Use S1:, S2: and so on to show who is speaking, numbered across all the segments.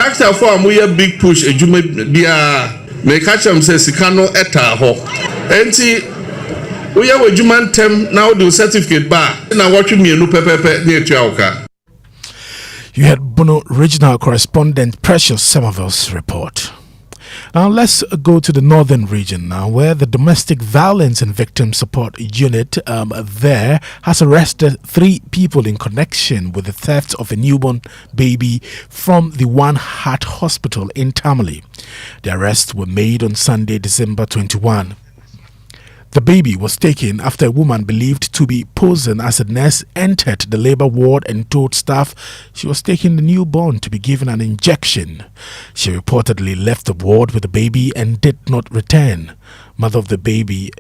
S1: After for a big push, a Juma dia make catch them say Sikano eta ho. Enti we are with Juman tem now do certificate bar. Now what you mean no pepe near Chiauka.
S2: You had Bono regional correspondent Precious Somerville's report. Now let's go to the northern region now, where the Domestic Violence and Victim Support Unit there has arrested 3 people in connection with the theft of a newborn baby from the One Heart Hospital in Tamale. The arrests were made on Sunday, December 21. The baby was taken after a woman believed to be posing as a nurse entered the labor ward and told staff she was taking the newborn to be given an injection. She reportedly left the ward with the baby and did not return. Mother of the baby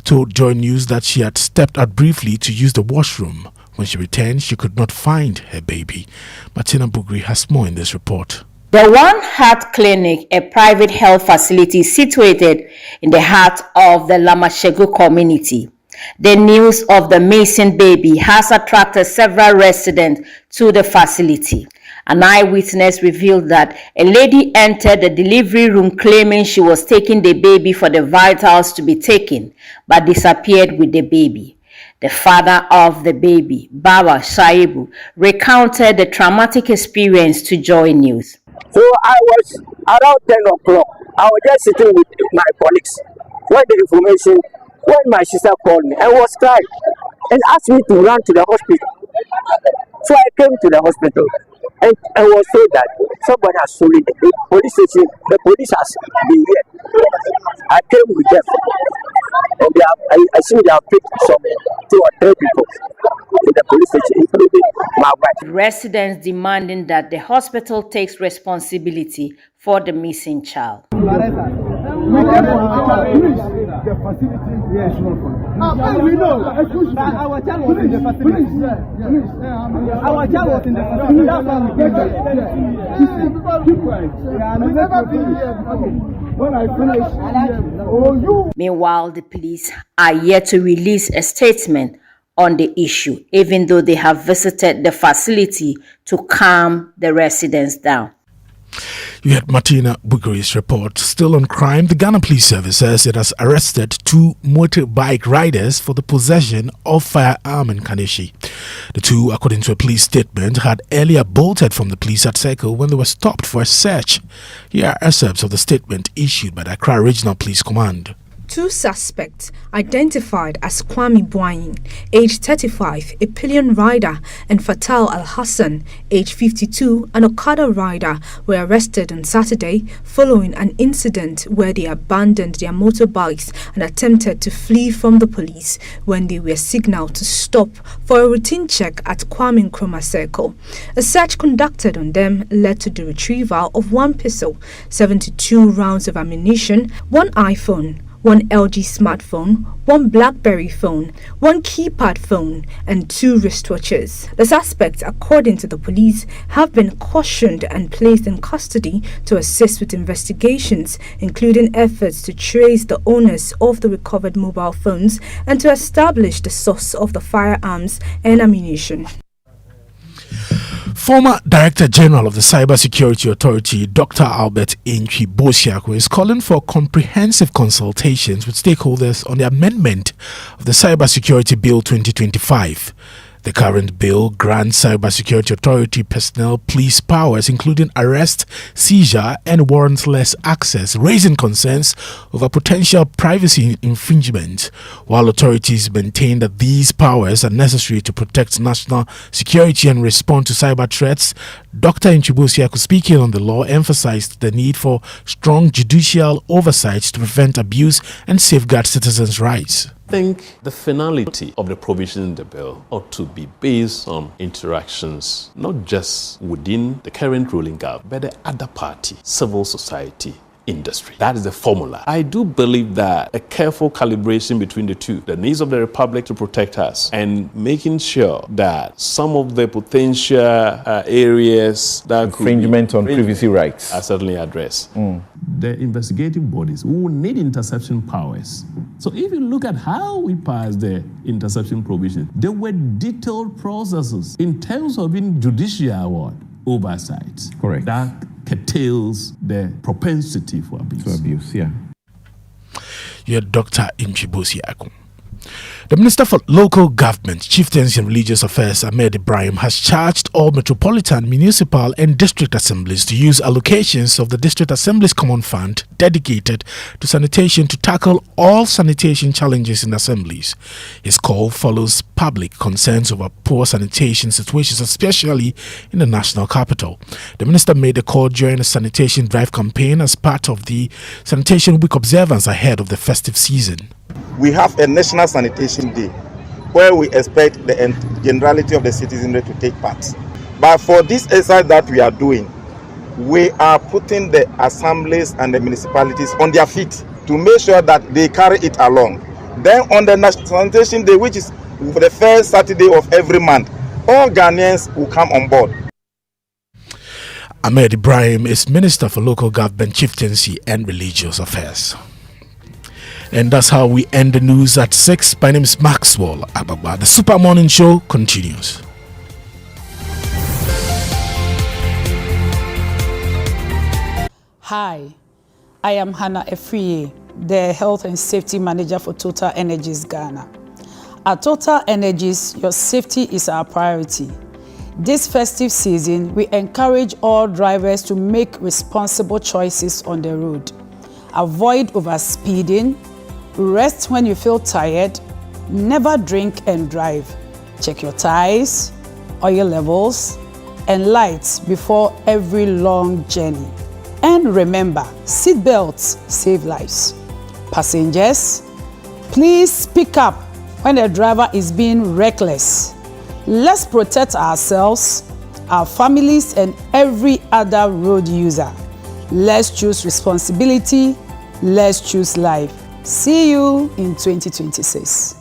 S2: told Joy News that she had stepped out briefly to use the washroom. When she returned, she could not find her baby. Martina Bugri has more in this report.
S3: The One Heart Clinic, a private health facility situated in the heart of the Lamashegu community. The news of the missing baby has attracted several residents to the facility. An eyewitness revealed that a lady entered the delivery room claiming she was taking the baby for the vitals to be taken, but disappeared with the baby. The father of the baby, Baba Shaibu, recounted the traumatic experience to Joy News.
S4: So I was around 10 o'clock. I was just sitting with my colleagues when the information, when my sister called me and was crying and asked me to run to the hospital. So I came to the hospital and I was told that somebody has stolen the police station. The police has been here. I came with them. And I think they have picked some 2 or 3 people in the police station, including my wife.
S3: Residents demanding that the hospital takes responsibility for the missing child.
S5: The facility, yes, we know. Our child was in the facility. Our child was in the facility. That's why we never been here. When I finish,
S3: Meanwhile, the police are yet to release a statement on the issue, even though they have visited the facility to calm the residents down.
S2: You had Martina Bugri's report. Still on crime, the Ghana Police Service says it has arrested 2 motorbike riders for the possession of firearm in Kaneshie. The 2, according to a police statement, had earlier bolted from the police at Circle when they were stopped for a search. Here are excerpts of the statement issued by the Accra Regional Police Command.
S6: 2 suspects, identified as Kwame Boyin, age 35, a pillion rider, and Fatal Al-Hassan, age 52, an Okada rider, were arrested on Saturday following an incident where they abandoned their motorbikes and attempted to flee from the police when they were signaled to stop for a routine check at Kwame Nkrumah Circle. A search conducted on them led to the retrieval of 1 pistol, 72 rounds of ammunition, 1 iPhone, 1 LG smartphone, 1 BlackBerry phone, 1 keypad phone, and 2 wristwatches. The suspects, according to the police, have been cautioned and placed in custody to assist with investigations, including efforts to trace the owners of the recovered mobile phones and to establish the source of the firearms and ammunition.
S2: Former Director General of the Cybersecurity Authority, Dr. Albert Intwi Bosiako, is calling for comprehensive consultations with stakeholders on the amendment of the Cybersecurity Bill 2025. The current bill grants Cybersecurity Authority personnel police powers, including arrest, seizure, and warrantless access, raising concerns over potential privacy infringement. While authorities maintain that these powers are necessary to protect national security and respond to cyber threats, Dr. Intwi, speaking on the law, emphasized the need for strong judicial oversight to prevent abuse and safeguard citizens' rights.
S7: I think the finality of the provision in the bill ought to be based on interactions, not just within the current ruling government, but the other party, civil society, industry. That is the formula. I do believe that a careful calibration between the two, the needs of the Republic to protect us and making sure that some of the potential areas that
S8: infringement on privacy rights
S7: are certainly addressed. The investigative bodies will need interception powers. So if you look at how we passed the interception provision, there were detailed processes in terms of in judicial oversight.
S8: Correct.
S7: That curtails the propensity for abuse.
S8: To abuse, yeah.
S2: You're Dr. Inchibosi Akun. The Minister for Local Government, Chieftaincy and Religious Affairs, Ahmed Ibrahim, has charged all metropolitan, municipal and district assemblies to use allocations of the District Assembly's Common Fund dedicated to sanitation to tackle all sanitation challenges in assemblies. His call follows public concerns over poor sanitation situations, especially in the national capital. The minister made the call during a sanitation drive campaign as part of the Sanitation Week observance ahead of the festive season.
S9: We have a National Sanitation Day where we expect the generality of the citizenry to take part. But for this exercise that we are doing, we are putting the assemblies and the municipalities on their feet to make sure that they carry it along. Then on the National Sanitation Day, which is the first Saturday of every month, all Ghanaians will come on board.
S2: Ahmed Ibrahim is Minister for Local Government, Chieftaincy and Religious Affairs. And that's how we end the news at 6. My name is Maxwell Ababa. The Super Morning Show continues.
S10: Hi, I am Hannah Efriye, the Health and Safety Manager for Total Energies Ghana. At Total Energies, your safety is our priority. This festive season, we encourage all drivers to make responsible choices on the road. Avoid overspeeding. Rest when you feel tired. Never drink and drive. Check your tires, oil levels, and lights before every long journey. And remember, seat belts save lives. Passengers, please speak up when the driver is being reckless. Let's protect ourselves, our families, and every other road user. Let's choose responsibility. Let's choose life. See you in 2026.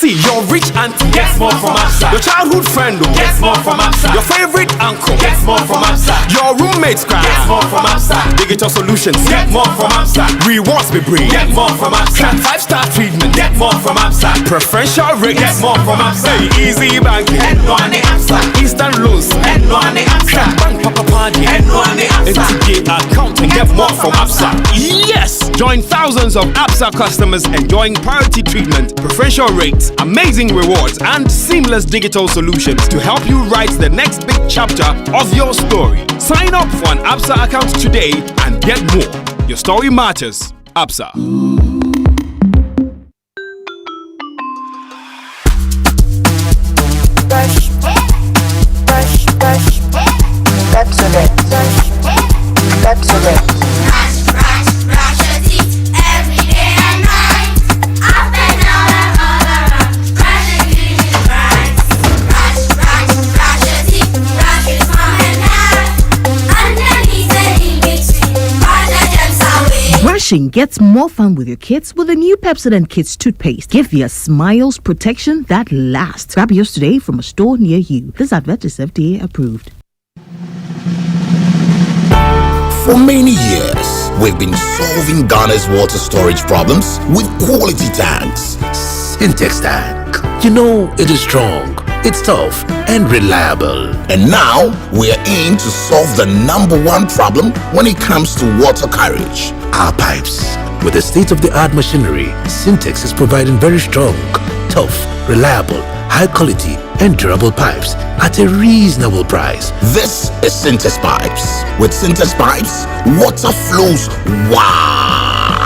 S11: See, your rich auntie gets more from Absa. Your childhood friend gets more from Absa. Your favorite uncle gets more from Absa. Your roommates cry gets more from Absa. Digital solutions get more from Absa. Rewards be bring get more from Absa. 5-star treatment get more from Absa. Preferential rate get more from Absa. Easy banking and no ane Absa. Instant loans and no ane Absa. Bank papa party and no ane Absa. NTK account and get more from Absa. Yes! Join thousands of Absa customers enjoying priority treatment, preferential rates, amazing rewards, and seamless digital solutions to help you write the next big chapter of your story. Sign up for an Absa account today and get more. Your story matters. Absa.
S12: Brush, brush, brush. That's it. Brush, that's it.
S13: Brushing gets more fun with your kids with the new Pepsodent Kids toothpaste. Give your smiles protection that lasts. Grab yours today from a store near you. This advert is FDA approved.
S14: For many years, we've been solving Ghana's water storage problems with quality tanks. Syntex tank. You know, it is strong, it's tough and reliable. And now we are in to solve the #1 problem when it comes to water carriage: our pipes. With the state-of-the-art machinery, Syntex is providing very strong, tough, reliable, high quality and durable pipes at a reasonable price. This is Syntex pipes. With Syntex pipes, water flows wow.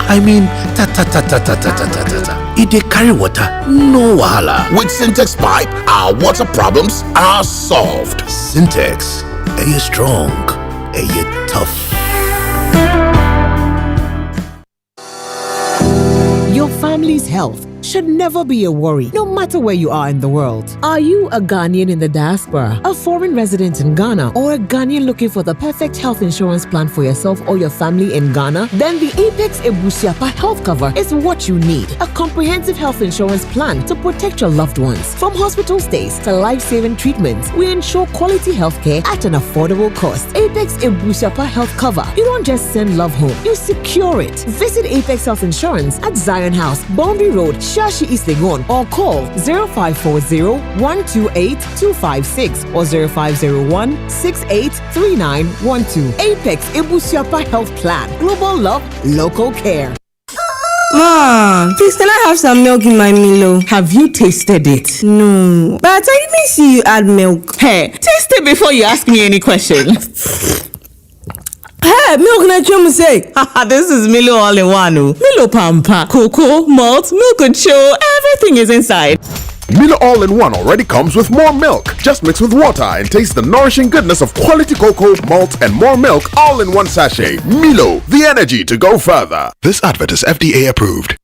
S14: I mean, If they carry water, no wahala. With Syntex pipe, our water problems are solved. Syntex, are you strong? Are you tough?
S15: Your family's health should never be a worry, no matter where you are in the world. Are you a Ghanaian in the diaspora, a foreign resident in Ghana, or a Ghanaian looking for the perfect health insurance plan for yourself or your family in Ghana? Then the Apex Ebusiapa Health Cover is what you need. A comprehensive health insurance plan to protect your loved ones. From hospital stays to life-saving treatments, we ensure quality healthcare at an affordable cost. Apex Ebusiapa Health Cover. You don't just send love home, you secure it. Visit Apex Health Insurance at Zion House, Boundary Road, Yashi is Legon or call 0540-128-256 or 0501-683912. Apex Ebusiapa Health Plan. Global love, local care.
S16: Mom, please can I have some milk in my Milo?
S15: Have you tasted it?
S16: No, but I didn't see you add milk.
S15: Hey, taste it before you ask me any questions.
S16: Hey, milk na chum say.
S15: This is Milo all in one. Milo Pampa, cocoa, malt, milk and show, everything is inside.
S17: Milo All-in-One already comes with more milk. Just mix with water and taste the nourishing goodness of quality cocoa, malt, and more milk all in one sachet. Milo, the energy to go further.
S14: This advert is FDA approved.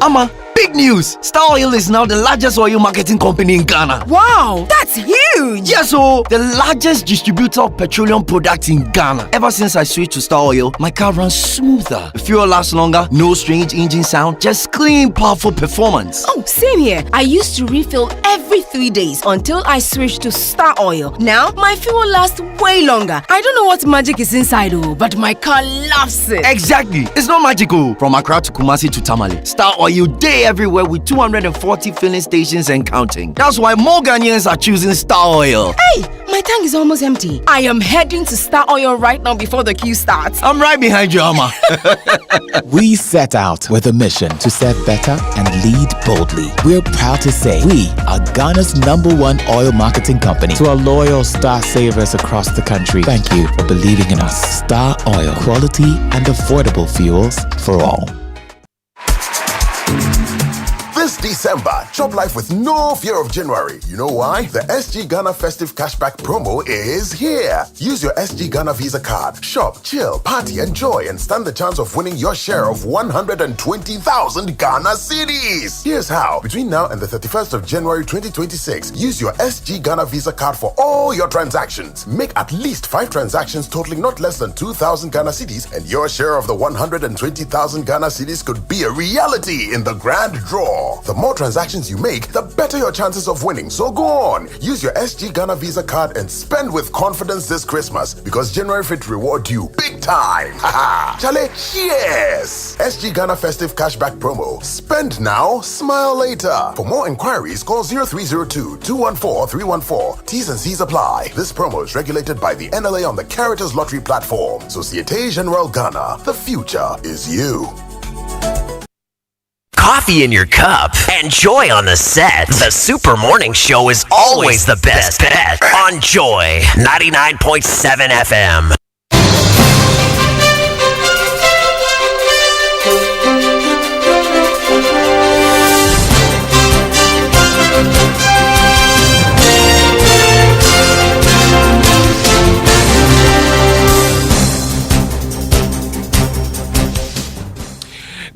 S18: Ama, big news! Star Oil is now the largest oil marketing company in Ghana.
S16: Wow, that's huge!
S18: Yes, the largest distributor of petroleum products in Ghana. Ever since I switched to Star Oil, my car runs smoother. The fuel lasts longer, no strange engine sound, just clean, powerful performance.
S16: Oh, same here. I used to refill every 3 days until I switched to Star Oil. Now, my fuel lasts way longer. I don't know what magic is inside, but my car loves it.
S18: Exactly. It's not magical. From Accra to Kumasi to Tamale, Star Oil day everywhere with 240 filling stations and counting. That's why more Ghanaians are choosing Star Oil.
S16: Hey, my tank is almost empty. I am heading to Star Oil right now before the queue starts.
S18: I'm right behind you, Ama.
S19: We set out with a mission to set better and lead boldly. We're proud to say we are Ghana's #1 oil marketing company. To our loyal Star Savers across the country, thank you for believing in us. Star Oil, quality and affordable fuels for all.
S17: This December, chop life with no fear of January. You know why? The SG Ghana Festive Cashback promo is here. Use your SG Ghana Visa card. Shop, chill, party, enjoy, and stand the chance of winning your share of 120,000 Ghana cedis. Here's how. Between now and the 31st of January 2026, use your SG Ghana Visa card for all your transactions. Make at least 5 transactions totaling not less than 2,000 Ghana cedis, and your share of the 120,000 Ghana cedis could be a reality in the grand draw. The more transactions you make, the better your chances of winning. So go on, use your SG Ghana Visa card and spend with confidence this Christmas, because January Fit reward you big time. Haha, Chale, cheers! SG Ghana Festive Cashback promo. Spend now, smile later. For more inquiries, call 0302-214-314. T's and C's apply. This promo is regulated by the NLA on the Caritas Lottery platform. Societe Generale Ghana. The future is you.
S20: Coffee in your cup and joy on the set. The Super Morning Show is always the best bet on Joy 99.7 FM.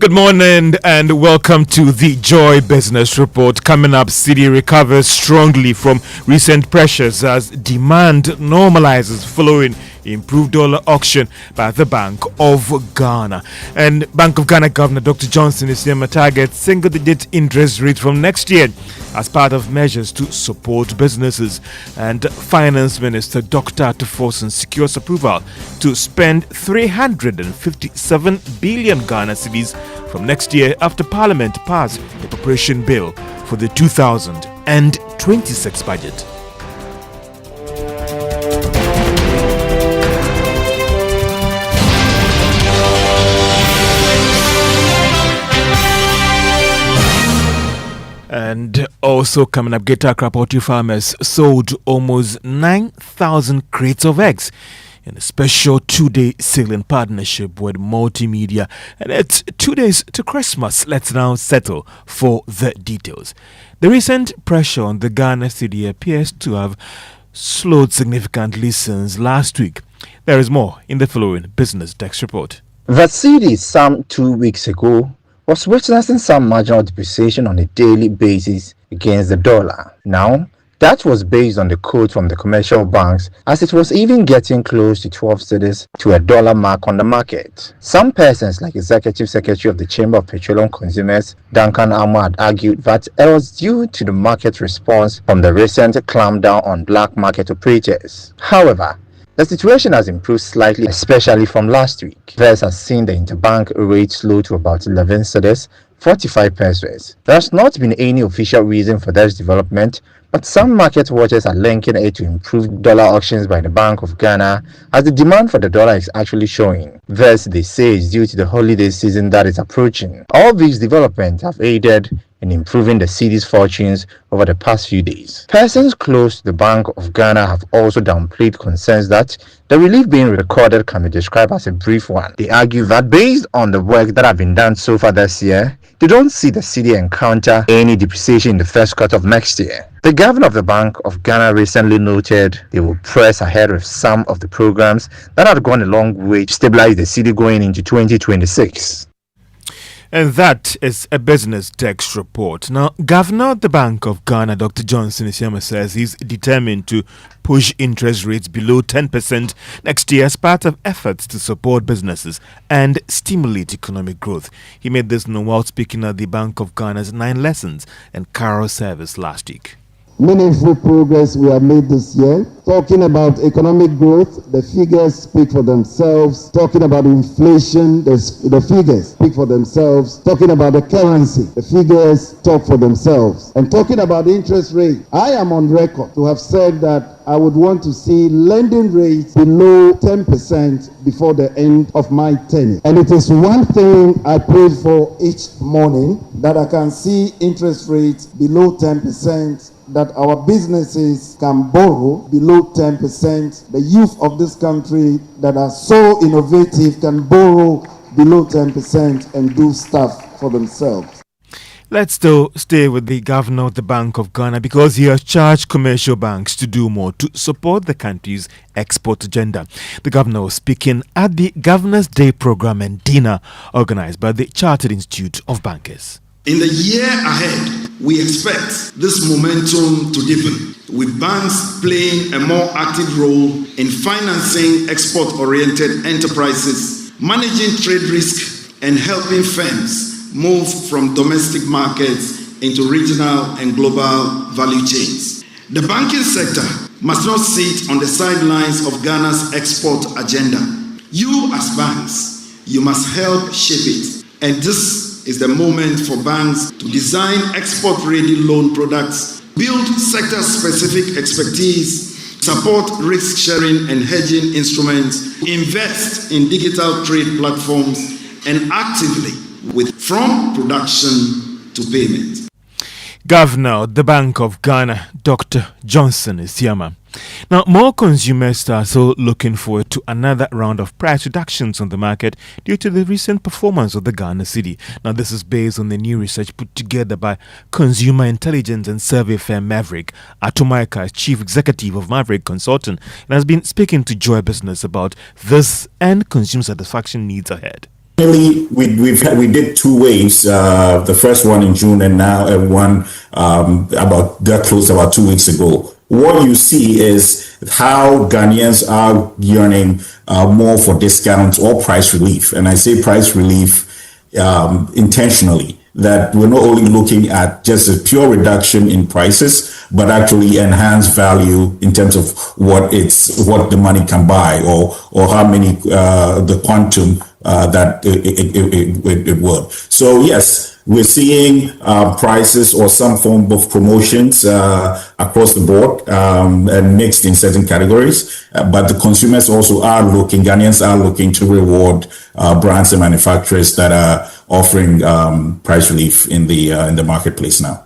S2: Good morning and welcome to the Joy Business Report. Coming up, Cedi recovers strongly from recent pressures as demand normalizes following improved dollar auction by the Bank of Ghana. And Bank of Ghana Governor Dr. Johnson is saying a target single-digit interest rate from next year as part of measures to support businesses. And Finance Minister Dr. Atufosun secures approval to spend 357 billion Ghana cedis from next year after Parliament passed the appropriation bill for the 2026 budget. And also coming up, Getakra poultry farmers sold almost 9,000 crates of eggs in a special 2-day sale in partnership with Multimedia. And it's 2 days to Christmas. Let's now settle for the details. The recent pressure on the Ghana cedi appears to have slowed significantly since last week. There is more in the following Business Desk report.
S21: The cedi some 2 weeks ago was witnessing some marginal depreciation on a daily basis against the dollar. Now, that was based on the quote from the commercial banks, as it was even getting close to 12 cedis to a dollar mark on the market. Some persons, like Executive Secretary of the Chamber of Petroleum Consumers, Duncan Amoa, had argued that it was due to the market response from the recent clampdown on black market operators. However, The situation has improved slightly, especially from last week. VERS has seen the interbank rate slow to about 11 cedis, 45 pesos. There has not been any official reason for this development, but some market watchers are linking it to improved dollar auctions by the Bank of Ghana, as the demand for the dollar is actually showing. This, they say, is due to the holiday season that is approaching. All these developments have aided in improving the cedi's fortunes over the past few days. Persons close to the Bank of Ghana have also downplayed concerns that the relief being recorded can be described as a brief one. They argue that based on the work that have been done so far this year, they don't see the cedi encounter any depreciation in the first quarter of next year. The governor of the Bank of Ghana recently noted they will press ahead with some of the programs that have gone a long way to stabilize the cedi going into 2026.
S2: And that is a Business Desk report. Now, Governor of the Bank of Ghana, Dr. Johnson Isiama, says he's determined to push interest rates below 10% next year as part of efforts to support businesses and stimulate economic growth. He made this known while speaking at the Bank of Ghana's 9 Lessons and Carol service last week.
S1: Meaningful progress we have made this year. Talking about economic growth, the figures speak for themselves. Talking about inflation, the figures speak for themselves. Talking about the currency, the figures talk for themselves. And talking about interest rate, I am on record to have said that I would want to see lending rates below 10% before the end of my tenure. And it is one thing I pray for each morning, that I can see interest rates below 10%, that our businesses can borrow below 10%. The youth of this country that are so innovative can borrow below 10% and do stuff for themselves.
S2: Let's still stay with the governor of the Bank of Ghana, because he has charged commercial banks to do more to support the country's export agenda. The governor was speaking at the Governor's Day program and dinner organized by the Chartered Institute of Bankers.
S22: In the year ahead, we expect this momentum to deepen, with banks playing a more active role in financing export-oriented enterprises, managing trade risk, and helping firms move from domestic markets into regional and global value chains. The banking sector must not sit on the sidelines of Ghana's export agenda. You, as banks, you must help shape it, and this is the moment for banks to design export-ready loan products, build sector-specific expertise, support risk-sharing and hedging instruments, invest in digital trade platforms, and actively from production to payment.
S2: Governor of the Bank of Ghana, Dr. Johnson Isiama. Now, more consumers are also looking forward to another round of price reductions on the market due to the recent performance of the Ghana cedi. Now, this is based on the new research put together by consumer intelligence and survey firm Maverick. Atumaika is chief executive of Maverick Consultant and has been speaking to Joy Business about this and consumer satisfaction needs ahead.
S23: We did 2 waves. The first one in June, and now one got closed about 2 weeks ago. What you see is how Ghanaians are yearning more for discounts or price relief, and I say price relief intentionally. That we're not only looking at just a pure reduction in prices, but actually enhanced value in terms of what the money can buy, or how many the quantum that it would. So yes, we're seeing prices or some form of promotions across the board and mixed in certain categories. But the consumers also Ghanaians are looking to reward brands and manufacturers that are offering price relief in the marketplace now.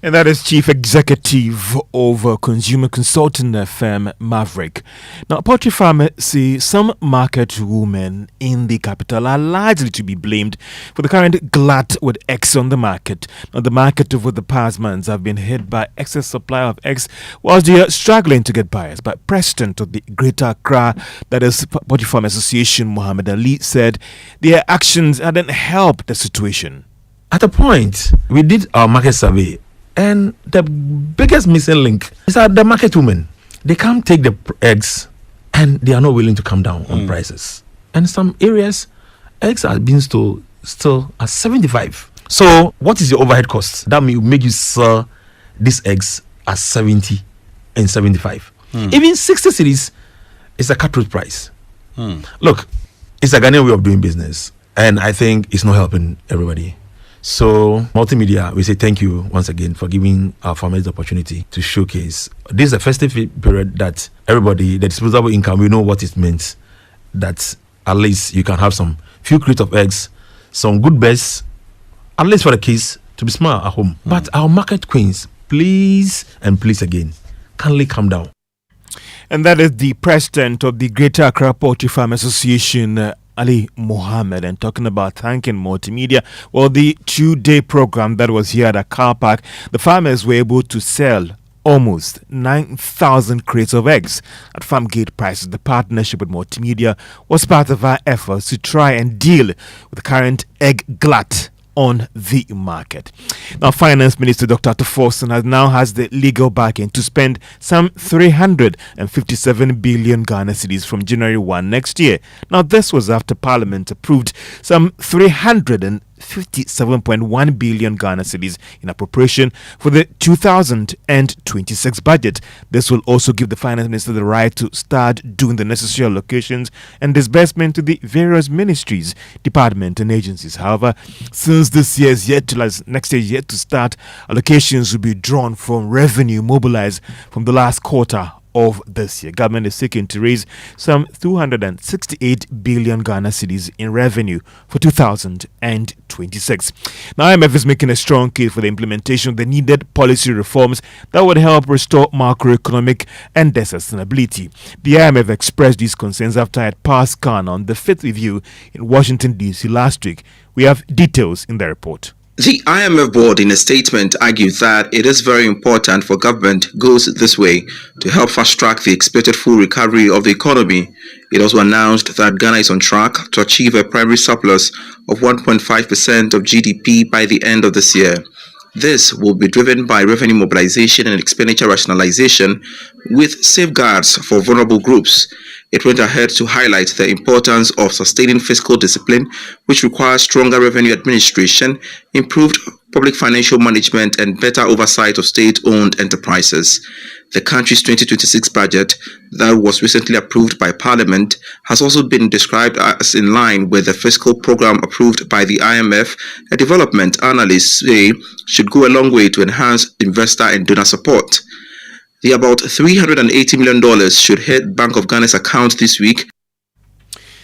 S2: And that is Chief Executive of Consumer Consulting firm Maverick. Now, poultry farmers say some market women in the capital are largely to be blamed for the current glut with eggs on the market. Now, the market over the past months have been hit by excess supply of eggs, whilst they are struggling to get buyers. But President of the Greater Accra, that is Poultry Farm Association, Mohammed Ali, said their actions hadn't helped the situation.
S24: At a point, we did our market survey, and the biggest missing link is that the market women, they can't take the eggs and they are not willing to come down on prices. And some areas, eggs are being still at 75. So what is your overhead cost? That will make you sell these eggs at 70 and 75. Even 60 cities it's a cutthroat price. Look, it's a Ghanaian way of doing business, and I think it's not helping everybody. So, multimedia, we say thank you once again for giving our farmers the opportunity to showcase. This is a festive period that everybody, the disposable income, we know what it means. That at least you can have some few crates of eggs, some good beds, at least for the kids to be smart at home. But our market queens, please and please again, kindly calm down.
S3: And that is the president of the Greater Accra Poultry Farm Association, Ali Mohammed, and talking about thanking multimedia. Well, the 2-day program that was here at a car park, the farmers were able to sell almost 9,000 crates of eggs at farm gate prices. The partnership with multimedia was part of our efforts to try and deal with the current egg glut on the market. Now, Finance Minister Dr. Forson now has the legal backing to spend some 357 billion Ghana cedis from January 1 next year. Now, this was after Parliament approved some 357.1 billion Ghana cedis in appropriation for the 2026 budget. This will also give the Finance Minister the right to start doing the necessary allocations and disbursement to the various ministries, departments and agencies. However, since this year is next year is yet to start, allocations will be drawn from revenue mobilized from the last quarter of this year. Government is seeking to raise some 268 billion Ghana cedis in revenue for 2026. Now, IMF is making a strong case for the implementation of the needed policy reforms that would help restore macroeconomic and sustainability. The IMF expressed these concerns after it passed Ghana on the 5th review in Washington, D.C. last week. We have details in the report.
S4: The IMF board in a statement argued that it is very important for government goes this way to help fast-track the expected full recovery of the economy. It also announced that Ghana is on track to achieve a primary surplus of 1.5% of GDP by the end of this year. This will be driven by revenue mobilization and expenditure rationalization with safeguards for vulnerable groups. It went ahead to highlight the importance of sustaining fiscal discipline, which requires stronger revenue administration, improved public financial management, and better oversight of state-owned enterprises. The country's 2026 budget that was recently approved by Parliament has also been described as in line with the fiscal program approved by the IMF, a development analysts say should go a long way to enhance investor and donor support. The about $380 million should hit Bank of Ghana's account this week.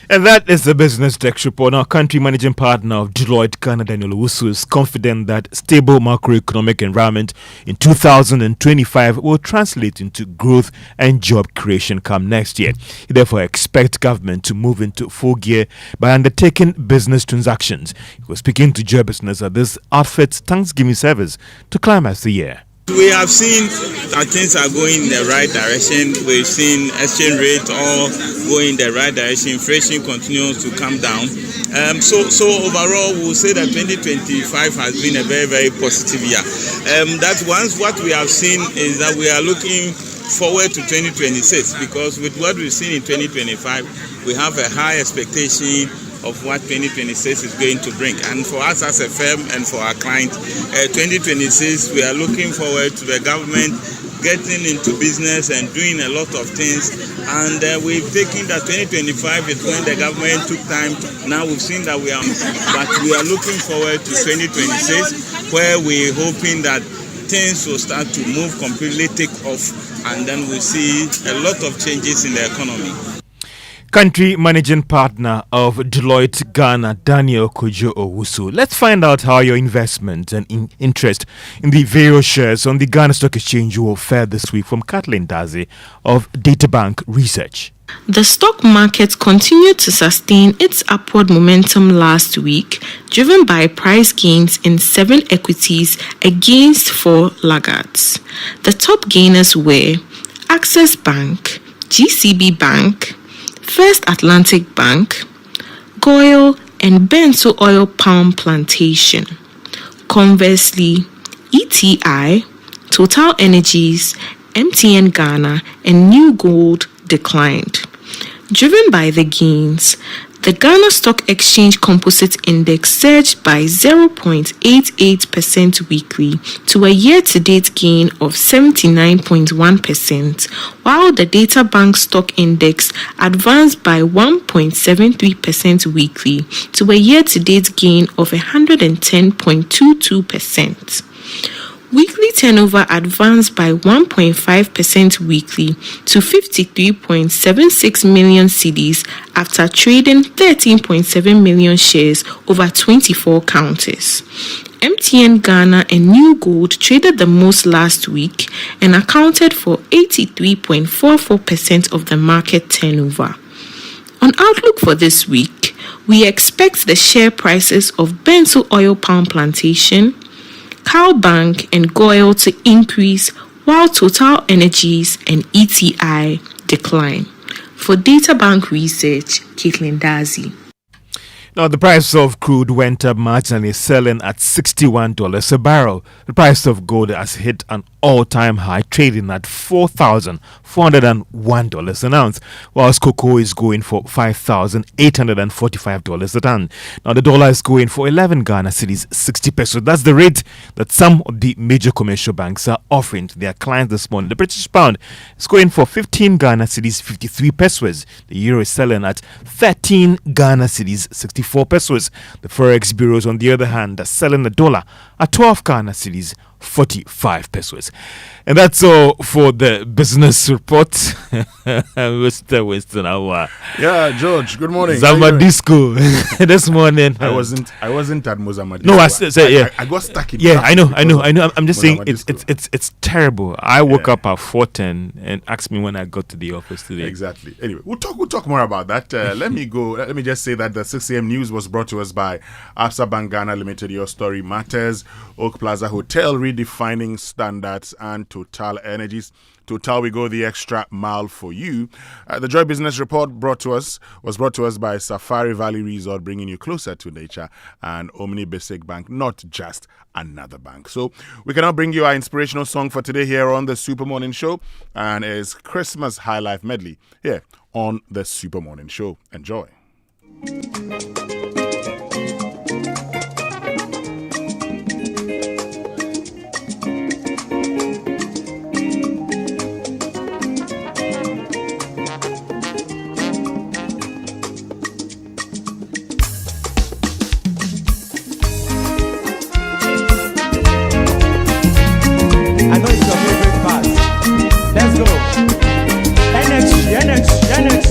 S3: And that is the Business Desk report. Our country managing partner of Deloitte Ghana, Daniel Owusu, is confident that stable macroeconomic environment in 2025 will translate into growth and job creation come next year. He therefore expects government to move into full gear by undertaking business transactions. He was speaking to job business at this outfit's Thanksgiving service to climax the year.
S5: We have seen that things are going in the right direction. We've seen exchange rate all going in the right direction. Inflation continues to come down. So overall, we'll say that 2025 has been a very, very positive year. That's once what we have seen is that we are looking forward to 2026 because with what we've seen in 2025, we have a high expectation of what 2026 is going to bring. And for us as a firm and for our client, 2026, we are looking forward to the government getting into business and doing a lot of things. And we've taken that 2025 is when the government took time. Now we've seen that but we are looking forward to 2026, where we're hoping that things will start to move completely, take off, and then we'll see a lot of changes in the economy.
S3: Country managing partner of Deloitte Ghana, Daniel Kojo Owusu. Let's find out how your investment and interest in the various shares on the Ghana Stock Exchange will fare this week from Kathleen Dazi of Databank Research.
S6: The stock market continued to sustain its upward momentum last week, driven by price gains in 7 equities against 4 laggards. The top gainers were Access Bank, GCB Bank, First Atlantic Bank, Goil, and Bento Oil Palm Plantation. Conversely, ETI, Total Energies, MTN Ghana, and New Gold declined. Driven by the gains, The Ghana Stock Exchange Composite Index surged by 0.88% weekly to a year-to-date gain of 79.1%, while the Data Bank Stock Index advanced by 1.73% weekly to a year-to-date gain of 110.22%. Weekly turnover advanced by 1.5% weekly to 53.76 million cedis after trading 13.7 million shares over 24 counters. MTN Ghana and New Gold traded the most last week and accounted for 83.44% of the market turnover. On outlook for this week, we expect the share prices of Benzo Oil Palm Plantation, Cowbank and Goil to increase while Total Energies and ETI decline. For Data Bank Research, Caitlin Dazi.
S3: Now, the price of crude went up marginally, selling at $61 a barrel. The price of gold has hit an all-time high, trading at $4,401 an ounce, whilst cocoa is going for $5,845 a ton. Now, the dollar is going for 11 Ghana cedis, 60 pesos. That's the rate that some of the major commercial banks are offering to their clients this morning. The British pound is going for 15 Ghana cedis, 53 pesos. The euro is selling at 13 Ghana cedis, 64 pesos. The Forex bureaus, on the other hand, are selling the dollar at 12 Ghana cedis, 45 pesos. And that's all for the business report. Mr. Winston Amoa.
S7: Yeah, George, good morning.
S3: Zamadisco this morning.
S7: I wasn't at Mozambique.
S3: No, I said yeah.
S7: I got stuck in.
S3: Yeah, I know. I'm just saying it's terrible. I woke up at 4:10 and asked me when I got to the office today.
S7: Exactly. Anyway, we'll talk more about that. Let me just say that the 6 a.m. news was brought to us by Absa Bank Ghana Limited. Your story matters. Oak Plaza Hotel redefining standards, and Total Energies. Total, we go the extra mile for you. The Joy Business Report was brought to us by Safari Valley Resort, bringing you closer to nature, and Omni Basic Bank, not just another bank. So we can now bring you our inspirational song for today here on the Super Morning Show, and it's Christmas High Life Medley here on the Super Morning Show. Enjoy.
S8: Let's go. NX.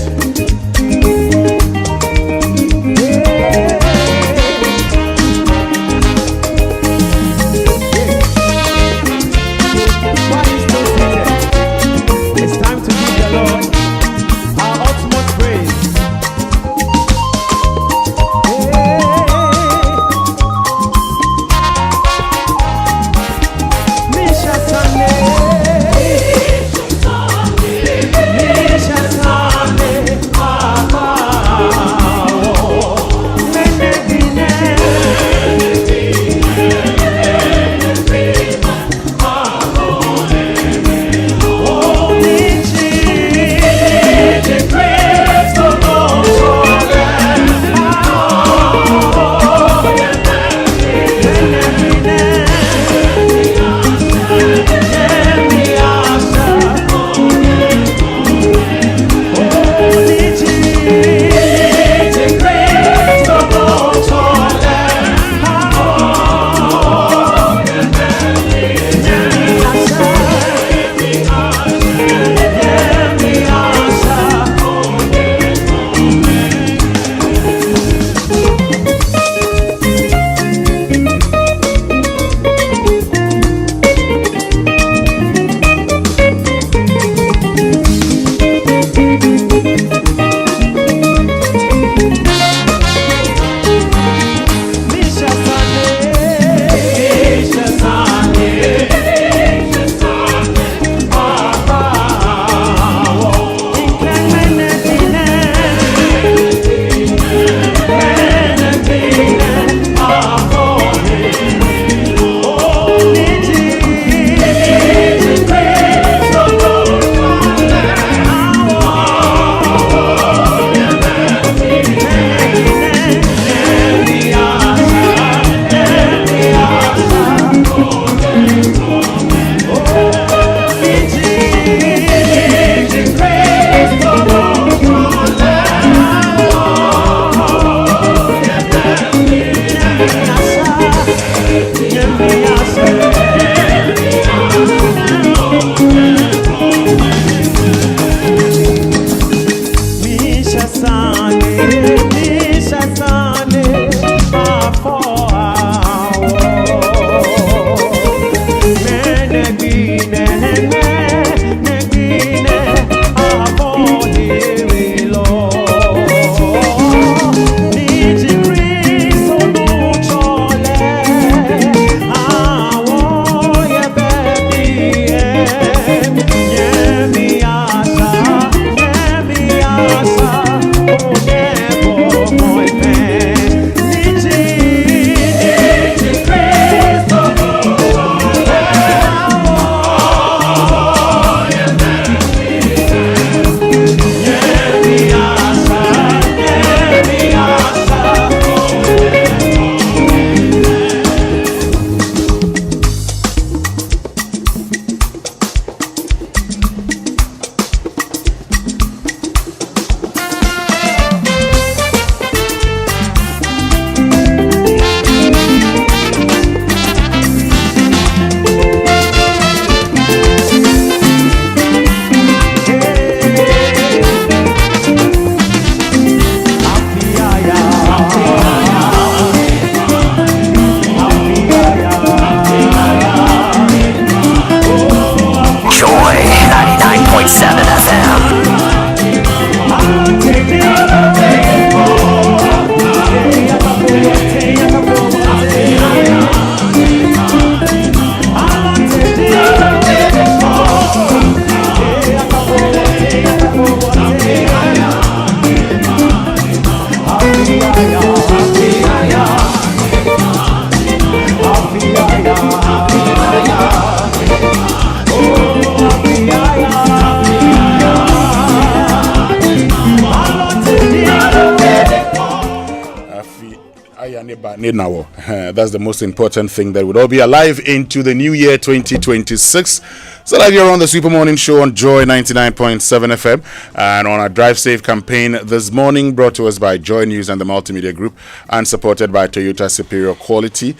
S7: That's the most important thing, that we'll all be alive into the new year 2026. So like you're on the Super Morning Show on Joy 99.7 FM and on our Drive Safe campaign this morning, brought to us by Joy News and the Multimedia Group and supported by Toyota Superior Quality,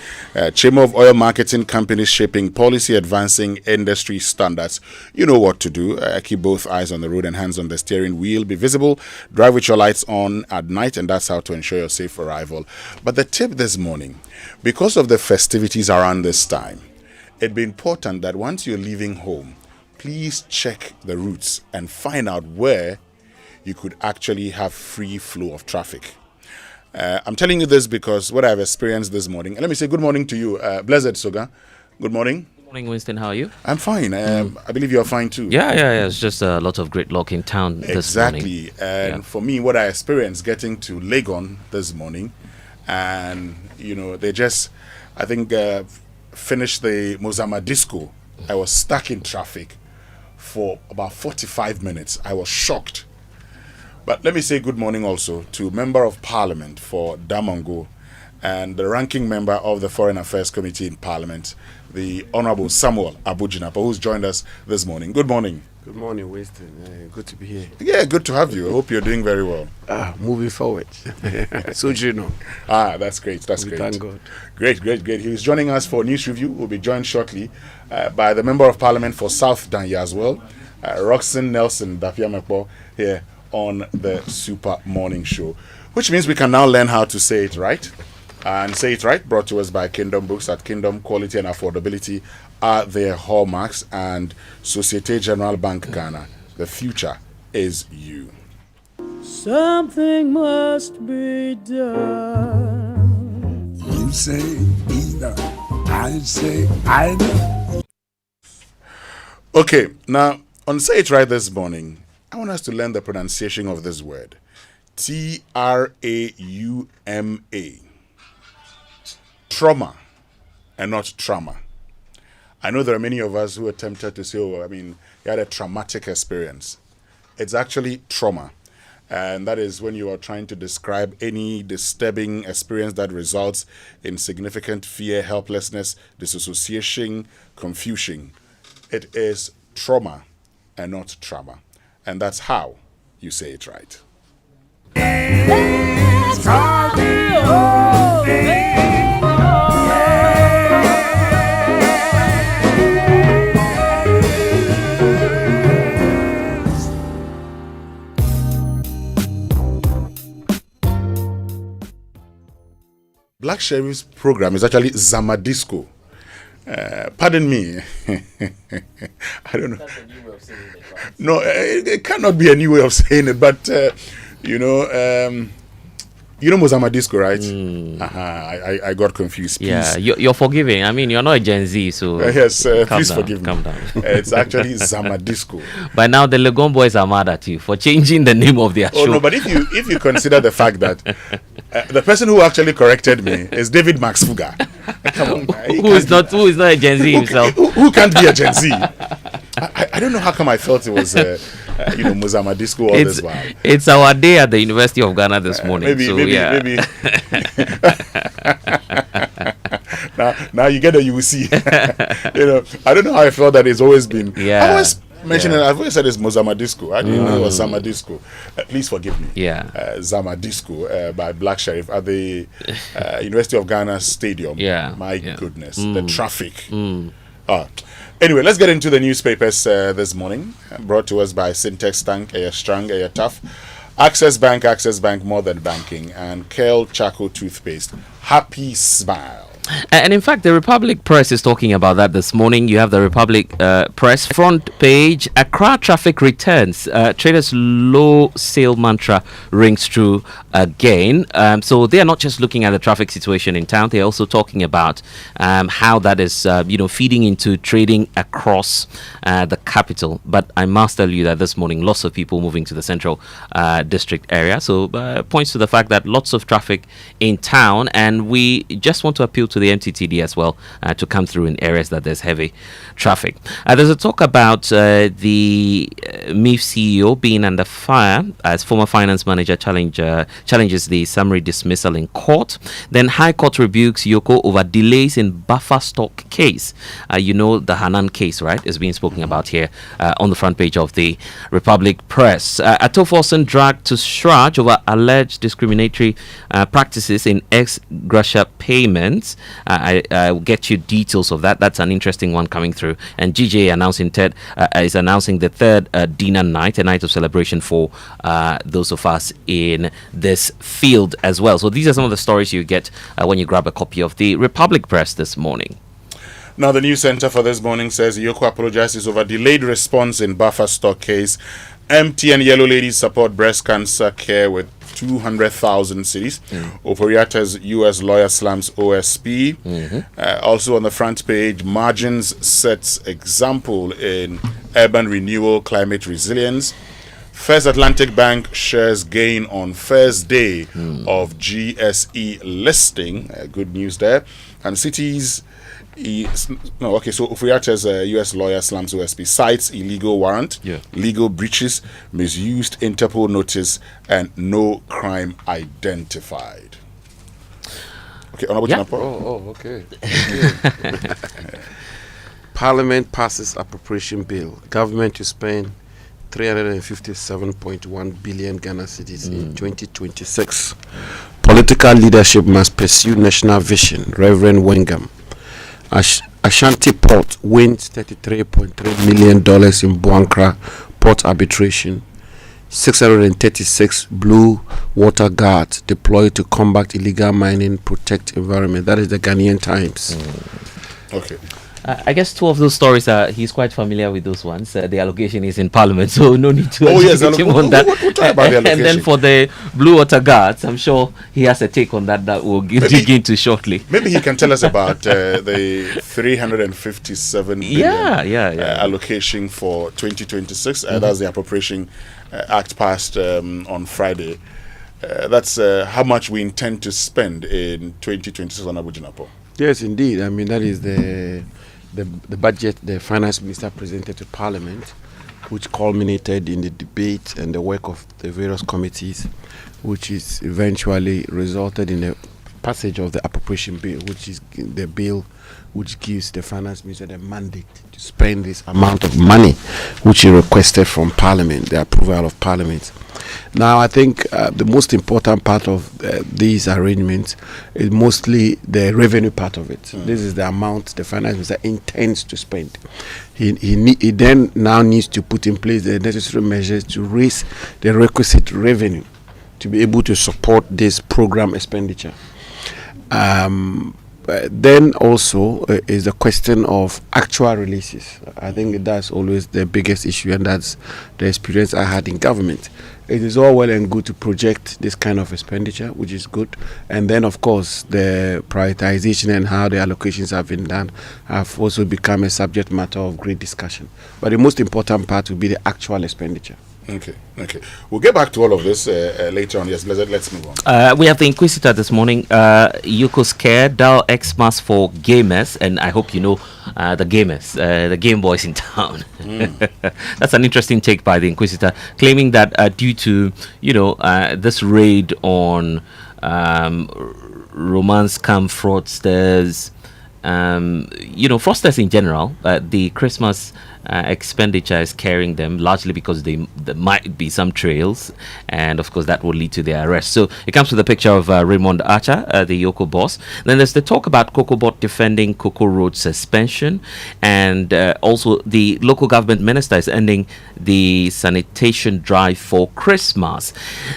S7: Chamber of Oil Marketing Companies shaping policy, advancing industry standards. You know what to do. Keep both eyes on the road and hands on the steering wheel. Be visible. Drive with your lights on at night, and that's how to ensure your safe arrival. But the tip this morning, because of the festivities around this time, it'd be important that once you're leaving home, please check the routes and find out where you could actually have free flow of traffic. I'm telling you this because what I've experienced this morning. And let me say good morning to you, Blessed Sogah. Good morning.
S8: Good morning, Winston. How are you?
S7: I'm fine. I believe you're fine too.
S8: Yeah. It's just a lot of great luck in town this morning.
S7: Exactly. And for me, what I experienced getting to Legon this morning, and they just, I think, finished the Mozama Disco. I was stuck in traffic for about 45 minutes. I was shocked. But let me say good morning also to Member of Parliament for Damongo and the ranking member of the Foreign Affairs Committee in Parliament, the Honorable Samuel Abujinapa, who's joined us this morning. Good morning.
S9: Good morning, Winston. Good to be here.
S7: Yeah, good to have you. I hope you're doing very well.
S9: Moving forward. So
S7: that's great. That's great.
S9: Thank God.
S7: Great. He's joining us for news review. We'll be joined shortly by the Member of Parliament for South Danya as well, Roxanne Nelson Dafiamepo, here on the Super Morning Show, which means we can now learn how to say it right. And say it right, brought to us by Kingdom Books. At Kingdom, quality and affordability are their hallmarks, and Societe Generale Bank Ghana. The future is you.
S10: Something must be done.
S11: You say either, I say either.
S7: Okay, now on Say It Right this morning, I want us to learn the pronunciation of this word. Trauma. Trauma and not trauma. I know there are many of us who are tempted to say, you had a traumatic experience. It's actually trauma. And that is when you are trying to describe any disturbing experience that results in significant fear, helplessness, disassociation, confusion. It is trauma and not trauma. And that's how you say it right. Black Sheriff's program is actually Zamadisco. Pardon me. I don't know. That's a new way of saying it, right? No, it cannot be a new way of saying it, but Mozama Disco, right? I got confused. Please.
S8: Yeah, you're forgiving. You're not a Gen Z, so
S7: yes, please forgive me. Calm down. It's actually Zama Disco.
S8: By now, the Legon boys are mad at you for changing the name of their show.
S7: No, but if you consider the fact that the person who actually corrected me is David Max Fuga. Come on,
S8: who is not a Gen Z himself?
S7: Who can't be a Gen Z? I don't know how come I felt it was Mozama Disco all this while.
S8: It's our day at the University of Ghana this morning.
S7: Maybe. now you get it, you will see. I don't know how I felt that it's always been. I've always mentioned it. I've always said it's Mozama Disco. I didn't know it was Zama Disco. Please forgive me. Zama Disco by Black Sheriff at the University of Ghana Stadium. My goodness, the traffic. Anyway, let's get into the newspapers this morning. Brought to us by Syntex Tank, Air Strong, Air Tough, Access Bank, more than banking, and Kale Charcoal Toothpaste. Happy smile.
S8: And in fact, the Republic Press is talking about that this morning. You have the Republic Press front page. Accra traffic returns. Traders' low sale mantra rings true again. So they are not just looking at the traffic situation in town. They are also talking about how that is, feeding into trading across the capital. But I must tell you that this morning, lots of people moving to the central district area. So points to the fact that lots of traffic in town, and we just want to appeal to the MTTD as well to come through in areas that there's heavy traffic. There's a talk about the MIF CEO being under fire as former finance manager challenges the summary dismissal in court. Then High Court rebukes Yoko over delays in buffer stock case. The Hanan case, right, is being spoken about here on the front page of the Republic Press. Atoforsen dragged to Shraj over alleged discriminatory practices in ex-gratia payments. I'll get you details of that. That's an interesting one coming through. And GJ is announcing the third dinner night, a night of celebration for those of us in this field as well. So these are some of the stories you get when you grab a copy of the Republic Press this morning.
S7: Now, the news center for this morning says Yoko apologizes over delayed response in buffer stock case. Empty and Yellow Ladies support breast cancer care with 200,000 cedis. Oforiata's U.S. lawyer slams OSP. Also on the front page, margins sets example in urban renewal, climate resilience. First Atlantic Bank shares gain on first day of GSE listing. Good news there. And cities. So Oforiata's U.S. lawyer slams OSP, cites illegal warrant, legal breaches, misused Interpol notice, and no crime identified. Okay, Honorable Chinapo.
S9: Okay. Parliament passes appropriation bill. Government to spend 357.1 billion Ghana cedis in 2026. Political leadership must pursue national vision. Reverend Wengam. Ashanti Port wins $33.3 million in Buankra port arbitration. 636 blue water guards deployed to combat illegal mining, protect environment. That is the Ghanaian Times.
S7: Okay.
S8: I guess two of those stories he's quite familiar with those ones. The allocation is in Parliament, so no need to educate him on that.
S7: We'll talk about the allocation.
S8: And then for the Blue Water Guards, I'm sure he has a take on that we'll dig into shortly.
S7: Maybe he can tell us about the 357 billion allocation for 2026. That's the Appropriation Act passed on Friday. That's how much we intend to spend in 2026 on Abuja Napo.
S9: Yes, indeed. I mean, that is the budget the finance minister presented to Parliament, which culminated in the debate and the work of the various committees, which is eventually resulted in the passage of the appropriation bill, which is the bill which gives the finance minister the mandate to spend this amount of money, which he requested from Parliament, the approval of Parliament. Now, I think the most important part of these arrangements is mostly the revenue part of it. This is the amount the finance minister intends to spend. He then now needs to put in place the necessary measures to raise the requisite revenue to be able to support this program expenditure. Then also is the question of actual releases. I think that's always the biggest issue, and that's the experience I had in government. It is all well and good to project this kind of expenditure, which is good. And then, of course, the prioritization and how the allocations have been done have also become a subject matter of great discussion. But the most important part will be the actual expenditure.
S7: Okay. We'll get back to all of this later on. Yes, let's move on.
S8: We have the Inquisitor this morning. Yoko scared, Dow Xmas for gamers, and I hope you know the gamers, the Game Boys in town. That's an interesting take by the Inquisitor, claiming that due to this raid on romance scam fraudsters, fraudsters in general, the Christmas expenditure is carrying them largely because there might be some trails, and of course that will lead to their arrest. So it comes with a picture of Raymond Archer, the Yoko boss. Then there's the talk about CocoBot defending Coco Road suspension, and also the local government minister is ending the sanitation drive for Christmas.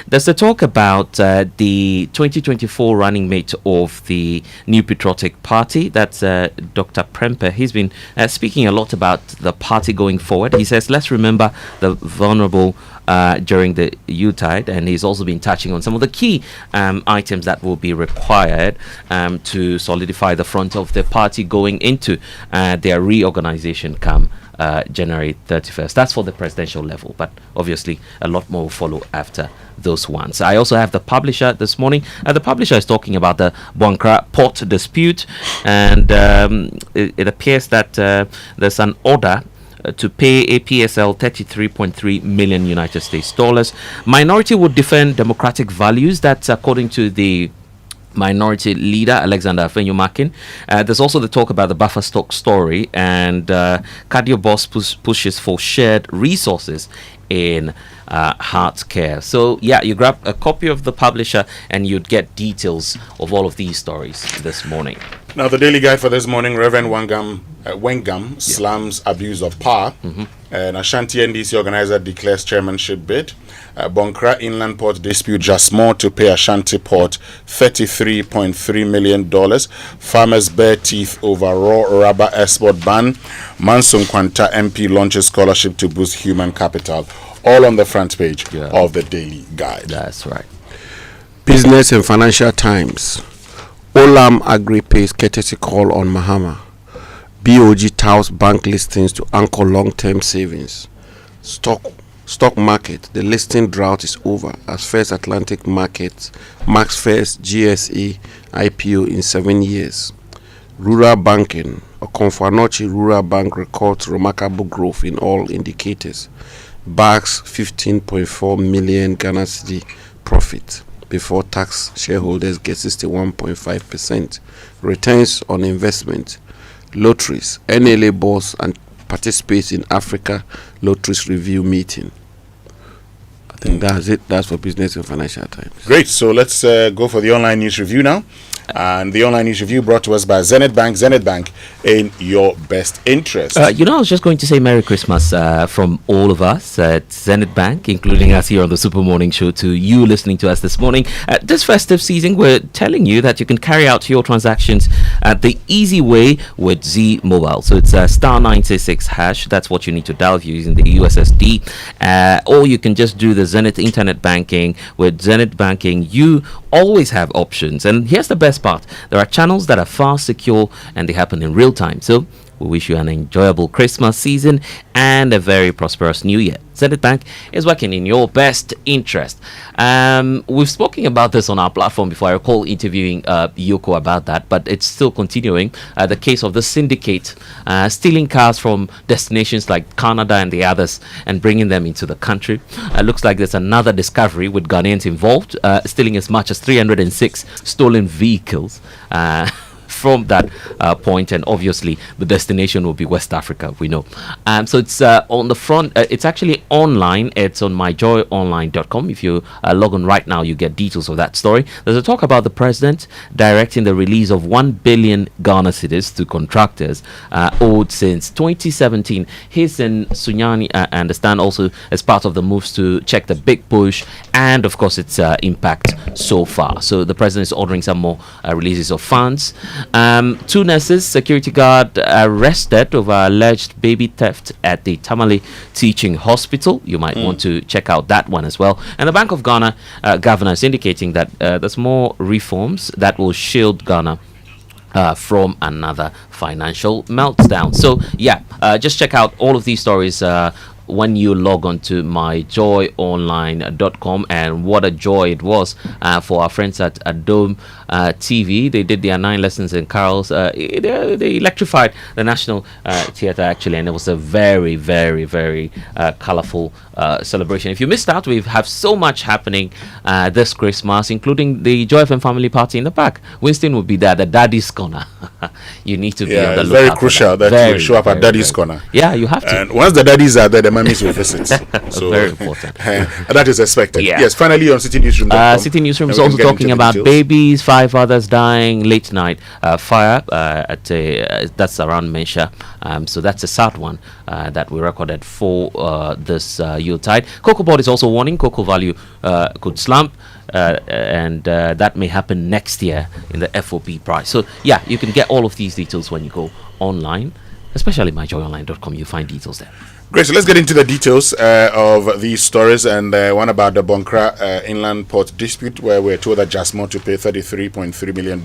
S8: There's the talk about the 2024 running mate of the New Patriotic Party, that's Dr. Prempe. He's been speaking a lot about the party going forward. He says, let's remember the vulnerable during the Yuletide, and he's also been touching on some of the key items that will be required to solidify the front of the party going into their reorganization come January 31st. That's for the presidential level, but obviously a lot more will follow after those ones. I also have the publisher this morning. The publisher is talking about the Buankra port dispute, and it appears that there's an order to pay APSL 33.3 million United States dollars. Minority would defend democratic values. That's according to the minority leader Alexander Afenyo-Makin. There's also the talk about the buffer stock story, and Cardio Boss pushes for shared resources in heart care. So yeah, you grab a copy of the publisher and you'd get details of all of these stories this morning.
S7: Now, the daily guide for this morning, Reverend Wengam slams abuse of power. And Ashanti NDC organizer declares chairmanship bid. Bonkra Inland Port dispute just more to pay Ashanti Port $33.3 million. Farmers bare teeth over raw rubber export ban. Manson Kwanta MP launches scholarship to boost human capital. All on the front page of the daily guide.
S8: That's right.
S9: Business and Financial Times. Olam Agri pays courtesy call on Mahama. BOG touts bank listings to anchor long-term savings. Stock market. The listing drought is over as First Atlantic Markets marks first GSE IPO in 7 years. Rural banking. Okonfo-Anokye Rural Bank records remarkable growth in all indicators. Bags 15.4 million Ghana cedi profit. Before tax, shareholders get 61.5%. Returns on investment. Lotteries. NLA boss and participates in Africa Lotteries Review meeting. I think that's it. That's for Business and Financial Times.
S7: Great. So let's go for the online news review now. And the online news review brought to us by Zenith Bank. Zenith Bank, in your best interest.
S8: I was just going to say Merry Christmas from all of us at Zenith Bank, including us here on the Super Morning Show, to you listening to us this morning. This festive season, we're telling you that you can carry out your transactions the easy way with Z Mobile. So it's star 966 hash. That's what you need to dial if you're using the USSD. Or you can just do the Zenith Internet Banking. With Zenith Banking, you always have options. And here's the best part. There are channels that are fast, secure, and they happen in real time. So we wish you an enjoyable Christmas season and a very prosperous new year. Zenith Bank is working in your best interest. We've spoken about this on our platform before. I recall interviewing Yoko about that, but it's still continuing. The case of the syndicate stealing cars from destinations like Canada and the others and bringing them into the country. Looks like there's another discovery with Ghanaians involved, stealing as much as 306 stolen vehicles. From that point, and obviously the destination will be West Africa, we know. So it's on the front, it's actually online. It's on myjoyonline.com. If you log on right now, you get details of that story. There's a talk about the president directing the release of 1 billion Ghana cedis to contractors owed since 2017. He's in Sunyani, I understand, also as part of the moves to check the big push and of course its impact so far. So the president is ordering some more releases of funds. 2 nurses, security guard arrested over alleged baby theft at the Tamale Teaching Hospital. You might want to check out that one as well. And the Bank of Ghana governor is indicating that there's more reforms that will shield Ghana from another financial meltdown. So yeah, just check out all of these stories when you log on to myjoyonline.com. And what a joy it was for our friends at Dome TV. They did their 9 lessons in carols. They electrified the National Theatre actually, and it was a very, very, very colorful celebration. If you missed out, we have so much happening this Christmas, including the Joy FM family party in the back. Winston will be there, the Daddy's Corner. You need to be on the lookout.
S7: Very crucial that you show up at Daddy's Corner.
S8: Yeah, you have to.
S7: And once the daddies are there, the mummies will visit. So
S8: very important.
S7: That is expected.
S8: Yeah.
S7: Yes, finally on City Newsroom.
S8: City Newsroom is also talking about babies, 5 others dying, late night fire at that's around Mensha. So that's a sad one that we recorded for this Yuletide. Cocoa Board is also warning cocoa value could slump. And that may happen next year in the FOB price. So yeah, you can get all of these details when you go online, especially myjoyonline.com. You find details there.
S7: Great, so let's get into the details of these stories, and one about the Bonkra Inland Port dispute, where we're told that Jasmine to pay $33.3 million.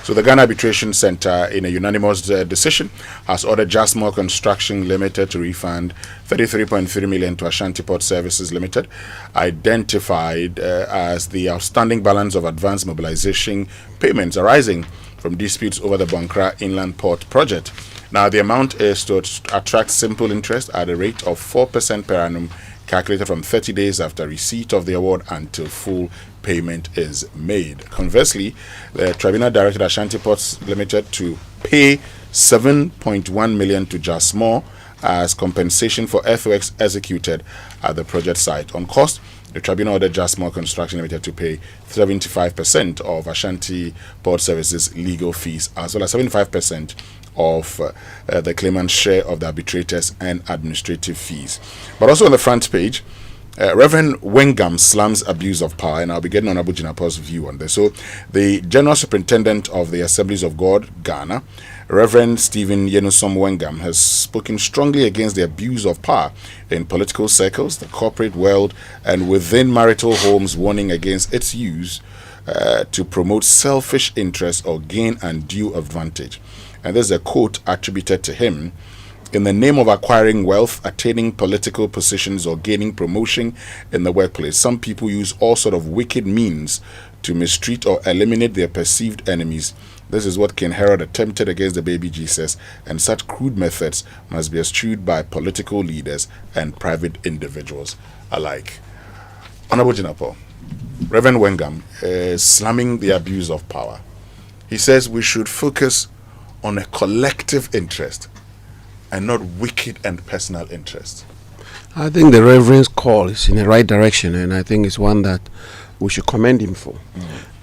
S7: So the Ghana Arbitration Center, in a unanimous decision, has ordered Jasmine Construction Limited to refund $33.3 million to Ashanti Port Services Limited, identified as the outstanding balance of advance mobilization payments arising from disputes over the Bonkra Inland Port project. Now, the amount is to attract simple interest at a rate of 4% per annum, calculated from 30 days after receipt of the award until full payment is made. Conversely, the tribunal directed Ashanti Ports Limited to pay 7.1 million to Jasmore as compensation for earthworks executed at the project site. On cost, the tribunal ordered Jasmore Construction Limited to pay 75% of Ashanti Port Services legal fees, as well as 75% of the claimant's share of the arbitrators and administrative fees. But also on the front page, Reverend Wengam slams abuse of power, and I'll be getting on Abu Jinapo's view on this. So, the General Superintendent of the Assemblies of God, Ghana, Reverend Stephen Yenusom Wengam, has spoken strongly against the abuse of power in political circles, the corporate world, and within marital homes, warning against its use to promote selfish interests or gain undue advantage. And there's a quote attributed to him: "In the name of acquiring wealth, attaining political positions, or gaining promotion in the workplace, some people use all sort of wicked means to mistreat or eliminate their perceived enemies. This is what King Herod attempted against the baby Jesus, and such crude methods must be eschewed by political leaders and private individuals alike." Honorable Jinapo, Reverend Wengam is slamming the abuse of power. He says we should focus on a collective interest and not wicked and personal interest.
S9: I think the Reverend's call is in the right direction, and I think it's one that we should commend him for.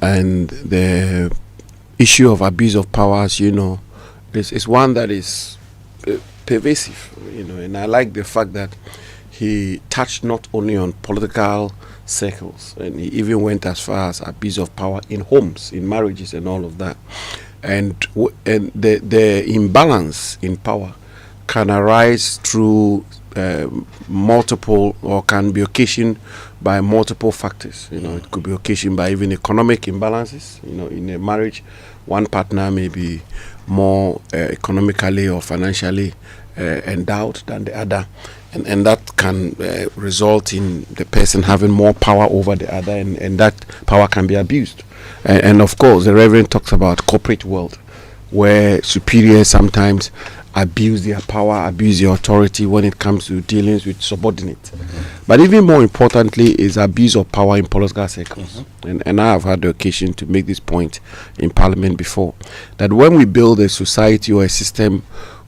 S9: And the issue of abuse of power, as you know, is one that is pervasive, and I like the fact that he touched not only on political circles, and he even went as far as abuse of power in homes, in marriages, and all of that. And the imbalance in power can arise through multiple, or can be occasioned by multiple factors. It could be occasioned by even economic imbalances. In a marriage, one partner may be more economically or financially endowed than the other, and that can result in the person having more power over the other, and that power can be abused. And of course, the Reverend talks about corporate world, where superiors sometimes abuse their power, abuse their authority when it comes to dealings with subordinates. But even more importantly is abuse of power in political circles. And I have had the occasion to make this point in Parliament before, that when we build a society or a system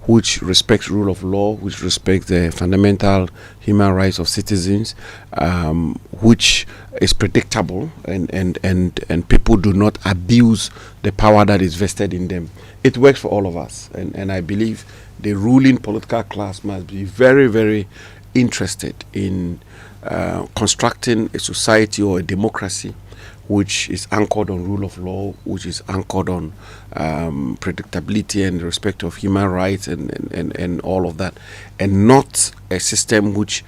S9: which respects rule of law, which respects the fundamental human rights of citizens, which is predictable, and people do not abuse the power that is vested in them, it works for all of us. And I believe the ruling political class must be very, very interested in constructing a society or a democracy which is anchored on rule of law, which is anchored on predictability and respect of human rights and all of that, and not a system which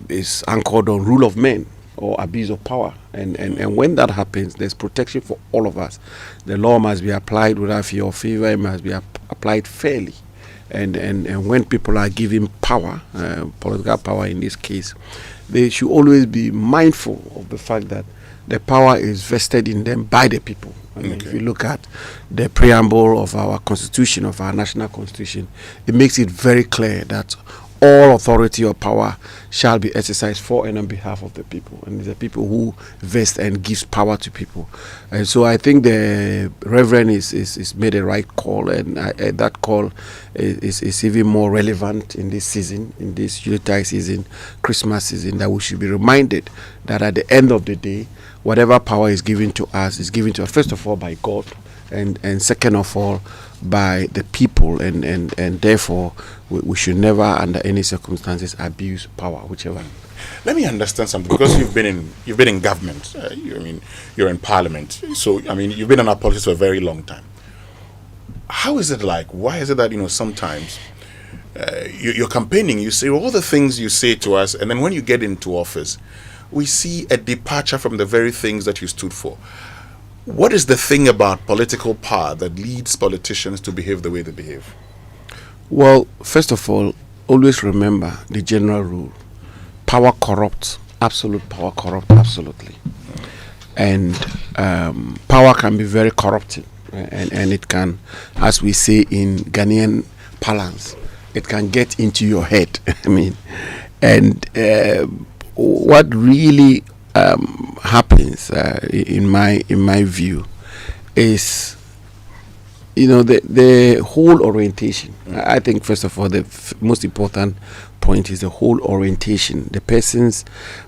S9: is anchored on rule of men or abuse of power. And when that happens, there's protection for all of us. The law must be applied without fear or favor. It must be applied fairly. And when people are given power, political power in this case, they should always be mindful of the fact that the power is vested in them by the people. I mean, if you look at the preamble of our constitution, of our national constitution, it makes it very clear that all authority or power shall be exercised for and on behalf of the people. And it's the people who vest and gives power to people. And so I think the Reverend is made a right call, and that call is even more relevant in this season, in this Yuletide season, Christmas season, that we should be reminded that at the end of the day, whatever power is given to us is given to us, first of all, by God, and second of all, by the people, and therefore we should never under any circumstances abuse power, whichever.
S7: Let me understand something, because you've been in government. You're in Parliament, so you've been in our politics for a very long time. How is it like? Why is it that sometimes you're campaigning, you say all the things you say to us, and then when you get into office, we see a departure from the very things that you stood for? What is the thing about political power that leads politicians to behave the way they behave?
S9: Well, first of all, always remember the general rule. Power corrupts. Absolute power corrupts absolutely. And power can be very corrupting. and it can, as we say in Ghanaian parlance, it can get into your head. I mean, and what really happens in my view is, the whole orientation. I think first of all, the most important point is the whole orientation, the person's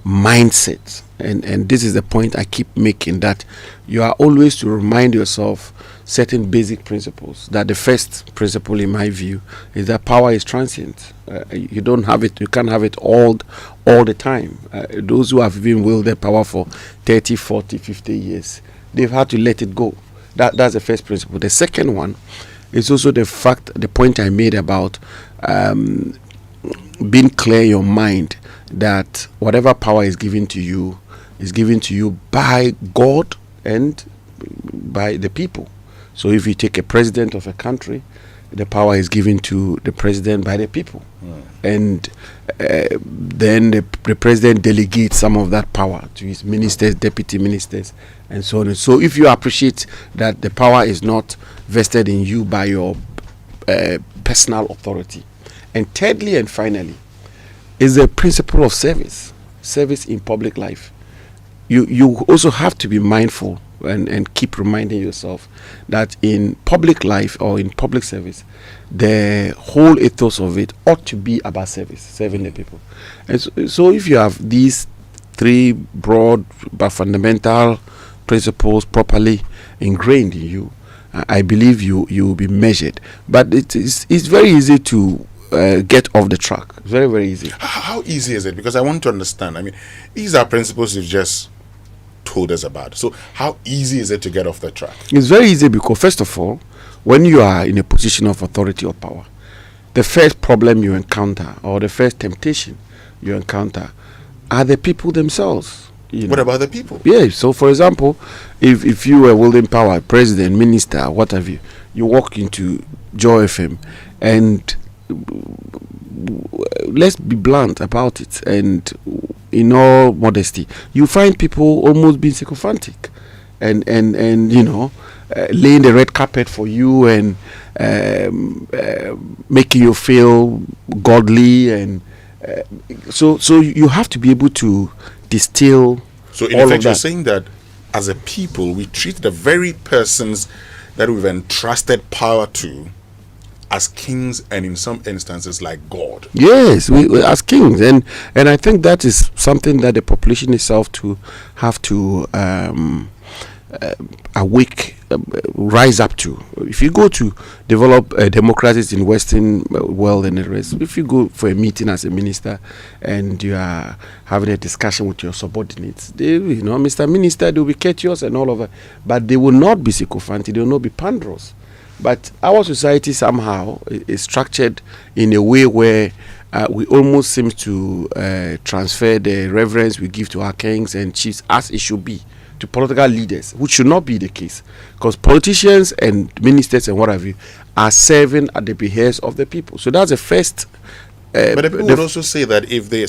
S9: mindset, and this is the point I keep making, that you are always to remind yourself certain basic principles. That the first principle, in my view, is that power is transient. You don't have it. You can't have it all the time. Those who have even wielded power for 30, 40, 50 years, they've had to let it go. That's the first principle. The second one is also the point I made about being clear in your mind that whatever power is given to you is given to you by God and by the people. So if you take a president of a country, the power is given to the president by the people. And then the president delegates some of that power to his ministers, deputy ministers, and so on. And so if you appreciate that the power is not vested in you by your personal authority. And thirdly and finally is the principle of service in public life. You also have to be mindful and keep reminding yourself that in public life or in public service, the whole ethos of it ought to be about service, serving the people. And so if you have these three broad but fundamental principles properly ingrained in you, I believe you will be measured. But it's very easy to get off the track. Very, very easy.
S7: How easy is it? Because I want to understand. I mean, these are principles you've just told us about. So how easy is it to get off the track?
S9: It's very easy because, first of all, when you are in a position of authority or power, the first problem you encounter or the first temptation you encounter are the people themselves.
S7: What about the people?
S9: Yeah, so for example, if you were wielding power, president, minister, what have you, you walk into Joy FM and let's be blunt about it, and in all modesty, you find people almost being sycophantic and laying the red carpet for you and making you feel godly, and so you have to be able to distill.
S7: So in effect, you're saying that as a people, we treat the very persons that we've entrusted power to as kings, and in some instances like God.
S9: Yes, we as kings, and I think that is something that the population itself to have to rise up to. If you go to develop democracies in Western world and the rest, if you go for a meeting as a minister and you are having a discussion with your subordinates, they, Mr. Minister, they will be courteous and all of that, but they will not be sycophantic, they will not be pandros. But our society somehow is structured in a way where we almost seem to transfer the reverence we give to our kings and chiefs, as it should be, to political leaders, which should not be the case. Because politicians and ministers and what have you are serving at the behest of the people. So that's the first.
S7: But the people would also say that if they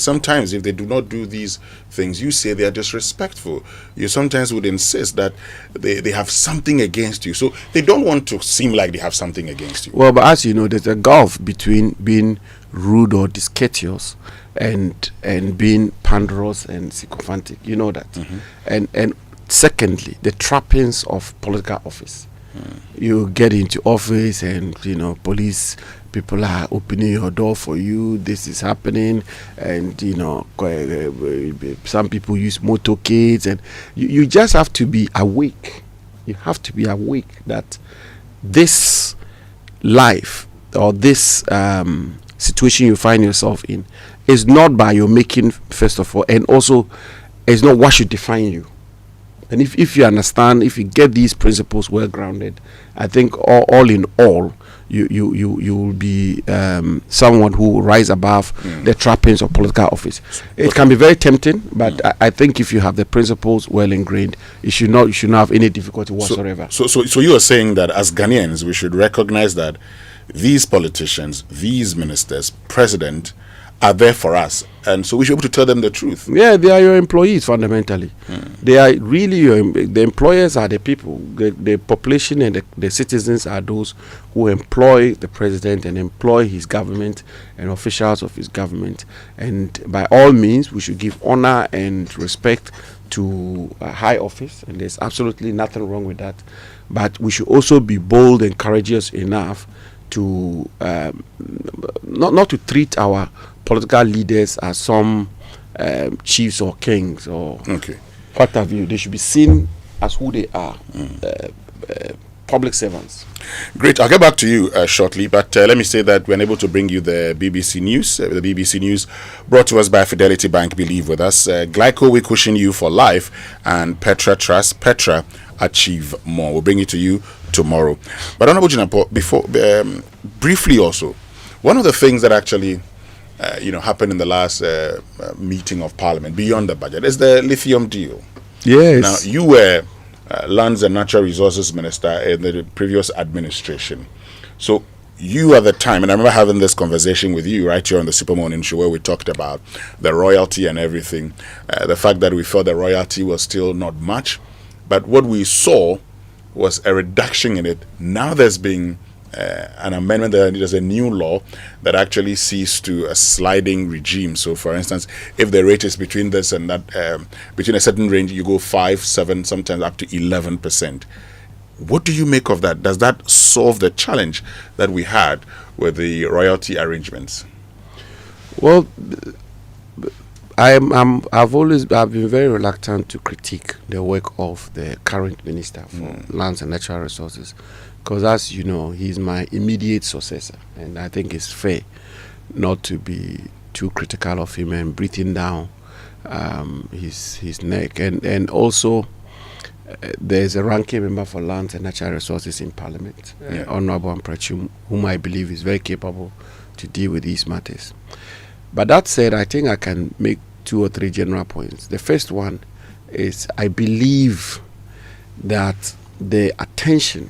S7: do not do these things, you say they are disrespectful. You sometimes would insist that they have something against you. So they don't want to seem like they have something against you.
S9: Well, but as you know, there's a gulf between being rude or discourteous and being panderous and sycophantic. You know that. Mm-hmm. And secondly, the trappings of political office. You get into office and police people are opening your door for you, this is happening, and some people use motorcades, and you just have to be awake. You have to be awake that this life or this situation you find yourself in is not by your making, first of all, and also it's not what should define you. And if you understand, if you get these principles well grounded, I think all in all, you will be someone who will rise above the trappings of political office. It can be very tempting, but I think if you have the principles well ingrained, you should not have any difficulty whatsoever.
S7: So you are saying that as Ghanaians, we should recognize that these politicians, these ministers, president, are there for us, and so we should be able to tell them the truth.
S9: Yeah, they are your employees fundamentally. They are really the employers are the people. The population and the citizens are those who employ the president and employ his government and officials of his government. And by all means, we should give honor and respect to a high office, and there's absolutely nothing wrong with that. But we should also be bold and courageous enough to not to treat our political leaders as some chiefs or kings or what have you. They should be seen as who they are, public servants.
S7: Great. I'll get back to you shortly, but let me say that we're unable to bring you the BBC News. The BBC News brought to us by Fidelity Bank. Believe with us. Glyco, we cushion you for life, and Petra Trust. Petra, achieve more. We'll bring it to you tomorrow. But Honorable Jinapo, before briefly also, one of the things that actually happened in the last meeting of Parliament beyond the budget is the lithium deal.
S9: Yes.
S7: Now, you were Lands and Natural Resources Minister in the previous administration. So you at the time, and I remember having this conversation with you right here on the Super Morning Show where we talked about the royalty and everything, the fact that we felt the royalty was still not much, but what we saw was a reduction in it. Now there's been an amendment, there's a new law that actually sees to a sliding regime. So for instance, if the rate is between this and that, between a certain range, you go 5, 7, sometimes up to 11%. What do you make of that? Does that solve the challenge that we had with the royalty arrangements?
S9: Well, I've been very reluctant to critique the work of the current Minister for Lands and Natural Resources, because as you know, he's my immediate successor, and I think it's fair not to be too critical of him and breathing down his neck. And also, there's a ranking member for Lands and Natural Resources in Parliament, Honorable Amprachum, whom I believe is very capable to deal with these matters. But that said, I think I can make 2 or 3 general points. The first one is I believe that the attention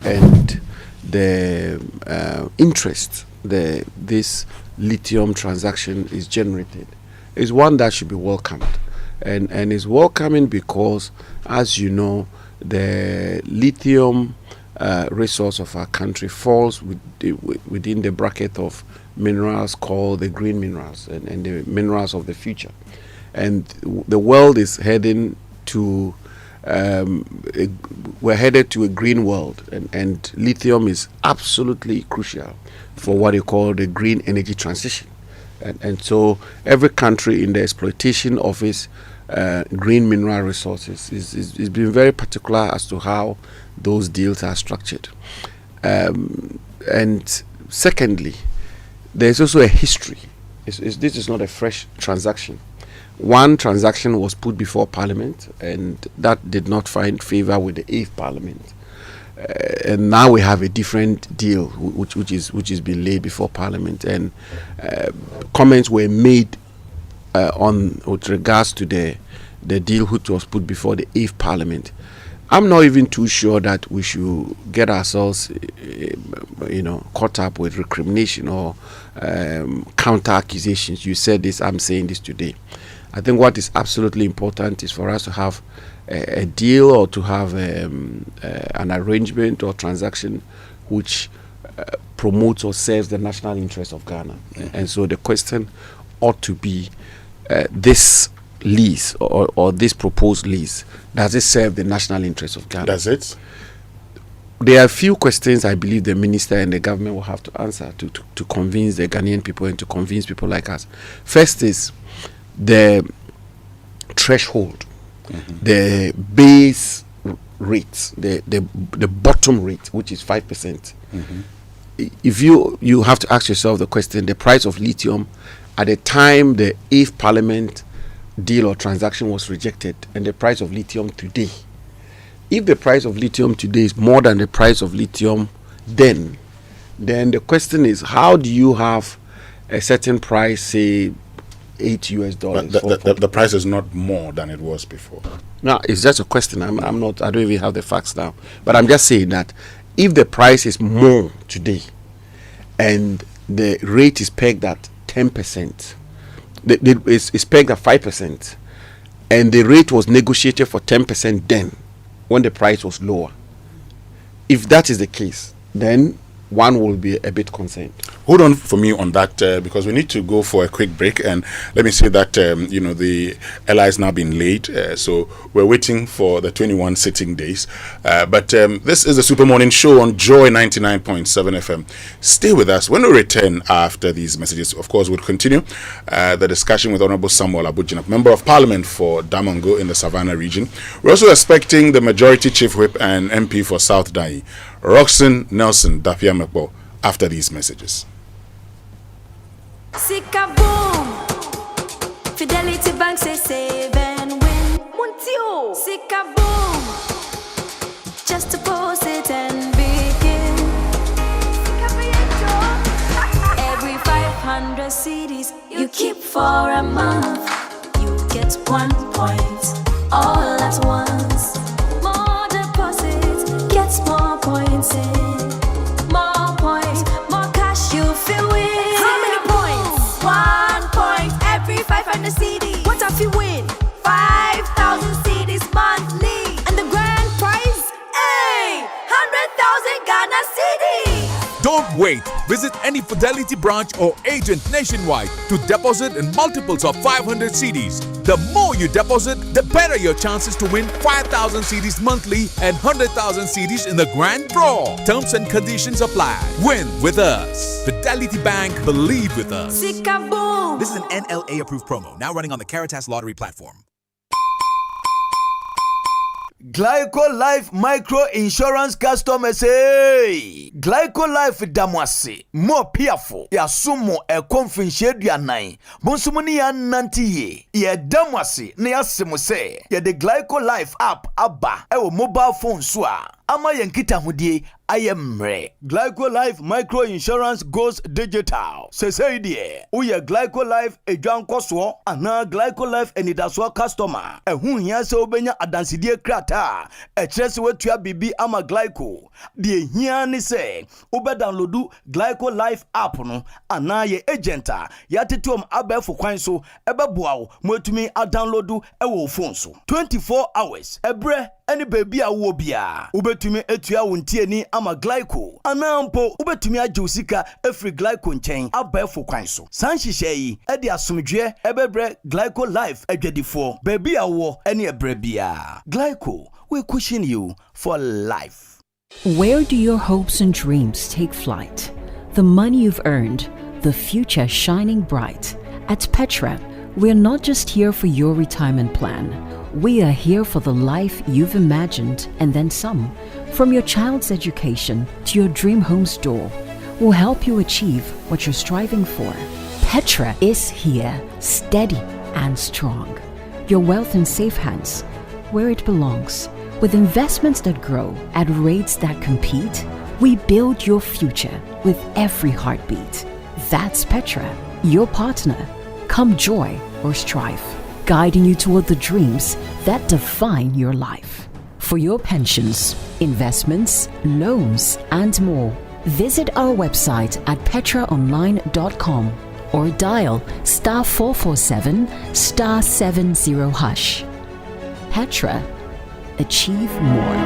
S9: and the interest this lithium transaction is generated is one that should be welcomed. And is welcoming because, as you know, the lithium resource of our country falls within the bracket of minerals called the green minerals and the minerals of the future. And the world is heading to we're headed to a green world, and lithium is absolutely crucial for what you call the green energy transition. And so every country in the exploitation of its green mineral resources is being very particular as to how those deals are structured. And secondly, there's also a history. This is not a fresh transaction. One transaction was put before Parliament, and that did not find favor with the 8th Parliament. And now we have a different deal, which is being laid before Parliament, and comments were made with regards to the deal which was put before the 8th Parliament. I'm not even too sure that we should get ourselves, caught up with recrimination or counter accusations. You said this, I'm saying this today. I think what is absolutely important is for us to have a deal or to have an arrangement or transaction which promotes or serves the national interest of Ghana. And so the question ought to be this lease or this proposed lease, does it serve the national interest of Ghana?
S7: Does it?
S9: There are a few questions I believe the minister and the government will have to answer to convince the Ghanaian people and to convince people like us. First is the threshold, the base rate, the bottom rate, which is 5%. If you have to ask yourself the question, the price of lithium at the time the 8th Parliament deal or transaction was rejected, and the price of lithium today. If the price of lithium today is more than the price of lithium then the question is, how do you have a certain price, say $8?
S7: The price is not more than it was before.
S9: No, it's just a question. I don't even have the facts now, but I'm just saying that if the price is more today and the rate is pegged at 10%. It's pegged at 5%. And the rate was negotiated for 10% then, when the price was lower. If that is the case, then one will be a bit concerned.
S7: Hold on for me on that because we need to go for a quick break. And let me say that, the LI has now been laid. So we're waiting for the 21 sitting days. But this is the Super Morning Show on Joy 99.7 FM. Stay with us. When we return after these messages, of course, we'll continue the discussion with Honorable Samuel Abujinap, Member of Parliament for Damongo in the Savannah region. We're also expecting the Majority Chief Whip and MP for South Dai, Roxanne Nelson Dapia Mekbo, after these messages.
S12: Sika boom, Fidelity Bank say save and win. Muntio, Sika boom, just deposit and begin. Every 500 CDs you keep for a month, you get 1 point all at once. More deposits, gets more points in. More points, more cash you feel win. How many points? 1 point every 500 CDs. What if you win? 5,000 CDs monthly. And the grand prize? Hey! 100,000 Ghana CDs.
S13: Don't wait. Visit any Fidelity branch or agent nationwide to deposit in multiples of 500 CDs. The more you deposit, the better your chances to win 5,000 CDs monthly and 100,000 CDs in the grand draw. Terms and conditions apply. Win with us. Fidelity Bank, believe with us.
S12: Sika boom.
S14: This is an NLA approved promo, now running on the Caritas Lottery platform.
S15: Glyco Life Micro Insurance customers, hey! Glyco Life damwase more piafo ya sumo e konfinshe duanan bonsumuni ya nantiye ye damwase ne yasemo se ye the Glyco Life app aba e wo mobile phone so a ama yankita hudie ayemre. Glyco Life Micro Insurance goes digital. Say die uye Glyco Life edwankoso ana Glyco Life enidaso customer ehun hia se obenya adansidie krata ekrese wetua bibi ama Glyco die hia ni se ube downloadu Glyco Life app no ana ye agenta ya tetom abefo kwan so ebeboa wo mwetumi a downloadu ewo phone so 24 hours ebre any baby a wo bia ubetumi etua wontie ni ama Glyco anampo ubetumi ajeusika efri Glyco nchen abefo kwan so sanhihye yi e de asomdwe ebebre Glyco Life adwadifo baby a wo any ebre bia Glyco we cushion you for life.
S25: Where do your hopes and dreams take flight? The money you've earned, the future shining bright. At Petra, we're not just here for your retirement plan. We are here for the life you've imagined and then some. From your child's education to your dream home's door, we'll help you achieve what you're striving for. Petra is here, steady and strong. Your wealth in safe hands, where it belongs. With investments that grow at rates that compete, we build your future with every heartbeat. That's Petra, your partner. Come joy or strife, guiding you toward the dreams that define your life. For your pensions, investments, loans, and more, visit our website at petraonline.com or dial *447 *70#. Petra, achieve more.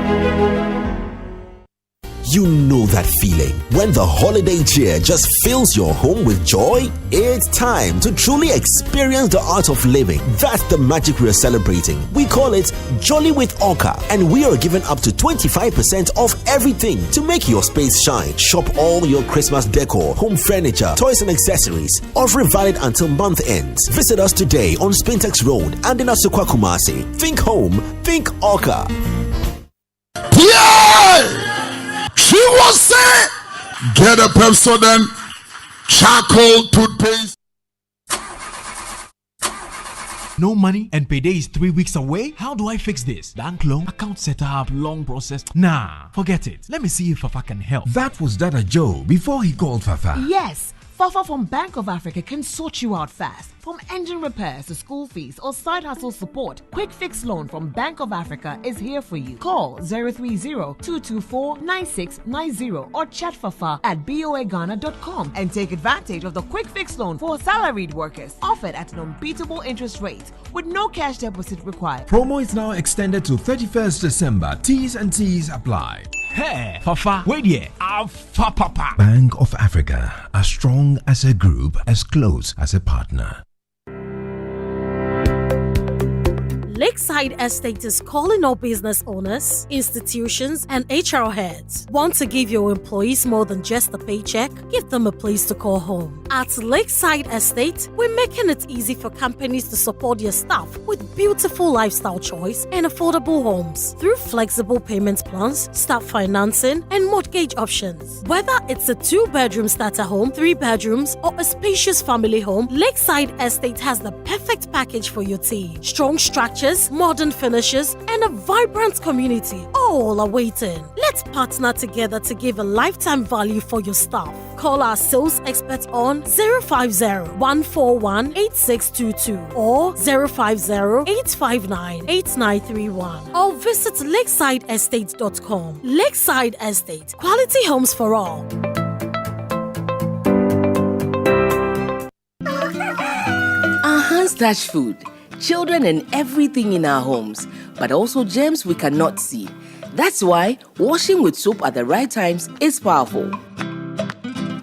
S26: You know that feeling when the holiday cheer just fills your home with joy? It's time to truly experience the art of living. That's the magic we're celebrating. We call it Jolly with Orca, and we are giving up to 25% off everything to make your space shine. Shop all your Christmas decor, home furniture, toys and accessories. Offer valid until month ends. Visit us today on Spintex Road and in Asukwa Kumasi. Think home, think Orca.
S11: Yeah! She was saying, get a Pepsodent charcoal toothpaste.
S27: No money and payday is 3 weeks away? How do I fix this? Bank loan, account setup, long process. Nah, forget it. Let me see if Fafa can help.
S28: That was Dada Joe before he called Fafa.
S29: Yes.
S1: Fafa from Bank of Africa can sort you out fast. From engine repairs to school fees or side hustle support, Quick Fix Loan from Bank of Africa is here for you. Call 030-224-9690 or chat Fafa at boaghana.com and take advantage of the Quick Fix Loan for salaried workers, offered at an unbeatable interest rate with no cash deposit required.
S27: Promo is now extended to 31st December. T's and T's apply. Hey, Fafa, wait here. Papa. Bank of Africa, as strong as a group, as close as a partner.
S16: Lakeside Estate is calling all business owners, institutions, and HR heads. Want to give your employees more than just a paycheck? Give them a place to call home. At Lakeside Estate, we're making it easy for companies to support their staff with beautiful lifestyle choice and affordable homes through flexible payment plans, staff financing, and mortgage options. Whether it's a 2-bedroom starter home, 3 bedrooms, or a spacious family home, Lakeside Estate has the perfect package for your team. Strong structures, modern finishes, and a vibrant community all are waiting. Let's partner together to give a lifetime value for your staff. Call our sales expert on 050-141-8622 or 050-859-8931 or visit lakesideestate.com. Lakeside Estate, quality homes for all.
S17: Our hands touch food, children, and everything in our homes, but also germs we cannot see. That's why washing with soap at the right times is powerful.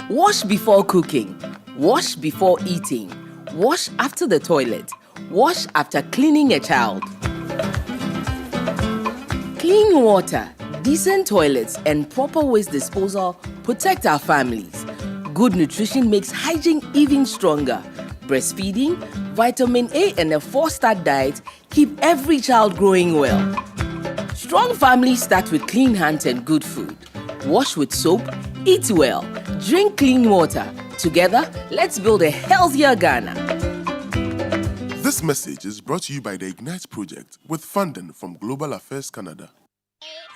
S17: Wash before cooking, wash before eating, wash after the toilet, wash after cleaning a child. Clean water, decent toilets, and proper waste disposal protect our families. Good nutrition makes hygiene even stronger. Breastfeeding, vitamin A, and a 4-star diet keep every child growing well. Strong families start with clean hands and good food. Wash with soap, eat well, drink clean water. Together, let's build a healthier Ghana.
S18: This message is brought to you by the Ignite Project with funding from Global Affairs Canada.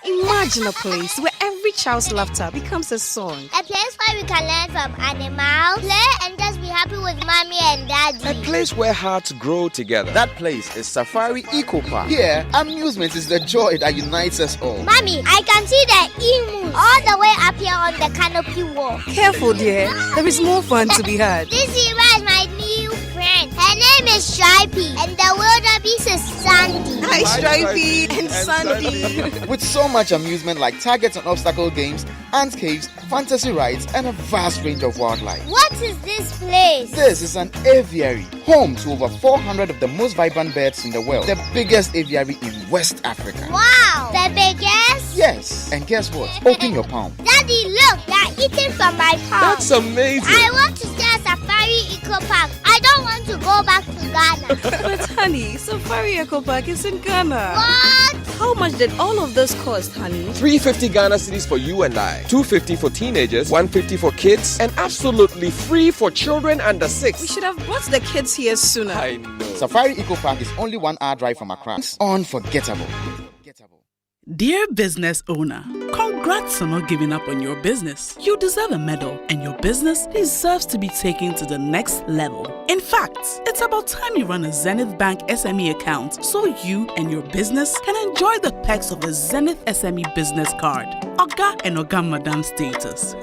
S19: Imagine a place where every child's laughter becomes a song.
S20: A place where we can learn from animals, play, and just be happy with mommy and daddy.
S21: A place where hearts grow together. That place is Safari Eco Park. Here, amusement is the joy that unites us all.
S20: Mommy, I can see the emus all the way up here on the canopy wall.
S19: Careful, dear. There is more fun to be had.
S20: This zebra is my new friend. Her name is Stripey, and the wildebeest is Sandy.
S19: Hi, Stripey and Sandy.
S21: With so much amusement like targets and obstacle games, ant caves, fantasy rides, and a vast range of wildlife.
S20: What is this place?
S21: This is an aviary, home to over 400 of the most vibrant birds in the world. The biggest aviary in West Africa.
S20: Wow, the biggest?
S21: Yes, and guess what? Open your palm.
S20: Daddy, look, they're eating from my palm.
S21: That's amazing.
S20: I want to stay at Safari Eco Park. I don't want to go back to Ghana.
S19: But honey, Safari Eco Park is in Ghana.
S20: What?
S19: How much did all of this cost, honey?
S21: 350 Ghana cedis for you and I, 250 for teenagers, 150 for kids, and absolutely free for children under 6.
S19: We should have brought the kids here sooner.
S21: I know. Safari Eco Park is only 1 hour drive from Accra. It's unforgettable.
S28: Dear business owner, congrats on not giving up on your business. You deserve a medal, and your business deserves to be taken to the next level. In fact, it's about time you run a Zenith Bank SME account so you and your business can enjoy the perks of the Zenith SME Business Card. Oga and Oga Madam status.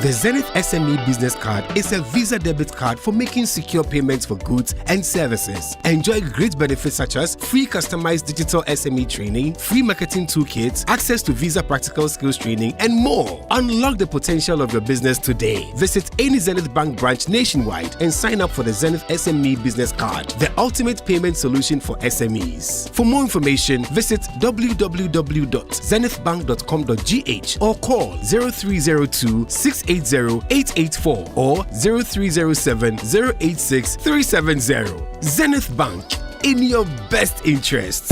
S29: The Zenith SME Business Card is a Visa debit card for making secure payments for goods and services. Enjoy great benefits such as free customized digital SME training, free marketing toolkits, access to Visa practical skills training, and more. Unlock the potential of your business today. Visit any Zenith Bank branch nationwide and sign up for the Zenith SME Business Card, the ultimate payment solution for SMEs. For more information, visit www.zenithbank.com.gh or call 0302 680-884 or 0307-086-370. Zenith Bank, in your best interests.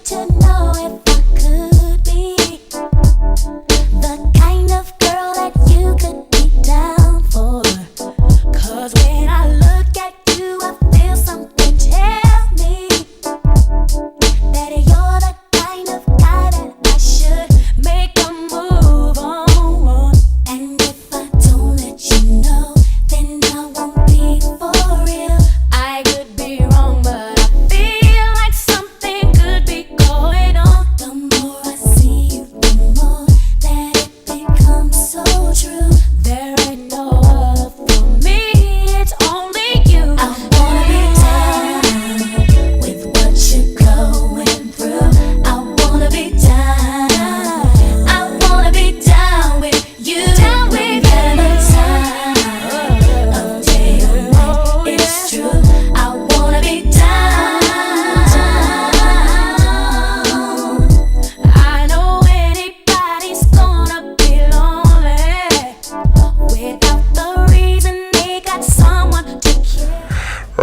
S12: To know if I could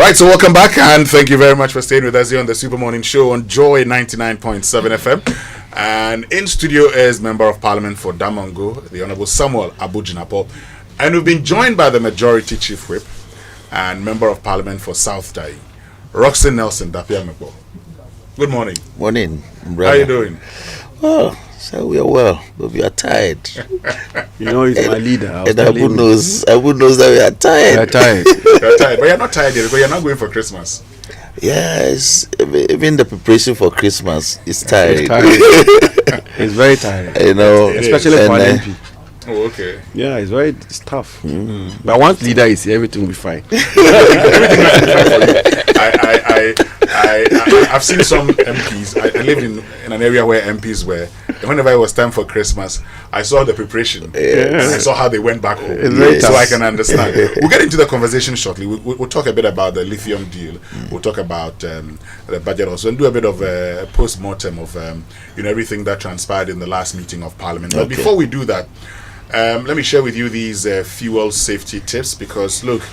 S7: Right, so welcome back, and thank you very much for staying with us here on the Super Morning Show on Joy 99.7 FM. And in studio is Member of Parliament for Damongo, the Honourable Samuel Abujinapo, and we've been joined by the Majority Chief Whip and Member of Parliament for South Dai, Roxanne Nelson Dapia Mepo. Good morning.
S2: Morning, brother.
S7: How are you doing?
S2: Well, so we are well, but we are tired.
S9: You know, he's my leader.
S2: And Abu knows that we are tired.
S9: We are tired.
S7: You're tired, but you're not tired yet because you're not going for Christmas.
S2: Yes, even the preparation for Christmas is tired.
S9: It's very tired.
S2: You know,
S9: especially for an MP.
S7: Oh, okay.
S9: Yeah, it's tough. But once leader is here, everything will be fine.
S7: I've seen some MPs. I lived in an area where MPs were. And whenever it was time for Christmas, I saw the preparation.
S2: Yes.
S7: I saw how they went back home.
S2: Yes.
S7: So I can understand. We'll get into the conversation shortly. We'll talk a bit about the lithium deal. We'll talk about the budget also, and do a bit of a post-mortem of everything that transpired in the last meeting of Parliament. But before we do that, let me share with you these fuel safety tips, because look,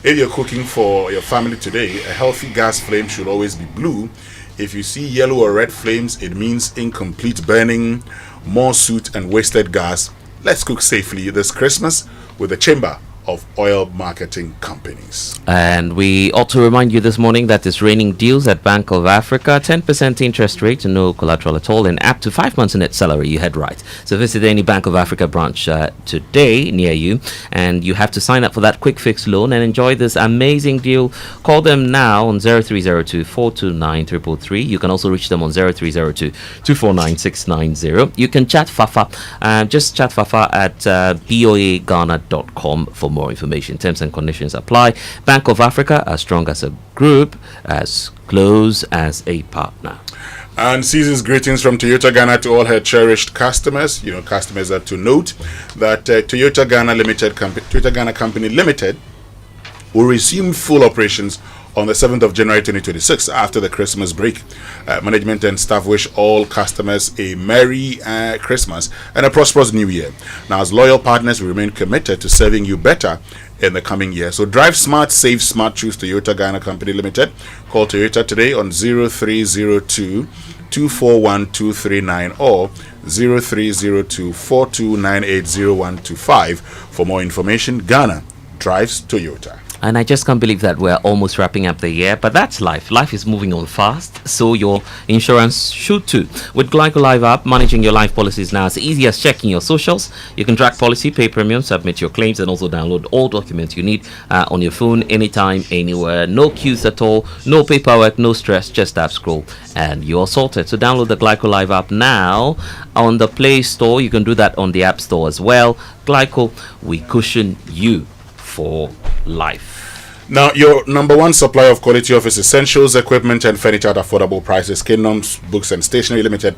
S7: if you're cooking for your family today, a healthy gas flame should always be blue. If you see yellow or red flames, it means incomplete burning, more soot and wasted gas. Let's cook safely this Christmas with the Chamber of Oil Marketing Companies.
S8: And we ought to remind you this morning that it's raining deals at Bank of Africa. 10% interest rate, no collateral at all, and up to 5 months net salary. You head right. So visit any Bank of Africa branch today near you, and you have to sign up for that quick fix loan and enjoy this amazing deal. Call them now on 0302 429 333. You can also reach them on 0302 249 690. You can chat Fafa. Just chat Fafa at boaghana.com for more information. Terms and conditions apply. Bank of Africa, as strong as a group, as close as a partner.
S7: And season's greetings from Toyota Ghana to all her cherished customers. Customers are to note that Toyota Ghana Company Limited will resume full operations on the 7th of January 2026 after the Christmas break. Management and staff wish all customers a Merry Christmas and a prosperous New Year. Now, as loyal partners, we remain committed to serving you better in the coming year. So drive smart, save smart, choose Toyota Ghana Company Limited. Call Toyota today on 0302 241 239 or 0302 42980125 for more information. Ghana drives Toyota.
S8: And I just can't believe that we're almost wrapping up the year, but that's life. Life is moving on fast, so your insurance should too. With Glyco Life app, managing your life policies now as easy as checking your socials. You can track policy, pay premiums, submit your claims, and also download all documents you need on your phone anytime, anywhere. No queues at all, no paperwork, no stress, just tap scroll, and you're sorted. So download the Glyco Life app now on the Play Store. You can do that on the App Store as well. Glyco, we cushion you for life.
S7: Now, your number one supplier of quality office essentials, equipment, and furniture at affordable prices, Kingdoms Books and Stationery Limited.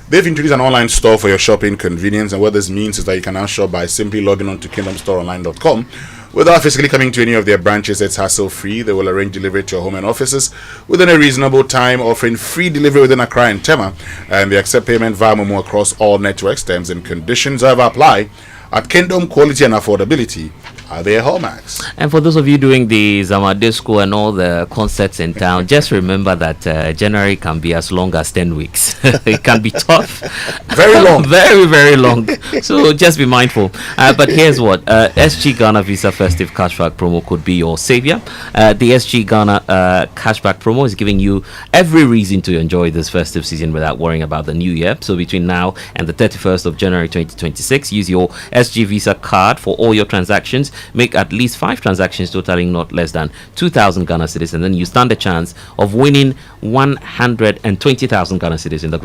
S7: They've introduced an online store for your shopping convenience, and what this means is that you can now shop by simply logging on to kingdomstoreonline.com. Without physically coming to any of their branches, it's hassle-free. They will arrange delivery to your home and offices within a reasonable time, offering free delivery within Accra and Tema, and they accept payment via Momo across all networks. Terms and conditions have apply. At Kingdom, quality and affordability are their hallmarks.
S8: And for those of you doing the Zama Disco and all the concerts in town, just remember that January can be as long as 10 weeks. It can be tough.
S7: Very long.
S8: Very, very long. So just be mindful. But here's what. SG Ghana Visa Festive Cashback Promo could be your savior. The SG Ghana Cashback Promo is giving you every reason to enjoy this festive season without worrying about the new year. So between now and the 31st of January 2026, use your SG Visa card for all your transactions. Make at least 5 transactions totaling not less than 2,000 Ghana cedis, and then you stand a chance of winning 120,000 Ghana cedis in the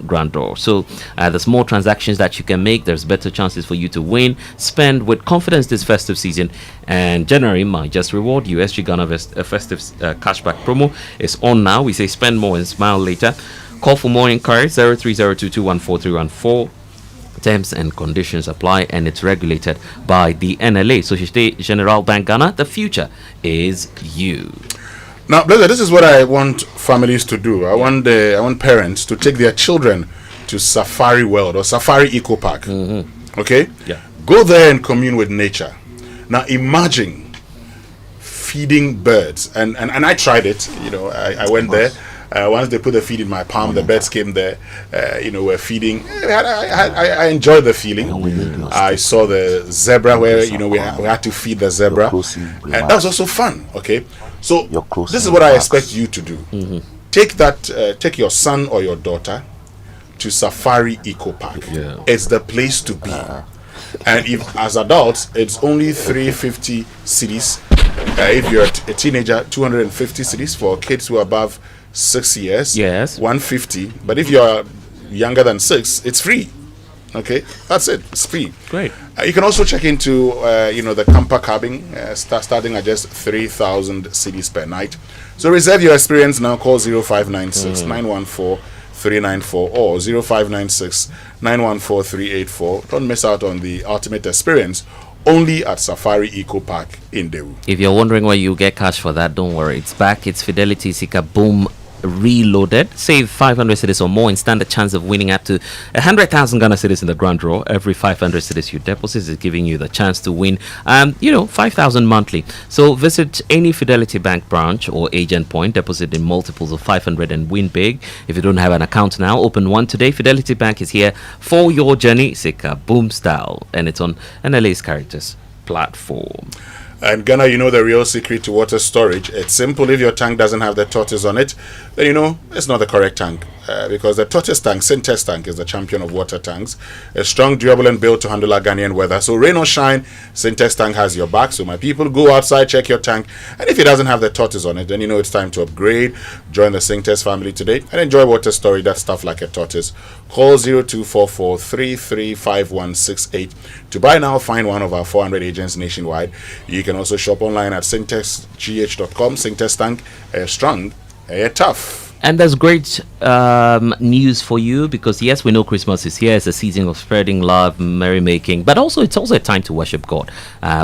S8: grand draw. So there's more transactions that you can make. There's better chances for you to win. Spend with confidence this festive season, and January might just reward you. SG Ghana festive cashback promo is on now. We say spend more and smile later. Call for more inquiries 0302214314. Terms and conditions apply, and it's regulated by the NLA. Société Générale Bank Ghana. The future is you.
S7: Now, brother, this is what I want families to do. I want parents to take their children to Safari World or Safari Eco Park. Okay?
S8: Yeah.
S7: Go there and commune with nature. Now, imagine feeding birds, and I tried it. You know, I went there. Once they put the feed in my palm, the birds came there. We're feeding. I enjoyed the feeling. I saw the zebra where we had to feed the zebra, and that was also fun. Okay, so this is what I expect you to do. Take your son or your daughter to Safari Eco Park. It's the place to be. And if as adults, it's only 350 cedis. If you're a teenager, 250 cedis. For kids who are above 6 years, 150. But if you're younger than 6, it's free. Okay, that's it. It's free.
S8: Great.
S7: You can also check into the camper cabin, starting at just 3,000 cedis per night. So reserve your experience now. Call 0596 914 394 or 0596 914 384. Don't miss out on the ultimate experience only at Safari Eco Park in Dewu.
S8: If you're wondering where you get cash for that, don't worry. It's back. It's Fidelity Sika Boom Reloaded. Save 500 cedis or more and stand a chance of winning up to 100,000 Ghana cedis in the grand draw. Every 500 cedis you deposit is giving you the chance to win 5,000 monthly. So visit any Fidelity Bank branch or agent point, deposit in multiples of 500 and win big. If you don't have an account now, open one today. Fidelity Bank is here for your journey, Sika Boom style, and it's on NLA's Characters platform.
S7: And Ghana, the real secret to water storage. It's simple. If your tank doesn't have the tortoise on it, then it's not the correct tank. Because the tortoise tank, Syntex tank, is the champion of water tanks. It's strong, durable, and built to handle our Ghanaian weather. So rain or shine, Syntex tank has your back. So my people, go outside, check your tank. And if it doesn't have the tortoise on it, then it's time to upgrade. Join the Syntex family today and enjoy water storage that's tough like a tortoise. Call 0244 335168 to buy now. Find one of our 400 agents nationwide. You can also shop online at syntexgh.com. Syntex tank, strong, tough.
S8: And there's great news for you because, yes, we know Christmas is here. It's a season of spreading love, merrymaking, but also it's also a time to worship God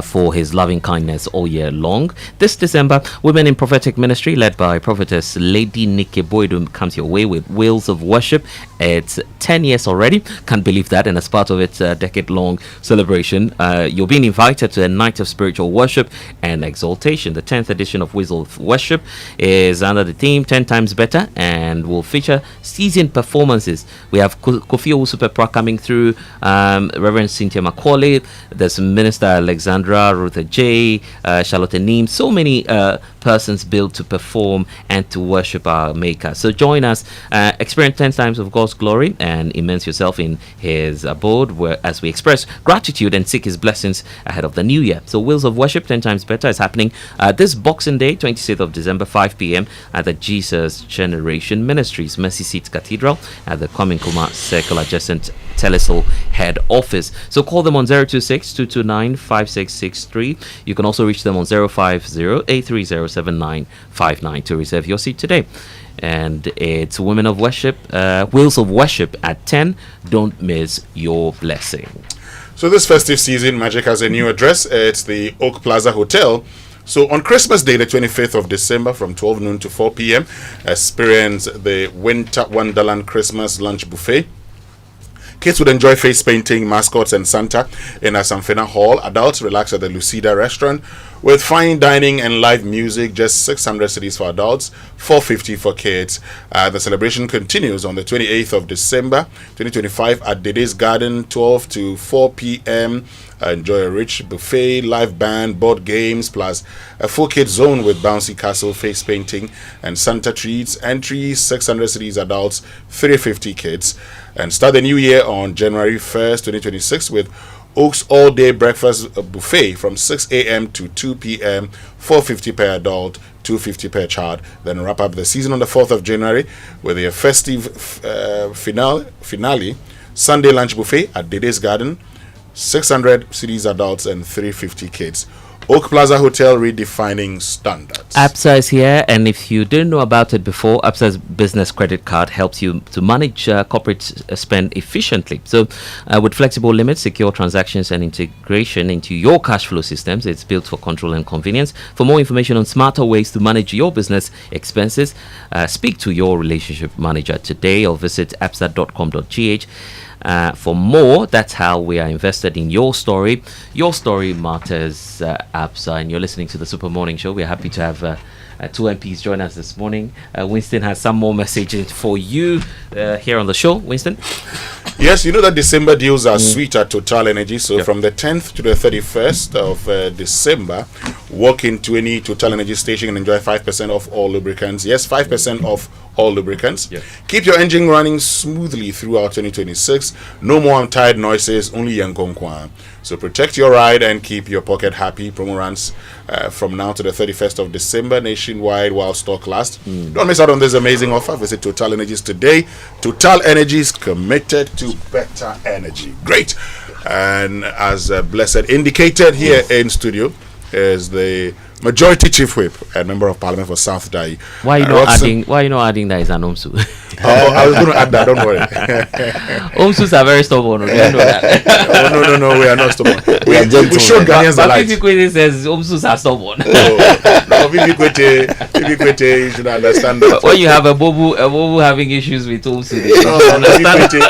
S8: for his loving kindness all year long. This December, Women in Prophetic Ministry, led by Prophetess Lady Nike Boydum, comes your way with Wheels of Worship. It's 10 years already. Can't believe that. And as part of its decade-long celebration, you're being invited to a night of spiritual worship and exaltation. The 10th edition of Wheels of Worship is under the theme 10 times better, and will feature seasoned performances. We have Kofi Owusu-Pepra coming through, Reverend Cynthia Macaulay, there's Minister Alexandra, Ruther J, Charlotte Neem, so many persons built to perform and to worship our Maker. So join us, experience 10 times of God's glory and immerse yourself in his abode as we express gratitude and seek his blessings ahead of the new year. So Wheels of Worship 10 times better is happening this Boxing Day, 26th of December, 5 p.m. at the Jesus Generation Ministries Mercy Seat Cathedral at the Kwame Nkrumah Circle adjacent Telesol head office. So call them on 026-229-5663. You can also reach them on 050-830-7959 to reserve your seat today. And it's Women of Worship, Wheels of Worship at 10. Don't miss your blessing.
S7: So this festive season, Magic has a new address. It's the Oak Plaza Hotel. So on Christmas Day, the 25th of December, from 12 noon to 4 p.m., experience the Winter Wonderland Christmas Lunch Buffet. Kids would enjoy face painting, mascots, and Santa in Asamfena Hall. Adults relax at the Lucida restaurant with fine dining and live music. Just 600 cedis for adults, 450 for kids. The celebration continues on the 28th of December, 2025 at Dede's Garden, 12 to 4 p.m. Enjoy a rich buffet, live band, board games, plus a full kids zone with bouncy castle, face painting, and Santa treats. Entry 600 cedis adults, 350 kids. And start the new year on January 1st, 2026 with Oaks all-day breakfast buffet from 6 a.m. to 2 p.m., 450 per adult, 250 per child. Then wrap up the season on the 4th of January with a festive finale, Sunday lunch buffet at Dede's Garden, 600 cedis adults and 350 kids. Oak Plaza Hotel, redefining standards.
S8: ABSA is here, and if you didn't know about it before, ABSA's business credit card helps you to manage corporate spend efficiently. So with flexible limits, secure transactions, and integration into your cash flow systems, it's built for control and convenience. For more information on smarter ways to manage your business expenses, speak to your relationship manager today or visit absa.com.gh. for more. That's how we are invested in your story. Your story matters, Absa, and you're listening to the Super Morning Show. We're happy to have two MPs join us this morning. Winston has some more messages for you here on the show. Winston?
S7: Yes, you know that December deals are sweet at Total Energy. So from the 10th to the 31st of December, walk into any Total Energy station and enjoy 5% off all lubricants. Yes, 5% off all lubricants. Keep your engine running smoothly throughout 2026. No more untied noises, only Yankonkwa. So protect your ride and keep your pocket happy. Promo runs from now to the 31st of December nationwide while stock lasts. Don't miss out on this amazing offer. Visit Total Energies today. Total Energies, committed to better energy. Great. And as Blessed indicated, here in studio is the Majority Chief Whip and Member of Parliament for South Dai.
S8: Why you not adding? Why you not adding that is an OMSU?
S7: I was going to add that. Don't worry.
S8: OMSUs are very stubborn. You know that?
S7: No, we are not stubborn. We show Ghanaians the light.
S8: Vivi says OMSUs are stubborn.
S7: No, Vivi Kwete, you should understand that.
S8: When you have a bobu having issues with OMSU,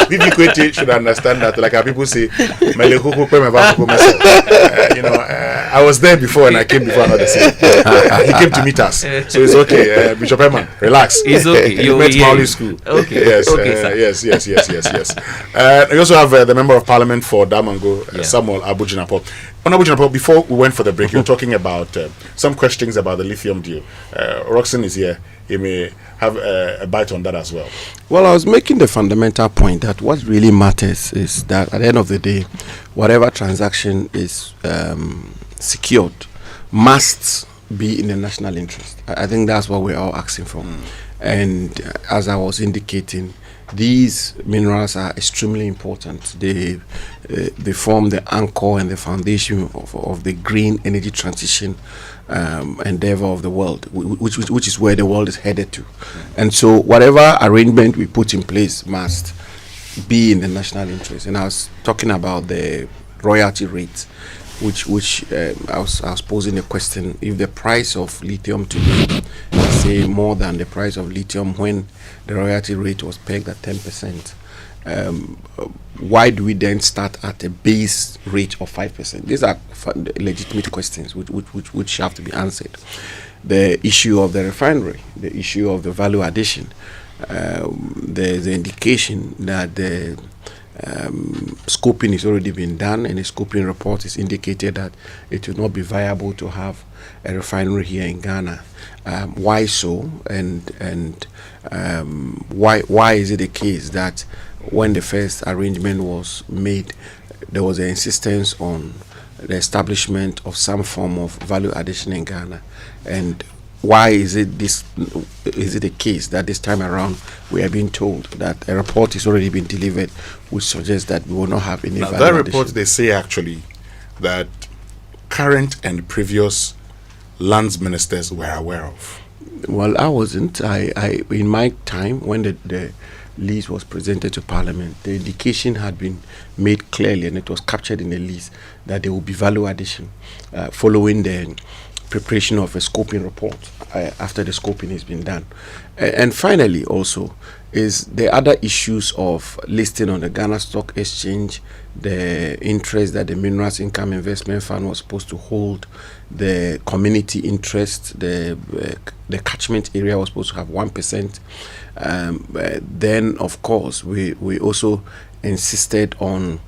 S7: Vivi Kwete should understand that. Like how people say, I was there before and I came before another scene. He came to meet us, so it's okay. Bishop Herman, relax.
S8: It's okay.
S7: You met Mauli School.
S8: Okay.
S7: Yes.
S8: Okay,
S7: Yes. We also have the Member of Parliament for Damango, Samuel Abujinapo. On Abujinapo, before we went for the break, you were talking about some questions about the lithium deal. Roxanne is here. He may have a bite on that as well.
S9: Well, I was making the fundamental point that what really matters is that at the end of the day, whatever transaction is secured must be in the national interest. I think that's what we're all asking for. And as I was indicating, these minerals are extremely important. They form the anchor and the foundation of the green energy transition endeavor of the world, which is where the world is headed to. And so whatever arrangement we put in place must be in the national interest. And I was talking about the royalty rates, which I was posing a question: if the price of lithium today is say more than the price of lithium when the royalty rate was pegged at 10%, why do we then start at a base rate of 5%? These are legitimate questions which have to be answered. The issue of the refinery, the issue of the value addition, there's an indication that the scoping is already been done, and the scoping report is indicated that it will not be viable to have a refinery here in Ghana. Why so? And why is it the case that when the first arrangement was made, there was an insistence on the establishment of some form of value addition in Ghana? And why is it the case that this time around we are being told that a report is already been delivered which suggests that we will not have any value
S7: that
S9: addition?
S7: report, they say actually that current and previous lands ministers were aware of.
S9: Well, I wasn't. I in my time when the lease was presented to Parliament, the indication had been made clearly, and it was captured in the lease, that there will be value addition following the preparation of a scoping report after the scoping has been done. And finally also is the other issues of listing on the Ghana Stock Exchange, the interest that the Minerals Income Investment Fund was supposed to hold, the community interest, the catchment area was supposed to have 1%. Then of course we also insisted on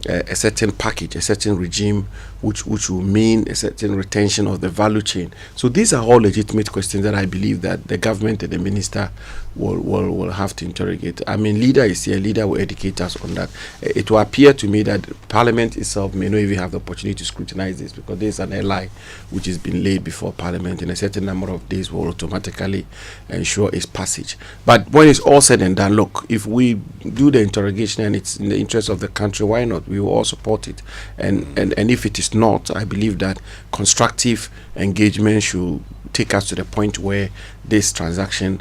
S9: a certain package, a certain regime, which will mean a certain retention of the value chain. So these are all legitimate questions that I believe that the government and the minister will have to interrogate. I mean, leader is here, leader will educate us on that. It will appear to me that Parliament itself may not even have the opportunity to scrutinize this, because there is an LI which has been laid before Parliament in a certain number of days will automatically ensure its passage. But when it's all said and done, look, if we do the interrogation and it's in the interest of the country, why not? We will all support it. And if it is not, I believe that constructive engagement should take us to the point where this transaction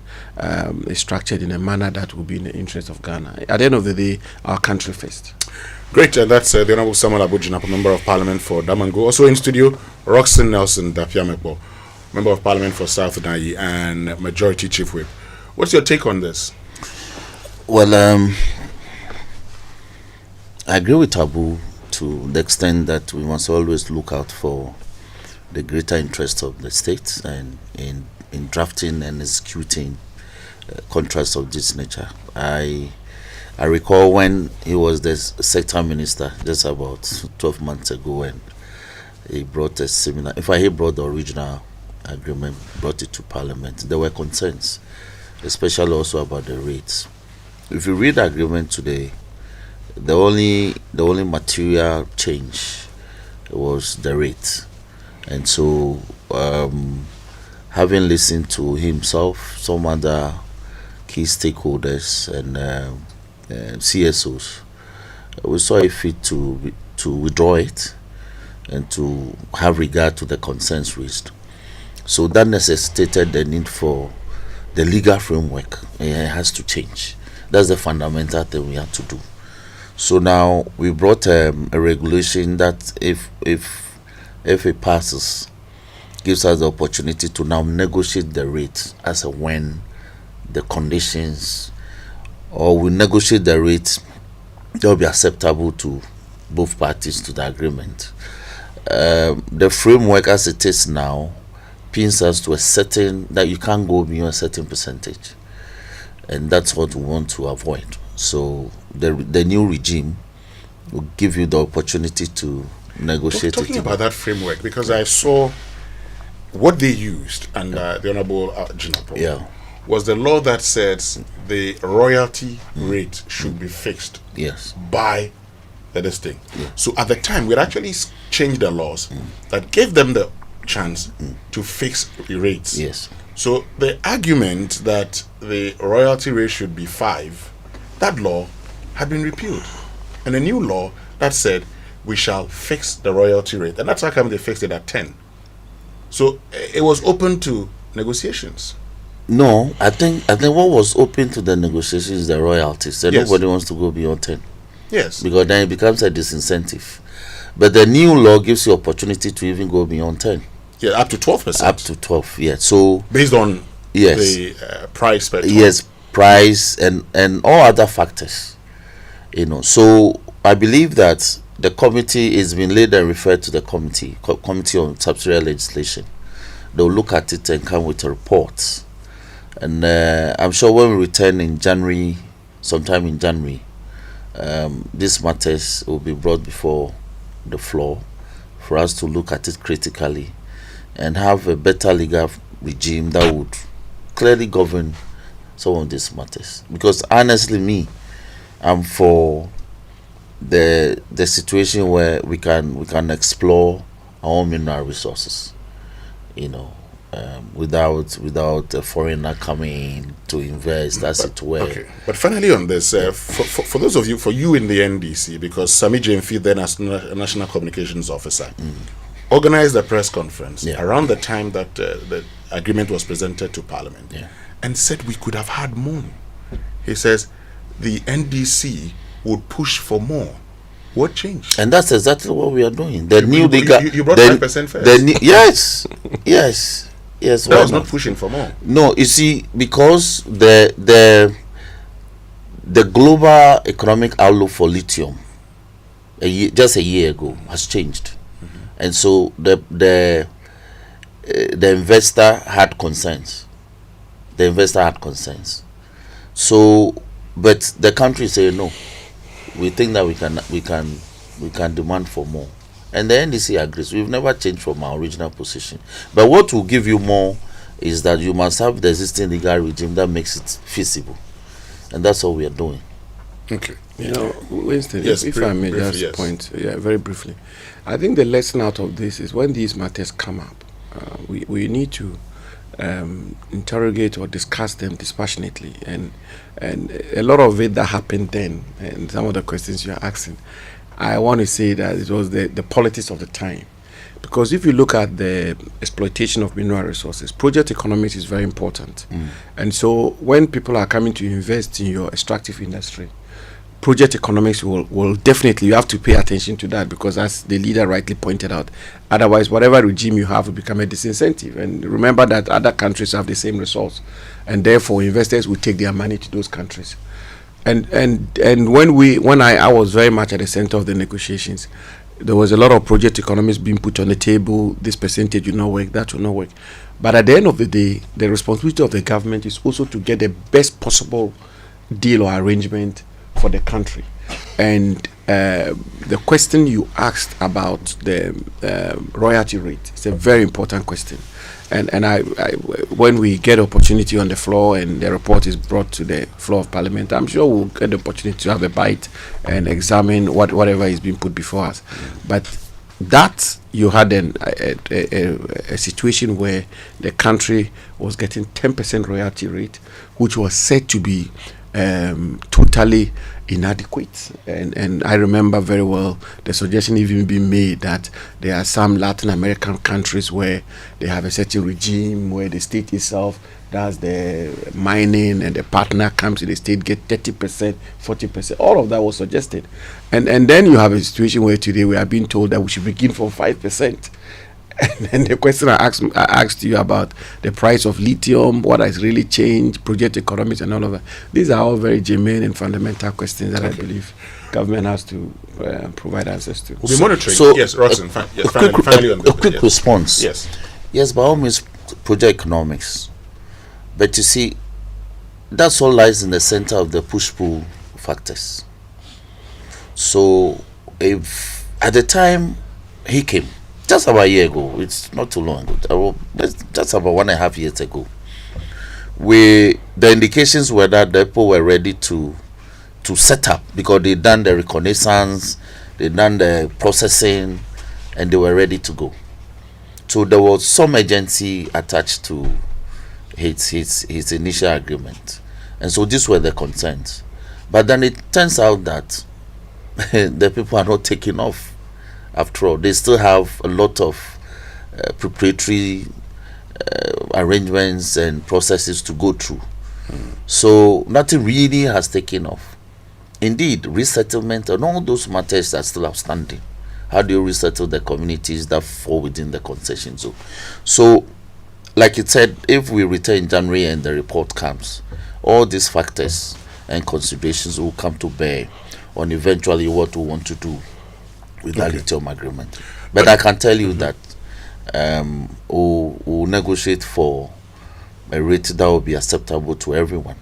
S9: is structured in a manner that will be in the interest of Ghana. At the end of the day, our country first.
S7: Great, and that's the Honorable Samuel Abujinapo, Member of Parliament for Damango. Also in studio, Roxanne Nelson Dapiamekbo, Member of Parliament for South Nai and Majority Chief Whip. What's your take on this?
S2: Well, I agree with Abu to the extent that we must always look out for the greater interest of the state and in drafting and executing contracts of this nature. I recall when he was the sector minister just about 12 months ago, and he brought a similar, in fact he brought the original agreement, brought it to Parliament. There were concerns, especially also about the rates. If you read the agreement today, the only material change was the rate. And so having listened to himself, some other key stakeholders and CSOs, we saw it fit to withdraw it and to have regard to the concerns raised. So that necessitated the need for the legal framework. It has to change. That's the fundamental thing we have to do. So now we brought a regulation that if it passes, gives us the opportunity to now negotiate the rate as and when the conditions, or we negotiate the rate that will be acceptable to both parties to the agreement. The framework as it is now pins us to a certain, that you can't go beyond a certain percentage, and that's what we want to avoid. So the new regime will give you the opportunity to negotiate.
S7: Talking about that framework, because I saw what they used, and the Honorable Jinapo, was the law that says the royalty rate should be fixed by this thing. So at the time, we had actually changed the laws that gave them the chance to fix the rates. So the argument that the royalty rate should be 5, that law had been repealed, and a new law that said we shall fix the royalty rate, and that's how come they fixed it at 10. So it was open to negotiations.
S2: No, I think what was open to the negotiations is the royalties. So nobody wants to go beyond 10.
S7: Yes,
S2: because then it becomes a disincentive. But the new law gives you opportunity to even go beyond 10.
S7: Yeah, up to 12%.
S2: Up to 12. Yeah. So
S7: based on the price per ton.
S2: Yes, price and all other factors. So I believe that the committee is being laid and referred to the committee on subsidiary legislation. They'll look at it and come with a report. And I'm sure when we return in January, sometime in January, these matters will be brought before the floor for us to look at it critically and have a better legal regime that would clearly govern some of these matters. Because honestly, I'm for the situation where we can explore our own mineral resources, without a foreigner coming in to invest. That's it.
S7: Okay. But finally on this, for those of you, for you in the NDC, because Sami Jemfi, then as National Communications Officer, organized a press conference around the time that the agreement was presented to Parliament, and said we could have had more. He says the NDC would push for more. What changed?
S2: And that's exactly what we are doing. The new legal,
S7: you brought 5% first.
S2: Yes.
S7: That was not pushing for more.
S2: No, you see, because the global economic outlook for lithium just a year ago has changed, and so the investor had concerns. So, but the country say no. We think that we can demand for more, and the NDC agrees. We've never changed from our original position. But what will give you more is that you must have the existing legal regime that makes it feasible, and that's what we are doing.
S7: Okay.
S9: Winston, if I may just point, very briefly, I think the lesson out of this is when these matters come up, we need to interrogate or discuss them dispassionately, and a lot of it that happened then, and some of the questions you are asking, I want to say that it was the politics of the time. Because if you look at the exploitation of mineral resources, project economics is very important. And so when people are coming to invest in your extractive industry, project economics will definitely, you have to pay attention to that, because as the leader rightly pointed out, otherwise whatever regime you have will become a disincentive. And remember that other countries have the same resource, and therefore investors will take their money to those countries. And when I was very much at the center of the negotiations, there was a lot of project economics being put on the table. This percentage will not work, that will not work. But at the end of the day, the responsibility of the government is also to get the best possible deal or arrangement for the country. And the question you asked about the royalty rate is a very important question. And I when we get opportunity on the floor and the report is brought to the floor of Parliament, I'm sure we'll get the opportunity to have a bite and examine whatever is being put before us. But that you had a situation where the country was getting 10% royalty rate, which was said to be totally inadequate, and I remember very well the suggestion even being made that there are some Latin American countries where they have a certain regime where the state itself does the mining and the partner comes to the state get 30%, 40%. All of that was suggested, and then you have a situation where today we are being told that we should begin from 5%. And the question I asked you about the price of lithium, what has really changed, project economics and all of that. These are all very germane and fundamental questions that I believe government has to provide answers to.
S7: We'll be monitoring.
S2: So
S7: yes, Roxanne,
S2: a quick response.
S7: Yes.
S2: Yes, by all means, project economics. But you see, that's all lies in the center of the push-pull factors. So, if at the time he came, just about a year ago, it's not too long ago, just about 1.5 years ago, the indications were that the people were ready to set up because they done the reconnaissance, they done the processing, and they were ready to go. So there was some agency attached to his initial agreement, and so these were the concerns. But then it turns out that the people are not taking off. After all, they still have a lot of preparatory arrangements and processes to go through. So nothing really has taken off. Indeed, resettlement and all those matters are still outstanding. How do you resettle the communities that fall within the concession zone? So, like it said, if we return in January and the report comes, all these factors and considerations will come to bear on eventually what we want to do with that lithium agreement. But I can tell you that we'll negotiate for a rate that will be acceptable to everyone.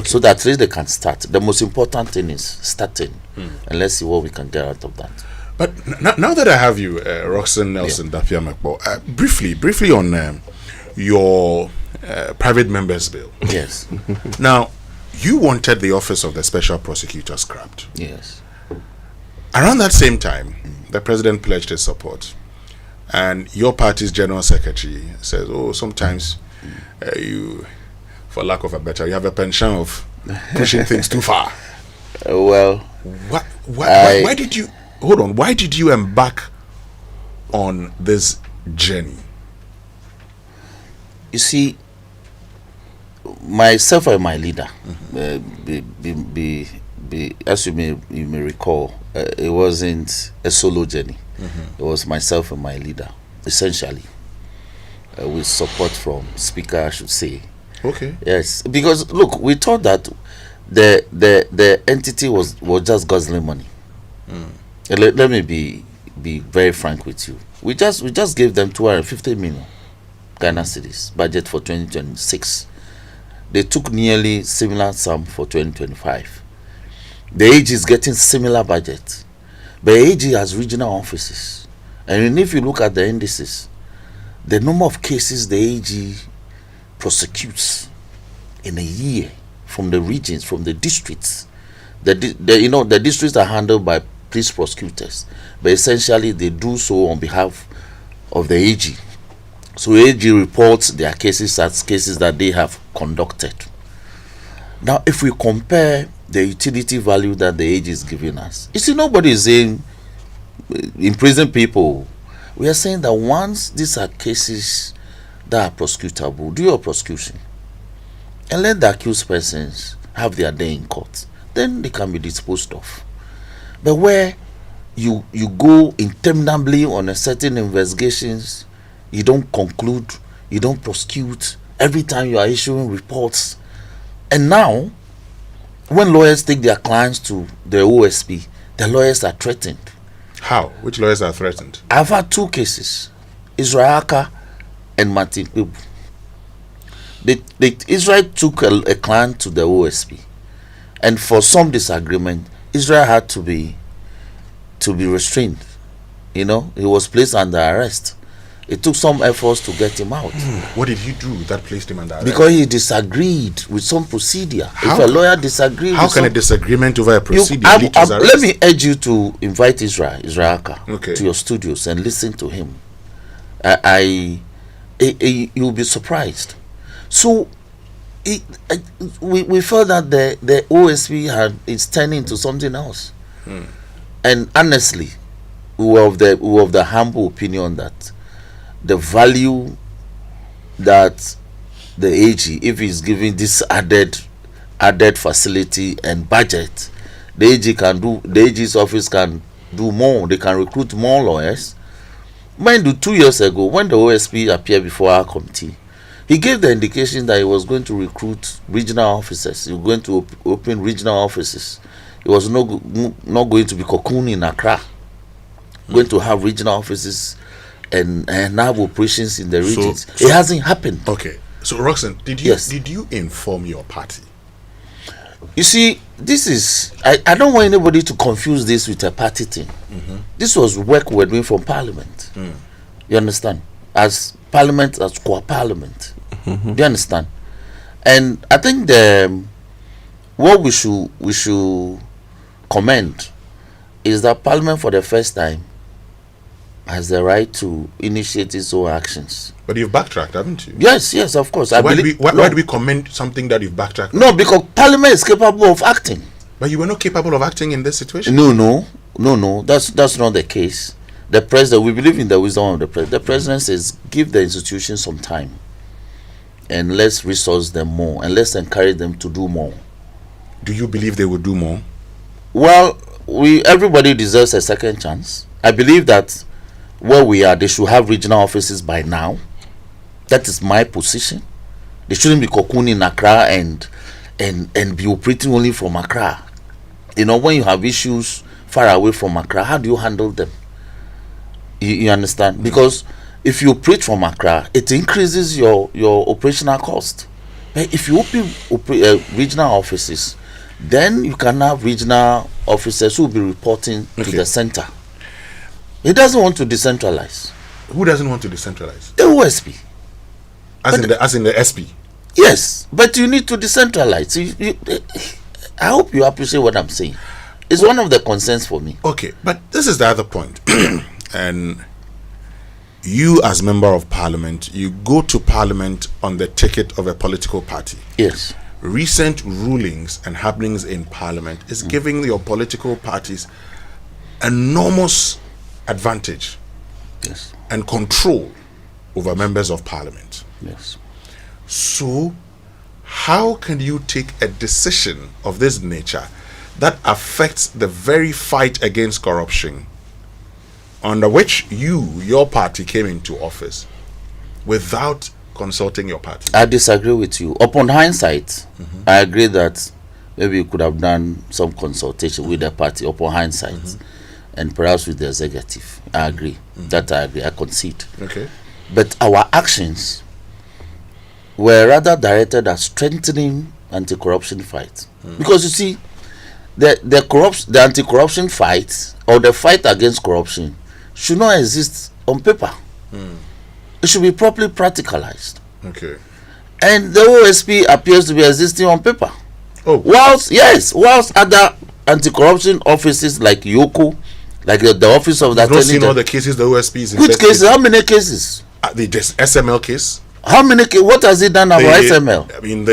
S2: So that at least they can start. The most important thing is starting, and let's see what we can get out of that.
S7: But now that I have you, Roxanne Nelson Dapia Mekbo, briefly on your private members bill.
S2: Yes.
S7: Now, you wanted the office of the special prosecutor scrapped.
S2: Yes.
S7: Around that same time, the president pledged his support, and your party's general secretary says, "Oh, sometimes you, for lack of a better, you have a penchant of pushing things too far."
S2: Well,
S7: why did you hold on? Why did you embark on this journey?
S2: You see, myself and my leader, as you may recall, it wasn't a solo journey. It was myself and my leader, essentially, with support from Speaker, I should say.
S7: Okay.
S2: Yes, because look, we thought that the entity was just guzzling money. Let me be very frank with you. We just gave them 250 million Ghana cedis budget for 2026. They took nearly similar sum for 2025. The AG is getting similar budget, but AG has regional offices, and if you look at the indices, the number of cases the AG prosecutes in a year from the regions, from the districts, the districts are handled by police prosecutors, but essentially they do so on behalf of the AG. So AG reports their cases as cases that they have conducted. Now, if we compare the utility value that the AG is giving us, you see, nobody is saying imprison people. We are saying that once these are cases that are prosecutable, do your prosecution and let the accused persons have their day in court, then they can be disposed of. But where you go interminably on a certain investigations, you don't conclude, you don't prosecute, every time you are issuing reports, and now when lawyers take their clients to the OSP, the lawyers are threatened.
S7: How? Which lawyers are threatened?
S2: I've had 2 cases, Israelaka and Martin Ibu. Israel took a client to the OSP, and for some disagreement, Israel had to be restrained. You know, he was placed under arrest. It took some efforts to get him out.
S7: What did he do that placed him under arrest?
S2: Because he disagreed with some procedure.
S7: How?
S2: If a lawyer disagrees,
S7: how can a disagreement over a procedure lead to his arrest?
S2: Let me urge you to invite Israelaka to your studios and listen to him. You'll be surprised. So we felt that the OSP is turning into something else. And honestly, we were of the humble opinion that the value that the AG, if he's giving this added facility and budget, the AG's office can do more. They can recruit more lawyers. Mind you, 2 years ago, when the OSP appeared before our committee, he gave the indication that he was going to recruit regional officers. He was going to open regional offices. He was not going to be cocoon in Accra. Going to have regional offices and have operations in the regions. So it hasn't happened.
S7: Okay. So Roxanne, did you inform your party?
S2: You see, this is I don't want anybody to confuse this with a party thing. This was work we're doing from Parliament. You understand? As Parliament, as core Parliament. Do you understand? And I think what we should commend is that Parliament for the first time has the right to initiate its own actions.
S7: But you've backtracked, haven't you?
S2: Yes, of course.
S7: So why do we commend something that you've backtracked?
S2: No, because Parliament is capable of acting.
S7: But you were not capable of acting in this situation?
S2: No. That's not the case. The president, we believe in the wisdom of the president. The president says, give the institution some time, and let's resource them more, and let's encourage them to do more.
S7: Do you believe they will do more?
S2: Well, everybody deserves a second chance. I believe that where we are, they should have regional offices by now. That is my position. They shouldn't be cocooning in Accra and be operating only from Accra. You know, when you have issues far away from Accra, how do you handle them? You understand? Because if you operate from Accra, it increases your operational cost. But if you open regional offices, then you can have regional officers who will be reporting to the center. He doesn't want to decentralize.
S7: Who doesn't want to decentralize?
S2: The OSP.
S7: As in the SP?
S2: Yes, but you need to decentralize. I hope you appreciate what I'm saying. It's one of the concerns for me.
S7: Okay, but this is the other point. And you, as member of Parliament, you go to Parliament on the ticket of a political party.
S2: Yes.
S7: Recent rulings and happenings in Parliament is giving your political parties enormous advantage and control over members of Parliament.
S2: Yes.
S7: So how can you take a decision of this nature that affects the very fight against corruption under which your party came into office, without consulting your party?
S2: I disagree with you. Upon hindsight, I agree that maybe you could have done some consultation with the party upon hindsight, and perhaps with the executive. I agree. That I agree. I concede.
S7: Okay.
S2: But our actions were rather directed at strengthening anti-corruption fight. Because you see, the anti-corruption fight or the fight against corruption should not exist on paper. It should be properly practicalized.
S7: Okay.
S2: And the OSP appears to be existing on paper.
S7: Oh.
S2: Whilst other anti-corruption offices like Yoko, like the office of the
S7: You've not seen all the cases the OSP is investigating.
S2: Which cases? How many cases?
S7: The SML case.
S2: How many? What has it done about SML?
S7: I mean,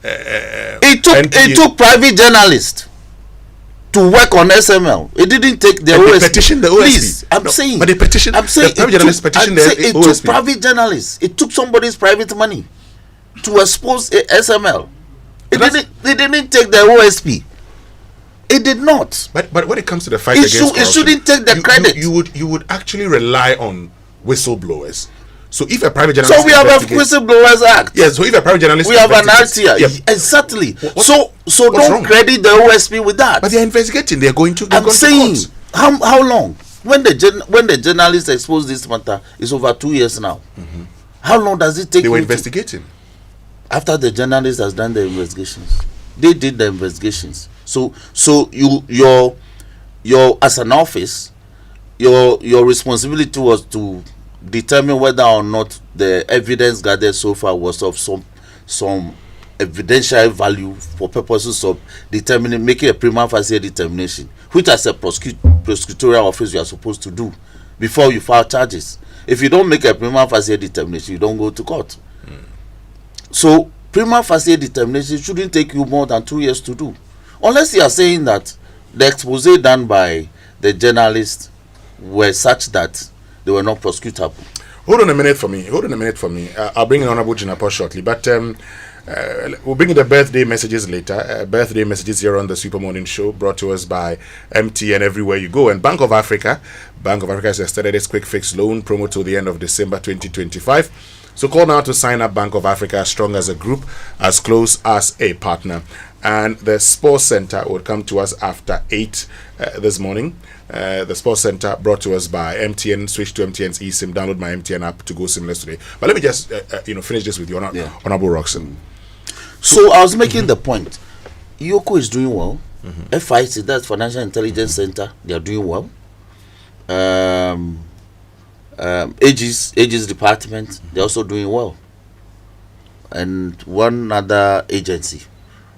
S2: it took private journalists to work on SML. It didn't take the OSP.
S7: Petition the OSP.
S2: Please, I'm saying.
S7: But the petition.
S2: I'm saying
S7: it
S2: took private journalists. It took somebody's private money to expose SML. They didn't take the OSP. It did not.
S7: But when it comes to the fight against corruption,
S2: it shouldn't take the credit.
S7: You would actually rely on whistleblowers So if a private journalist,
S2: so we have a Whistleblowers Act.
S7: Yes. So if a private journalist,
S2: we have an RTI. Yeah. Exactly. So don't credit the OSP with that.
S7: But they're investigating. They're going to.
S2: I'm saying how long? When the journalists expose this matter, it's over 2 years now.
S7: Mm-hmm.
S2: How long does it take?
S7: They were investigating.
S2: After the journalist has done the investigations, they did the investigations. So your as an office, your responsibility was to determine whether or not the evidence gathered so far was of some evidential value for purposes of making a prima facie determination, which as a prosecutorial office you are supposed to do before you file charges. If you don't make a prima facie determination, you don't go to court. So prima facie determination shouldn't take you more than 2 years to do, unless you are saying that the expose done by the journalists were such that they were not prosecutable.
S7: Hold on a minute for me. I'll bring in Honorable Jinapo shortly, but we'll bring in the birthday messages later. Birthday messages here on the Super Morning Show, brought to us by MTN Everywhere You Go. And Bank of Africa has extended its quick fix loan promo till the end of December 2025. So call now to sign up Bank of Africa as strong as a group, as close as a partner. And the Sports Center will come to us after 8 this morning. The Sports Center brought to us by MTN. Switch to MTN's eSIM. Download my MTN app to go seamless today. But let me just finish this with you, Honorable Roxon.
S2: So I was making the point. Yoko is doing well. FIC, that's Financial Intelligence Center, they are doing well. Aegis Department, they're also doing well. And one other agency.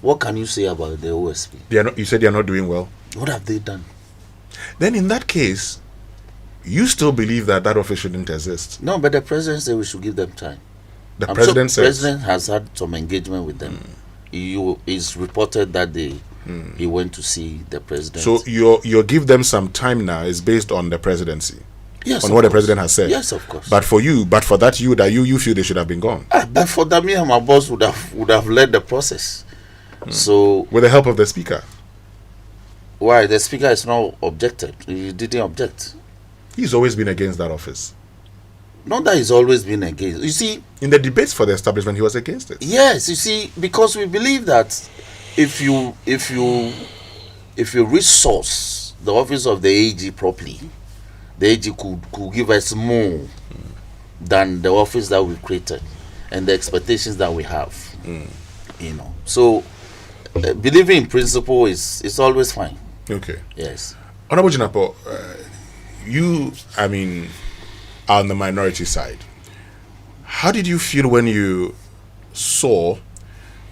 S2: What can you say about the OSP?
S7: You said they are not doing well.
S2: What have they done?
S7: Then in that case, you still believe that office shouldn't exist?
S2: No, but the president said we should give them time.
S7: The president says?
S2: The president has had some engagement with them. It's reported that he went to see the president.
S7: So your give them some time now is based on the presidency?
S2: Yes,
S7: on what the president has said?
S2: Yes, of course.
S7: But for you feel they should have been gone?
S2: But for that, me and my boss would have led the process. So
S7: with the help of the speaker.
S2: Why? The speaker is not objected. He didn't object.
S7: He's always been against that office.
S2: Not that he's always been against. You see,
S7: in the debates for the establishment, he was against it.
S2: Yes, you see, because we believe that if you resource the office of the AG properly, the AG could give us more than the office that we created and the expectations that we have. So believing in principle is always fine.
S7: Okay.
S2: Yes.
S7: Honorable Jinapo, you are on the minority side. How did you feel when you saw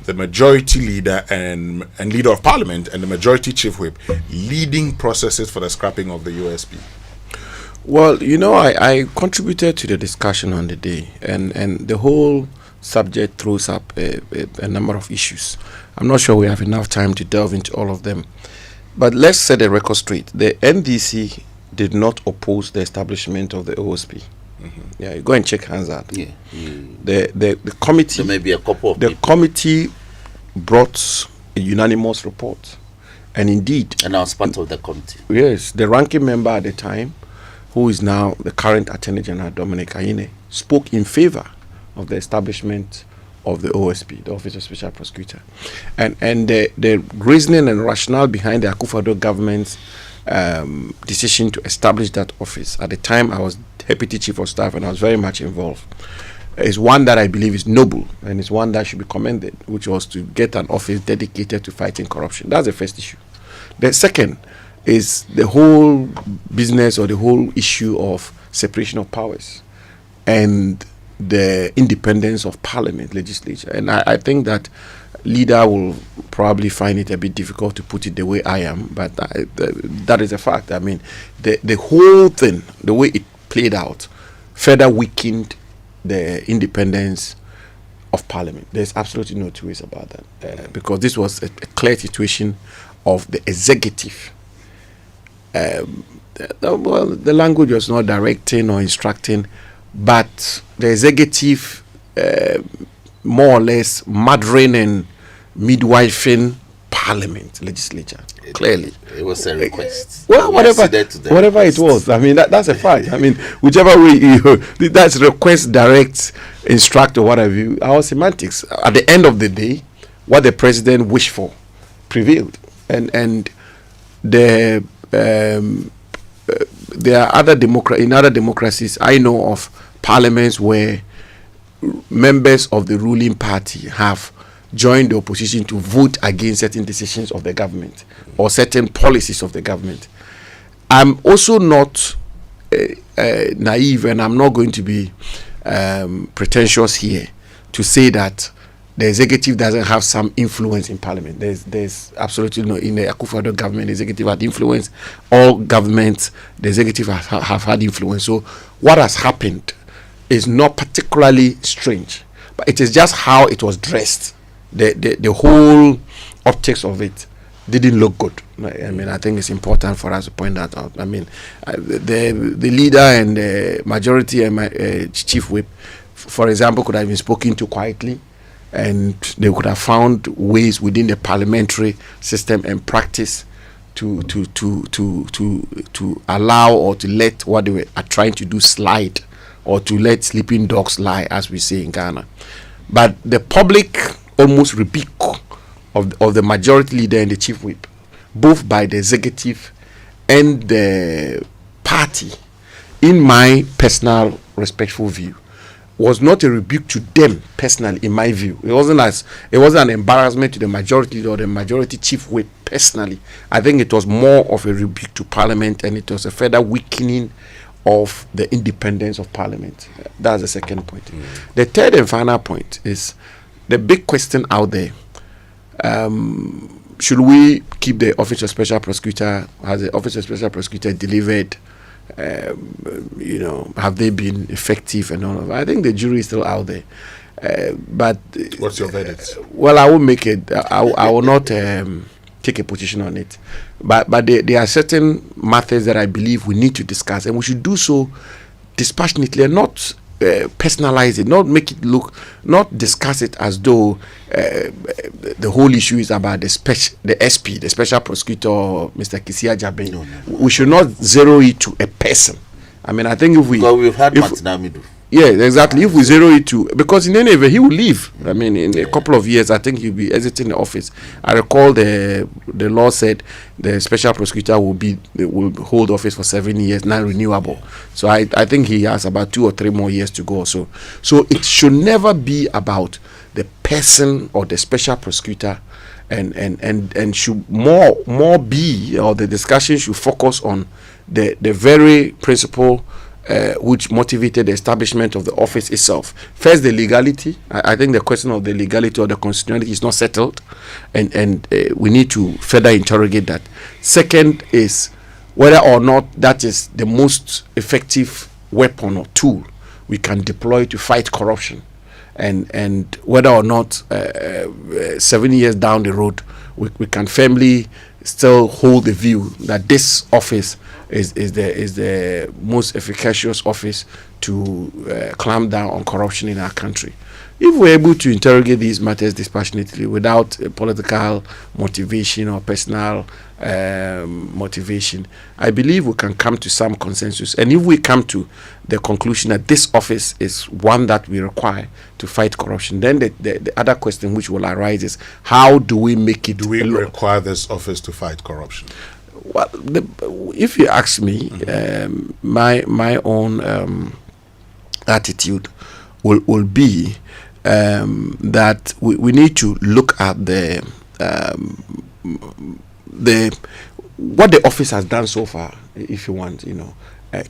S7: the majority leader and leader of parliament and the majority chief whip leading processes for the scrapping of the USP?
S9: Well, I contributed to the discussion on the day, and the whole subject throws up a number of issues. I'm not sure we have enough time to delve into all of them. But let's set the record straight. The NDC did not oppose the establishment of the OSP. Yeah, you go and check hands out.
S2: Yeah.
S9: The committee.
S2: There may be a couple of
S9: the committee brought a unanimous report, and indeed.
S2: And I was part of the committee.
S9: Yes, the ranking member at the time, who is now the current Attorney General Dominic Ayine, spoke in favor of the establishment of the OSP, the Office of Special Prosecutor, and the reasoning and rationale behind the Akufo-Addo government's decision to establish that office. At the time, I was Deputy Chief of Staff and I was very much involved. Is one that I believe is noble and is one that should be commended, which was to get an office dedicated to fighting corruption. That's the first issue. The second is the whole business or the whole issue of separation of powers and the independence of parliament, legislature. And I think that leader will probably find it a bit difficult to put it the way I am, but that is a fact. The whole thing, the way it played out, further weakened the independence of parliament. There's absolutely no two ways about that, because this was a clear situation of the executive. The language was not directing or instructing, but the executive more or less mothering and midwifing parliament, legislature. clearly.
S2: It was a request.
S9: Well, whatever it was. I mean, that's a fact. I mean, whichever way that's request, direct, instruct, or whatever. Our semantics. At the end of the day, what the president wished for prevailed, and there are other in other democracies I know of parliaments where members of the ruling party have joined the opposition to vote against certain decisions of the government or certain policies of the government. I'm also not naive, and I'm not going to be pretentious here to say that the executive doesn't have some influence in parliament. There's absolutely no. In the Akufo-Addo government, the executive had influence. All governments, the executive have had influence. So what has happened is not particularly strange, but it is just how it was dressed. The whole optics of it didn't look good. I mean, I think it's important for us to point that out. I mean, the leader and the majority and my chief whip, for example, could have been spoken to quietly, and they could have found ways within the parliamentary system and practice to allow or to let what they are trying to do slide, or to let sleeping dogs lie, as we say in Ghana. But the public almost rebuke of the majority leader and the chief whip, both by the executive and the party, in my personal respectful view, was not a rebuke to them personally. In my view, it wasn't an embarrassment to the majority leader or the majority chief whip personally. I think it was more of a rebuke to Parliament, and it was a further weakening of the independence of Parliament. That's the second point. The third and final point is the big question out there. Should we keep the Office of Special Prosecutor? Has the Office of Special Prosecutor delivered? Have they been effective and all of that? I think the jury is still out there. But
S7: what's your verdict?
S9: Well, I will make it. I will not take a position on it. But there are certain matters that I believe we need to discuss, and we should do so dispassionately and not personalize it, not make it look, not discuss it as though the whole issue is about the SP, the Special Prosecutor, Mr. Kisia Jabe. No. We should not zero it to a person. I mean, I think if we...
S2: Well, we've had Martinamidu.
S9: Yeah, exactly. If we zero it to... Because in any event, he will leave. I mean, in a couple of years, I think he'll be exiting the office. I recall the law said the Special Prosecutor will hold office for 7 years, non-renewable. So I think he has about 2 or 3 more years to go. So it should never be about the person or the Special Prosecutor, and should more be, or the discussion should focus on the very principle which motivated the establishment of the office itself. First, the legality. I think the question of the legality or the constitutionality is not settled, and we need to further interrogate that. Second is whether or not that is the most effective weapon or tool we can deploy to fight corruption, and whether or not 7 years down the road we can firmly still hold the view that this office is the most efficacious office to clamp down on corruption in our country. If we're able to interrogate these matters dispassionately without political motivation or personal motivation, I believe we can come to some consensus. And if we come to the conclusion that this office is one that we require to fight corruption, then the other question which will arise is, how do we make it?
S7: Do we require this office to fight corruption?
S9: Well, if you ask me, my own attitude will be that we need to look at what the office has done so far, if you want,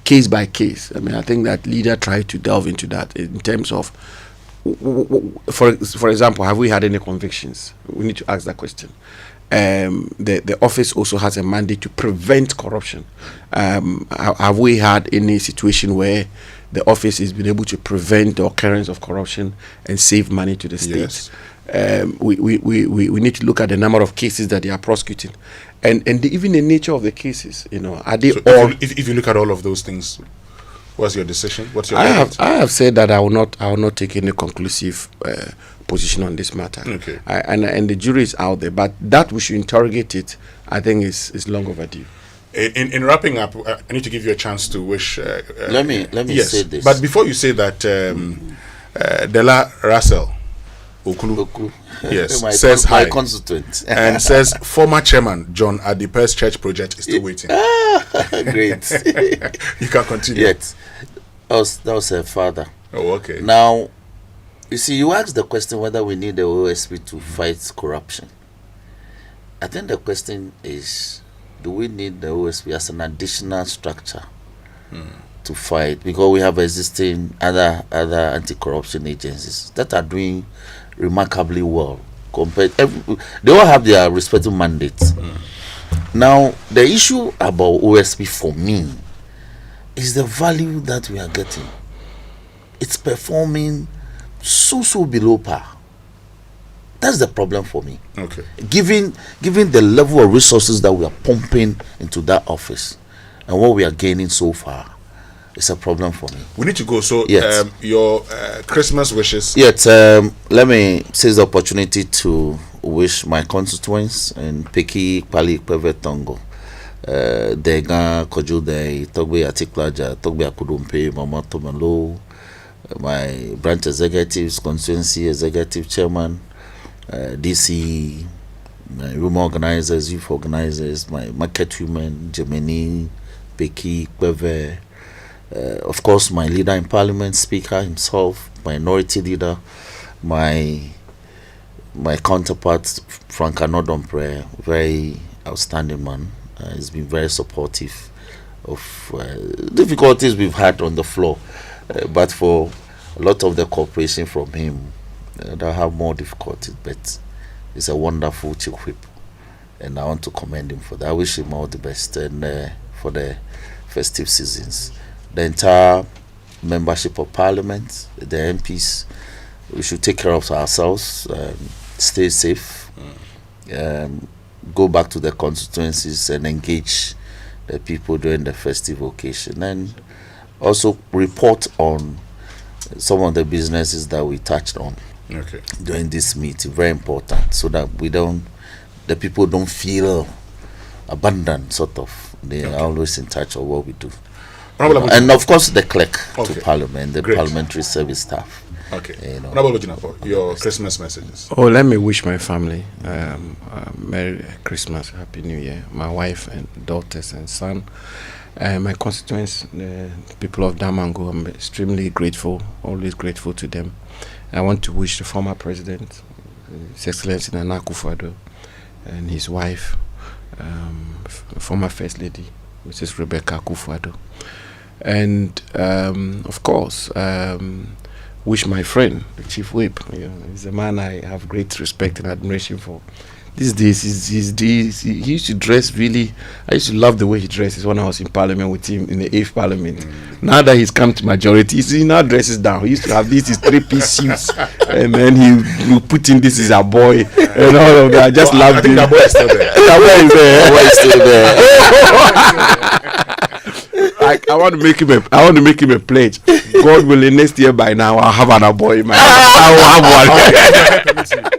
S9: case by case. I mean, I think that leader tried to delve into that in terms of, for example, have we had any convictions? We need to ask that question. The office also has a mandate to prevent corruption. Have we had any situation where the office has been able to prevent the occurrence of corruption and save money to the state?
S7: Yes.
S9: We need to look at the number of cases that they are prosecuting, and even the nature of the cases. Are they all?
S7: If you look at all of those things, what's your decision? What's your?
S9: I have said that I will not take any conclusive position on this matter.
S7: Okay.
S9: And the jury is out there, but that we should interrogate it, I think is long overdue.
S7: In wrapping up, I need to give you a chance to wish.
S2: Let me
S7: yes,
S2: say this.
S7: But before you say that, Della Russell Okulu, yes, says hi.
S2: My constituent.
S7: And says former chairman John Adipe's church project is still waiting.
S2: Great.
S7: You can continue.
S2: Yes. That was her father.
S7: Oh, okay.
S2: Now, you see, you asked the question whether we need the OSP to fight corruption. I think the question is, do we need the OSP as an additional structure to fight? Because we have existing other anti-corruption agencies that are doing remarkably well. They all have their respective mandates. Now, the issue about OSP for me is the value that we are getting. It's performing so below par. That's the problem for me.
S7: Okay.
S2: Given the level of resources that we are pumping into that office and what we are gaining so far, it's a problem for me.
S7: We need to go. So,
S2: yes.
S7: Your Christmas wishes.
S2: Yes. Let me seize the opportunity to wish my constituents in Peki, Pali, Pevetongo, Dega, Kojude, Togbe Atiklaja, Togbe Akudumpe, Mama Tomalo, my branch executives, constituency executive chairman, DC, my room organizers, youth organizers, my market women, Gemini, Peki, Peve, of course, my leader in parliament, speaker himself, minority leader, my counterpart, Frank Anodompre, very outstanding man. He's been very supportive of difficulties we've had on the floor, but for a lot of the cooperation from him, they'll have more difficulties, but he's a wonderful chief whip, and I want to commend him for that. I wish him all the best and for the festive seasons. The entire membership of parliament, the MPs, we should take care of ourselves, stay safe, go back to the constituencies and engage the people during the festive occasion, and also report on some of the businesses that we touched on during this meeting. Very important, so that the people don't feel abandoned, sort of. They are always in touch of what we do. And of course the clerk to parliament, the parliamentary service staff.
S7: Okay. Honorable Jinapo, your Christmas messages.
S9: Oh, let me wish my family Merry Christmas, Happy New Year. My wife and daughters and son. My constituents, the people of Damango, I'm extremely grateful, always grateful to them. I want to wish the former president, His Excellency Nana Akufo-Addo, and his wife, former First Lady, Mrs. Rebecca Akufo-Addo. And of course, wish my friend, the Chief Whip. He's a man I have great respect and admiration for. These days, he used to dress really. I used to love the way he dresses when I was in Parliament with him in the 8th Parliament. Now that he's come to majority, he now dresses down. He used to have his 3-piece suits, and then he will put in this is a boy and all of that. I just loved him.
S7: The boy is still there.
S9: The boy is there.
S2: The boy is still there.
S9: I want to make him a pledge. God willing, next year by now I'll have another boy in my house. I will have one.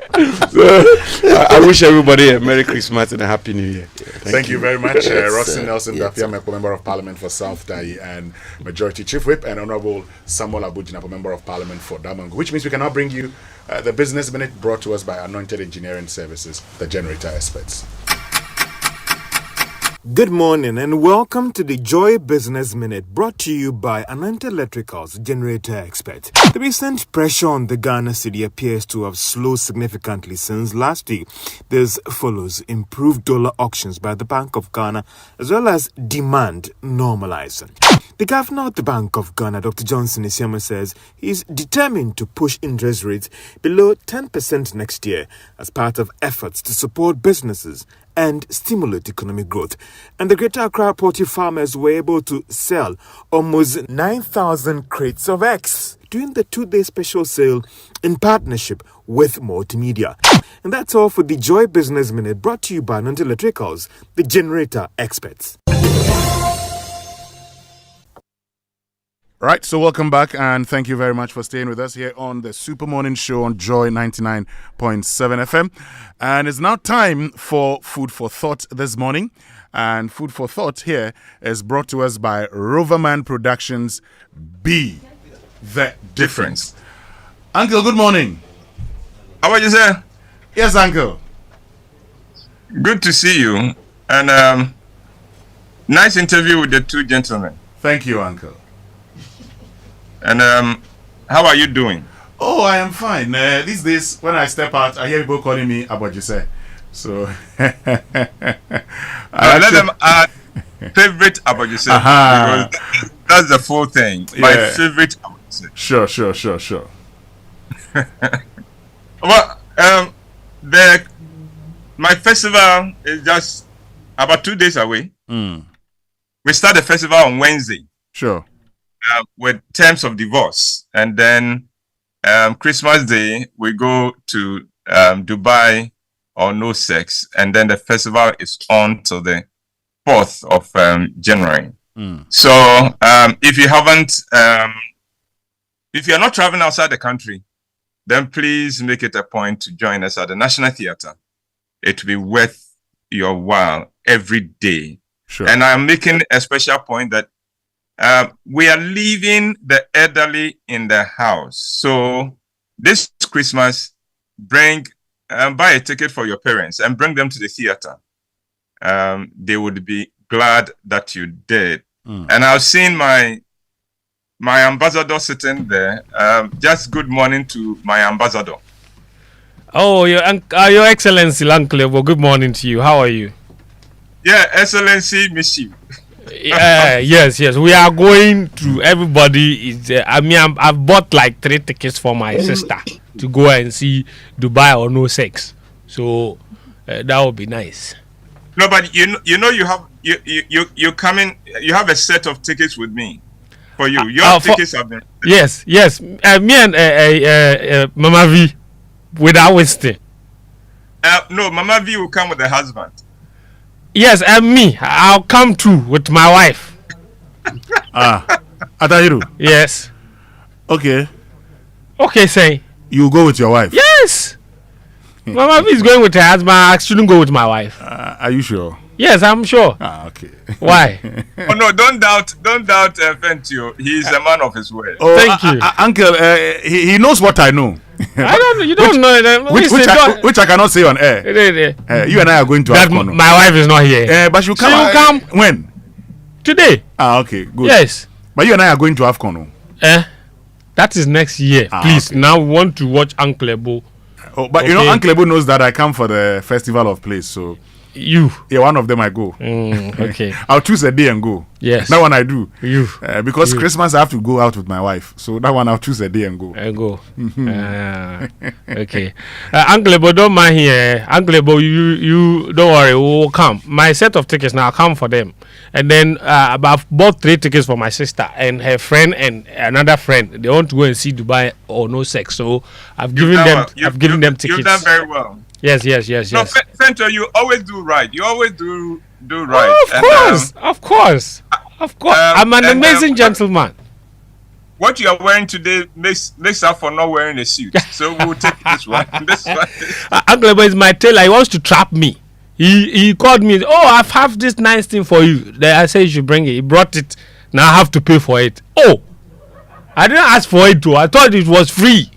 S9: I wish everybody a Merry Christmas and a Happy New Year.
S7: Thank you very much, Rossin Nelson Dapiameko, Member of Parliament for South Dai and Majority Chief Whip, and Honorable Samuel Abujinapo, Member of Parliament for Damango, which means we can now bring you the Business Minute brought to us by Anointed Engineering Services, the generator experts.
S3: Good morning and welcome to the Joy Business Minute brought to you by Anointed Electricals Generator Expert. The recent pressure on the Ghana cedi appears to have slowed significantly since last week. This follows improved dollar auctions by the Bank of Ghana as well as demand normalizing. The governor of the Bank of Ghana, Dr. Johnson Isiama, says he is determined to push interest rates below 10% next year as part of efforts to support businesses and stimulate economic growth. And the Greater Accra poultry farmers were able to sell almost 9,000 crates of eggs during the 2-day special sale in partnership with Multimedia. And that's all for the Joy Business Minute brought to you by Anointed Electricals, the generator experts.
S7: Right, so welcome back and thank you very much for staying with us here on the Super Morning Show on Joy 99.7 FM. And it's now time for Food for Thought this morning. And Food for Thought here is brought to us by Roverman Productions. Be the difference. Uncle, good morning.
S4: How are you, sir?
S7: Yes, Uncle.
S4: Good to see you. And nice interview with the two gentlemen.
S7: Thank you, Uncle.
S4: And how are you doing?
S7: Oh, I am fine. These days, when I step out, I hear people calling me Abojise. So,
S4: let them add favorite Abojise. Because that's the full thing. Yeah. My favorite Abojise.
S7: Sure.
S4: Well, my festival is just about 2 days away. We start the festival on Wednesday.
S7: Sure.
S4: With terms of divorce, and then Christmas Day we go to Dubai or no sex, and then the festival is on till the 4th of January. So if you haven't, if you're not traveling outside the country, then please make it a point to join us at the National Theatre. It will be worth your while every day.
S7: Sure.
S4: And I'm making a special point that we are leaving the elderly in the house. So this Christmas, buy a ticket for your parents and bring them to the theater. They would be glad that you did. And I've seen my ambassador sitting there. Just good morning to my ambassador.
S5: Oh, your Excellency, Uncle. Well, good morning to you. How are you?
S4: Yeah, Excellency, miss you.
S5: Yes. We are going to. Everybody is. I've bought like 3 tickets for my sister to go and see Dubai or no sex. So that would be nice.
S4: No, but you coming. You have a set of tickets with me for you. Your tickets have been.
S5: Yes. Me and Mama V without Winston.
S4: No, Mama V will come with the husband.
S5: Yes, and me. I'll come too with my wife.
S7: Atahiru?
S5: Yes.
S7: Okay,
S5: say.
S7: You go with your wife?
S5: Yes. Mama V is going with her husband. I shouldn't go with my wife.
S7: Are you sure?
S5: Yes, I'm sure.
S7: Okay.
S5: Why?
S4: Oh no, don't doubt Fentio. He is a man of his word.
S7: Oh,
S5: thank you.
S7: Uncle, he knows what I know.
S5: I don't know. You don't know that.
S7: Which I cannot say on air. You and I are going to AFCON.
S5: My wife is not here.
S7: But you come.
S5: So you come
S7: when?
S5: Today.
S7: Okay, good.
S5: Yes.
S7: But you and I are going to AFCON.
S5: That is next year. Please, okay. Now we want to watch Uncle Ebo.
S7: Oh, but you know, Uncle Ebo knows that I come for the Festival of Place, so.
S5: Yeah,
S7: one of them I go.
S5: Okay.
S7: I'll choose a day and go.
S5: Yes.
S7: That one I do. Because
S5: you.
S7: Christmas I have to go out with my wife. So that one I'll choose a day and go.
S5: Okay. Uncle Ebo, don't mind here. Uncle Ebo, you don't worry. We'll come. My set of tickets now, I'll come for them. And then I've bought 3 tickets for my sister and her friend and another friend. They want to go and see Dubai or no sex. So I've given them tickets.
S4: You've done very well.
S5: Yes.
S4: No, Fento, you always do right. You always do right.
S5: Of course. I'm an amazing gentleman.
S4: What you are wearing today makes up for not wearing a suit. So we'll take this one.
S5: Uncle Ebo is my tailor. He wants to trap me. He called me. Oh, I have this nice thing for you. Then I said you should bring it. He brought it. Now I have to pay for it. Oh, I didn't ask for it too. I thought it was free.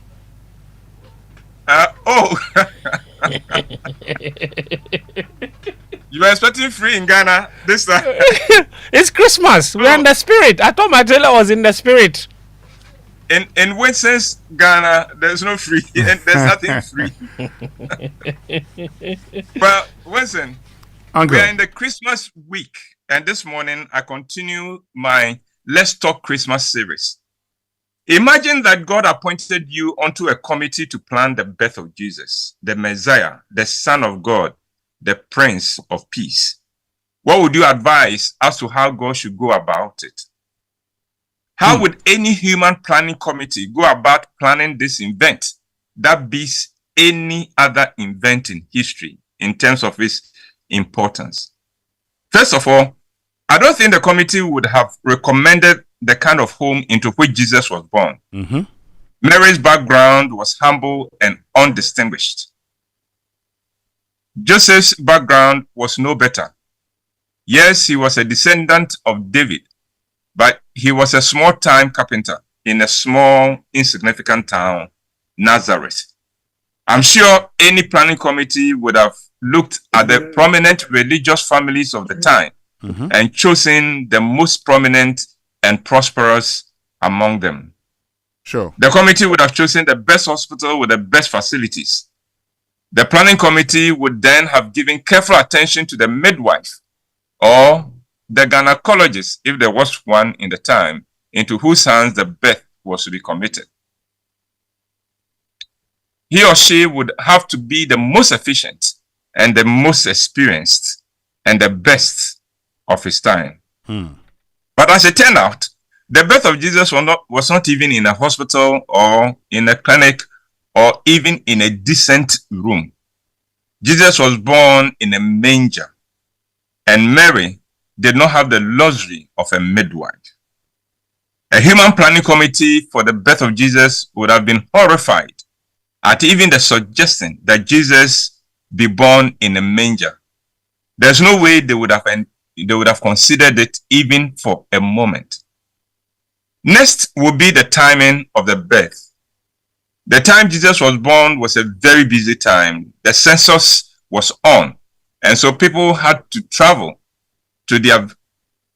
S4: You were expecting free in Ghana this time.
S5: It's Christmas. We're in the spirit. I thought my tailor was in the spirit.
S4: In Winston's Ghana, there's no free. There's nothing free. But Winston, we are in the Christmas week, and this morning I continue my Let's Talk Christmas series. Imagine that God appointed you onto a committee to plan the birth of Jesus, the Messiah, the Son of God, the Prince of Peace. What would you advise as to how God should go about it? How would any human planning committee go about planning this event that beats any other event in history in terms of its importance? First of all, I don't think the committee would have recommended the kind of home into which Jesus was born. Mary's background was humble and undistinguished. Joseph's background was no better. Yes, he was a descendant of David, but he was a small-time carpenter in a small, insignificant town, Nazareth. I'm sure any planning committee would have looked at the prominent religious families of the time and chosen the most prominent and prosperous among them.
S7: Sure.
S4: The committee would have chosen the best hospital with the best facilities. The planning committee would then have given careful attention to the midwife or the gynecologist, if there was one in the time, into whose hands the birth was to be committed. He or she would have to be the most efficient and the most experienced and the best of his time. But as it turned out, the birth of Jesus was not even in a hospital or in a clinic or even in a decent room. Jesus was born in a manger, and Mary did not have the luxury of a midwife. A human planning committee for the birth of Jesus would have been horrified at even the suggestion that Jesus be born in a manger. There's no way they would have considered it even for a moment. Next will be the timing of the birth. The time Jesus was born was a very busy time. The census was on, and so people had to travel to their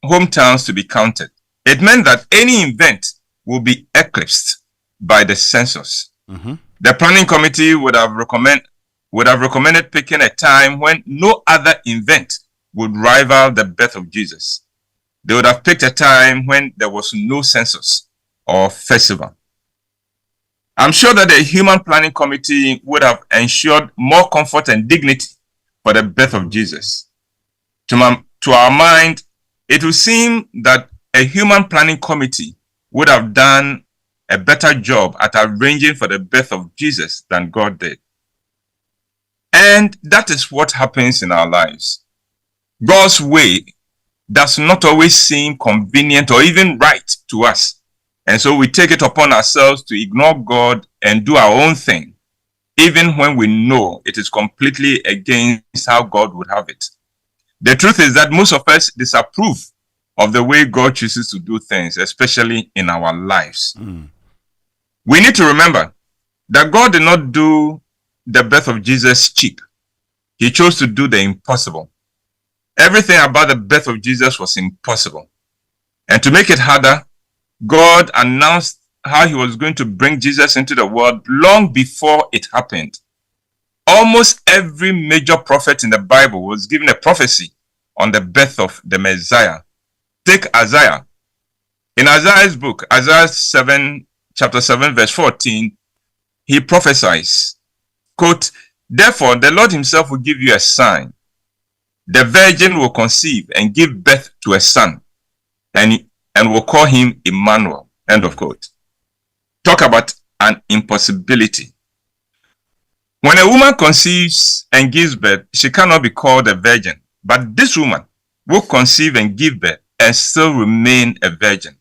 S4: hometowns to be counted. It meant that any event will be eclipsed by the census. The planning committee would have recommended picking a time when no other event would rival the birth of Jesus. They would have picked a time when there was no census or festival. I'm sure that the human planning committee would have ensured more comfort and dignity for the birth of Jesus. To our mind, it would seem that a human planning committee would have done a better job at arranging for the birth of Jesus than God did. And that is what happens in our lives. God's way does not always seem convenient or even right to us. And so we take it upon ourselves to ignore God and do our own thing, even when we know it is completely against how God would have it. The truth is that most of us disapprove of the way God chooses to do things, especially in our lives. We need to remember that God did not do the birth of Jesus cheap. He chose to do the impossible. Everything about the birth of Jesus was impossible. And to make it harder, God announced how he was going to bring Jesus into the world long before it happened. Almost every major prophet in the Bible was given a prophecy on the birth of the Messiah. Take Isaiah. In Isaiah's book, Isaiah chapter 7, verse 14, he prophesies, quote, "Therefore the Lord himself will give you a sign. The virgin will conceive and give birth to a son, and will call him Emmanuel." End of quote. Talk about an impossibility. When a woman conceives and gives birth, she cannot be called a virgin. But this woman will conceive and give birth and still remain a virgin.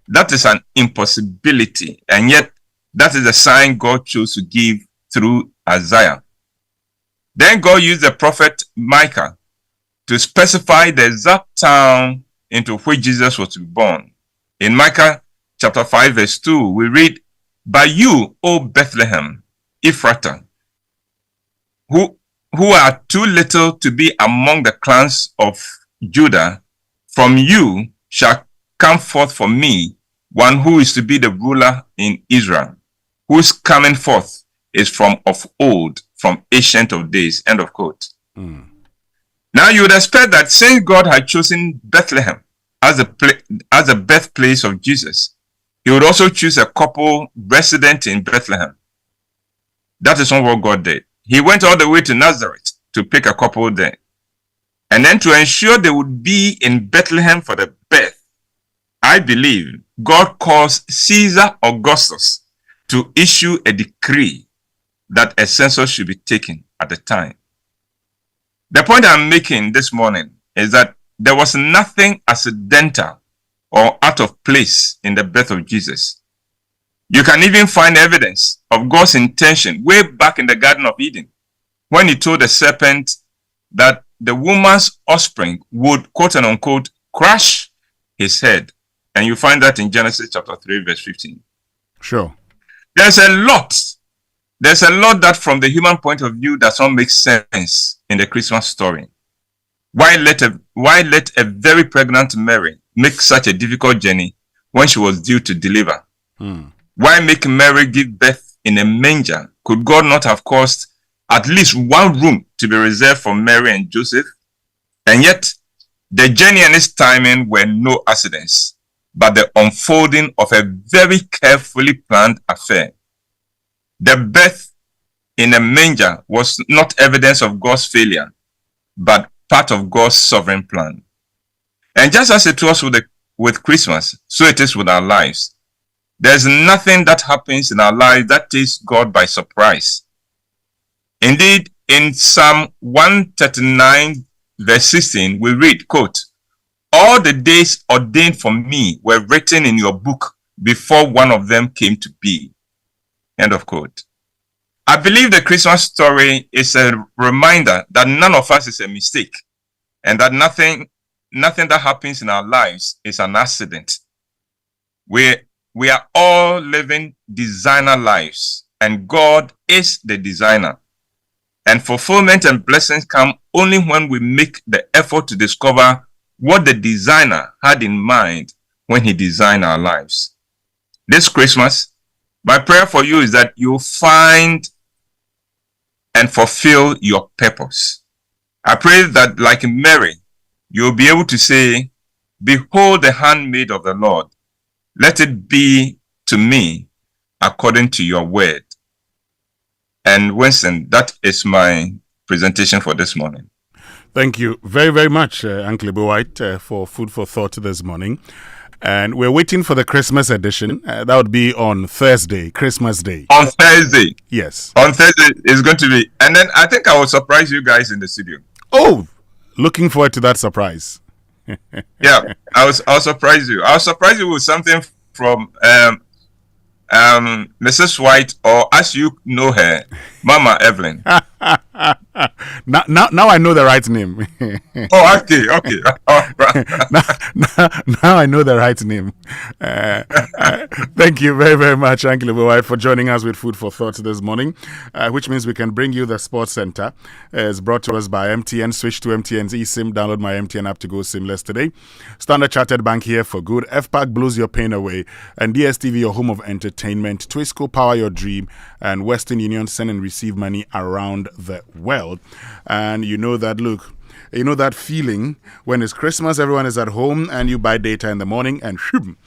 S4: That is an impossibility. And yet, that is the sign God chose to give through Isaiah. Then God used the prophet Micah to specify the exact town into which Jesus was to be born. In Micah chapter 5 verse 2, we read, "But you, O Bethlehem, Ephratah, who are too little to be among the clans of Judah, from you shall come forth for me one who is to be the ruler in Israel, whose coming forth is from of old, from ancient of days." End of quote. Now you would expect that since God had chosen Bethlehem as the birthplace of Jesus, he would also choose a couple resident in Bethlehem. That is not what God did. He went all the way to Nazareth to pick a couple there. And then to ensure they would be in Bethlehem for the birth, I believe God caused Caesar Augustus to issue a decree that a census should be taken at the time. The point I'm making this morning is that there was nothing accidental or out of place in the birth of Jesus. You can even find evidence of God's intention way back in the Garden of Eden, when he told the serpent that the woman's offspring would, quote and unquote, crush his head. And you find that in Genesis chapter 3, verse 15.
S7: Sure.
S4: There's a lot that from the human point of view does not make sense in the Christmas story. Why let a very pregnant Mary make such a difficult journey when she was due to deliver? Why make Mary give birth in a manger? Could God not have caused at least one room to be reserved for Mary and Joseph? And yet, the journey and its timing were no accidents, but the unfolding of a very carefully planned affair. The birth in a manger was not evidence of God's failure, but part of God's sovereign plan. And just as it was with Christmas, so it is with our lives. There's nothing that happens in our lives that takes God by surprise. Indeed, in Psalm 139, verse 16, we read, quote, "All the days ordained for me were written in your book before one of them came to be." End of quote. I believe the Christmas story is a reminder that none of us is a mistake, and that nothing that happens in our lives is an accident. We are all living designer lives, and God is the designer. And fulfillment and blessings come only when we make the effort to discover what the designer had in mind when he designed our lives. This Christmas, my prayer for you is that you'll find and fulfill your purpose. I pray that, like Mary, you'll be able to say, "Behold the handmaid of the Lord. Let it be to me according to your word." And Winston, that is my presentation for this morning.
S7: Thank you very, very much, Uncle White, for food for thought this morning. And we're waiting for the Christmas edition. That would be on Thursday, Christmas Day.
S4: On Thursday?
S7: Yes.
S4: On Thursday is going to be. And then I think I will surprise you guys in the studio.
S7: Oh, looking forward to that surprise.
S4: Yeah, I'll surprise you. I'll surprise you with something from Mrs. White, or as you know her, Mama Evelyn.
S7: Now I know the right name.
S4: Oh, okay.
S7: Now I know the right name. Thank you very, very much, Uncle White, for joining us with Food for Thought this morning, which means we can bring you the Sports Center. It's brought to us by MTN. Switch to MTN's eSIM. Download my MTN app to go seamless today. Standard Chartered Bank here for good. FPAC blows your pain away. And DSTV, your home of entertainment. Twisco, power your dream. And Western Union, send and receive money around the world. And you know that, look, you know that feeling when it's Christmas, everyone is at home and you buy data in the morning and shoom,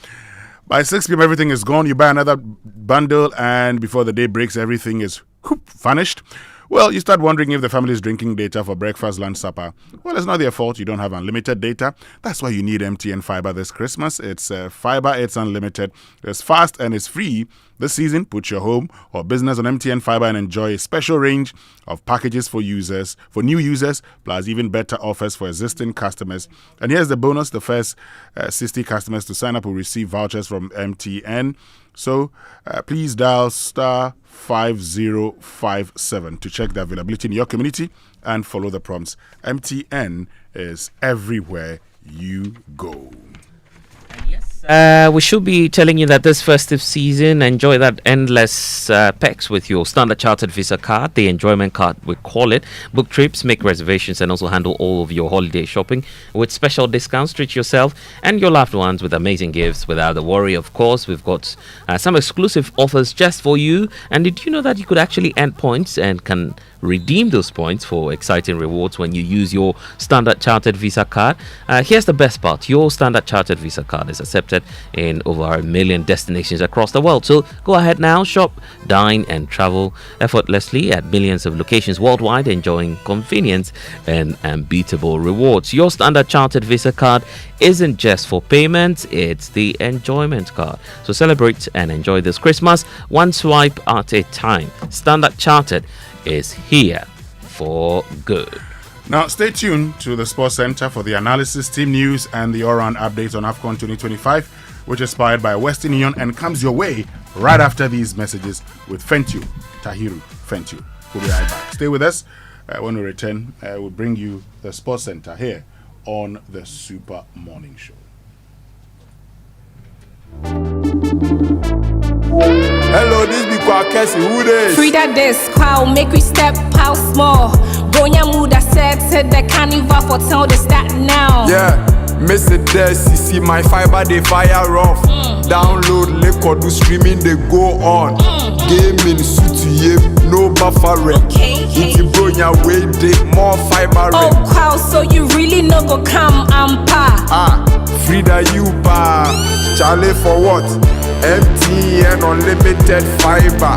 S7: by 6 p.m. everything is gone. You buy another bundle and before the day breaks, everything is vanished. Well, you start wondering if the family is drinking data for breakfast, lunch, supper. Well, it's not their fault. You don't have unlimited data. That's why you need MTN Fiber this Christmas. It's fiber, it's unlimited, it's fast, and it's free. This season, put your home or business on MTN Fiber and enjoy a special range of packages for new users, plus even better offers for existing customers. And here's the bonus. The first 60 customers to sign up will receive vouchers from MTN. So please dial star 5057 to check the availability in your community and follow the prompts. MTN is everywhere you go.
S8: We should be telling you that this festive season, enjoy that endless packs with your Standard Chartered Visa card, the enjoyment card we call it. Book trips, make reservations, and also handle all of your holiday shopping with special discounts. Treat yourself and your loved ones with amazing gifts without the worry. Of course, we've got some exclusive offers just for you. And did you know that you could actually earn points and can redeem those points for exciting rewards when you use your Standard Chartered Visa card? Here's the best part. Your Standard Chartered Visa card is accepted in over 1 million destinations across the world. So go ahead now, shop, dine, and travel effortlessly at millions of locations worldwide, enjoying convenience and unbeatable rewards. Your Standard Chartered Visa card isn't just for payments, it's the enjoyment card. So celebrate and enjoy this Christmas one swipe at a time. Standard Chartered is here for good.
S7: Now, stay tuned to the Sports Center for the analysis, team news, and the all-round updates on AFCON 2025, which is powered by Western Union and comes your way right after these messages with Fentu, Tahiru Fentu. We'll be right back. Stay with us. When we return, we'll bring you the Sports Center here on the Super Morning Show.
S6: Hello, this be Kwakesi. Who this?
S10: Frida this, Kwao, make we step out small. Gonya Muda said to the carnival for town to start now.
S6: Yeah, miss it there, see my fiber, they fire off. Download, liquor, do streaming, they go on. Gaming, suit no buffering. If you bring your way, they more fiber.
S10: Oh, Kwao, so you really no go come and pa.
S6: Frida, you pa. Charlie for what? MTN unlimited fiber.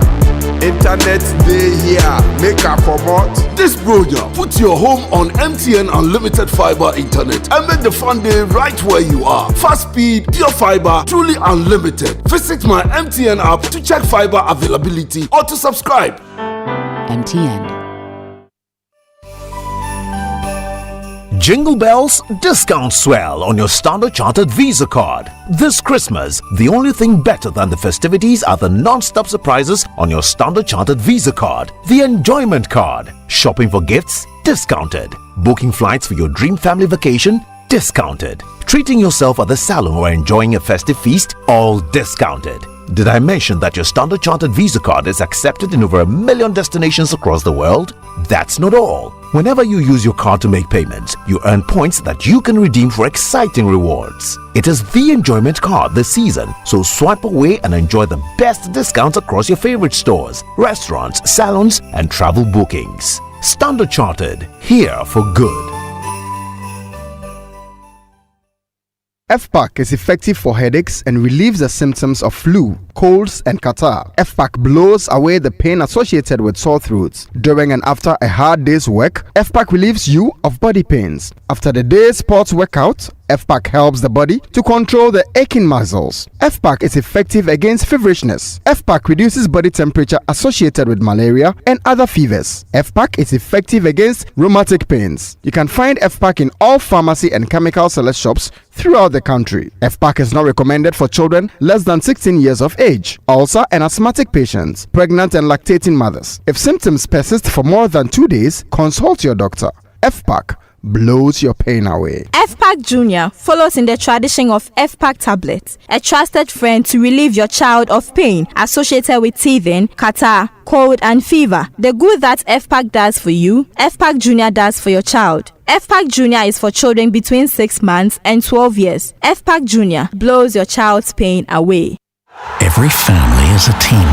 S6: Internet day here. Make a promote.
S11: This program puts your home on MTN Unlimited Fiber Internet and make the fun day right where you are. Fast speed, pure fiber, truly unlimited. Visit my MTN app to check fiber availability or to subscribe.
S13: MTN.
S27: Jingle bells, discount swell on your Standard Chartered Visa card. This Christmas, the only thing better than the festivities are the non-stop surprises on your Standard Chartered Visa card. The enjoyment card. Shopping for gifts, discounted. Booking flights for your dream family vacation, discounted. Treating yourself at the salon or enjoying a festive feast, all discounted. Did I mention that your Standard Chartered Visa card is accepted in over 1 million destinations across the world? That's not all. Whenever you use your card to make payments, you earn points that you can redeem for exciting rewards. It is the enjoyment card this season, so swipe away and enjoy the best discounts across your favorite stores, restaurants, salons, and travel bookings. Standard Chartered, here for good.
S14: FPAC is effective for headaches and relieves the symptoms of flu, colds, and catarrh. FPAC blows away the pain associated with sore throats. During and after a hard day's work, FPAC relieves you of body pains. After the day's sports workout, FPAC helps the body to control the aching muscles. FPAC is effective against feverishness. FPAC reduces body temperature associated with malaria and other fevers. FPAC is effective against rheumatic pains. You can find FPAC in all pharmacy and chemical select shops throughout the country. FPAC is not recommended for children less than 16 years of age, ulcer and asthmatic patients, pregnant and lactating mothers. If symptoms persist for more than 2 days, consult your doctor. FPAC blows your pain away.
S15: FPAC Junior follows in the tradition of FPAC tablets, a trusted friend to relieve your child of pain associated with teething, catarrh, cold and fever. The good that FPAC does for you, FPAC Junior does for your child. FPAC Junior is for children between 6 months and 12 years. FPAC Junior blows your child's pain away.
S22: Every family is a team,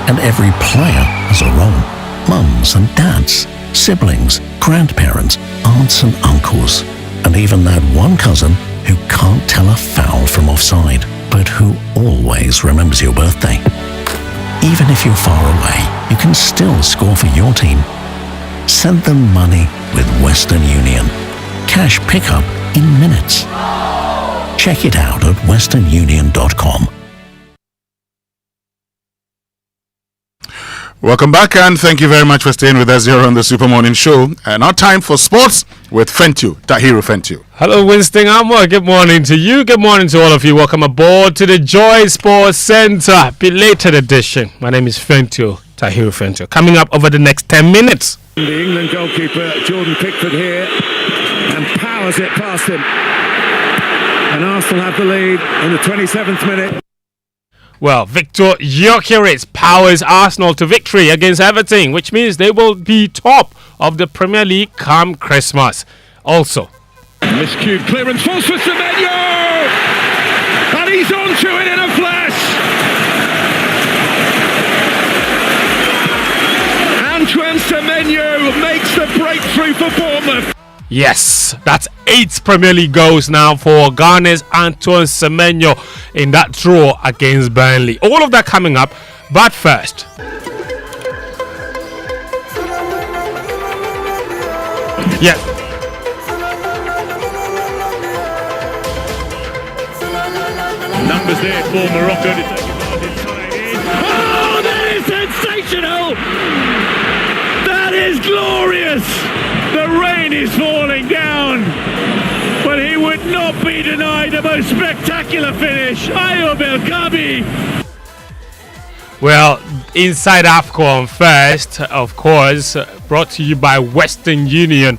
S22: and every player has a role. Mums and dads, siblings, grandparents, aunts and uncles, and even that one cousin who can't tell a foul from offside, but who always remembers your birthday. Even if you're far away, you can still score for your team. Send them money with Western Union. Cash pickup in minutes. Check it out at westernunion.com.
S7: Welcome back, and thank you very much for staying with us here on the Super Morning Show. Now time for sports with Fentu, Tahiru Fentu.
S5: Hello, Winston. Amoa. Good morning to you. Good morning to all of you. Welcome aboard to the Joy Sports Center, belated edition. My name is Fentu, Tahiru Fentu. Coming up over the next 10 minutes.
S23: The England goalkeeper, Jordan Pickford here, and powers it past him. And Arsenal have the lead in the 27th minute.
S5: Well, Victor Gyökeres powers Arsenal to victory against Everton, which means they will be top of the Premier League come Christmas. Also,
S23: miscued clearance falls for Semenyo, and he's onto it in a flash. Antoine Semenyo makes the breakthrough for Bournemouth.
S5: yes, that's 8 Premier League goals now for Ghana's Antoine Semenyo in that draw against Burnley. All of that coming up, but first, yeah.
S23: Numbers there for Morocco. Oh, that is sensational! That is glorious! The rain is falling down, but he would not be denied the most spectacular finish. Ayub El Kabi.
S5: Well, inside AFCON first, of course, brought to you by Western Union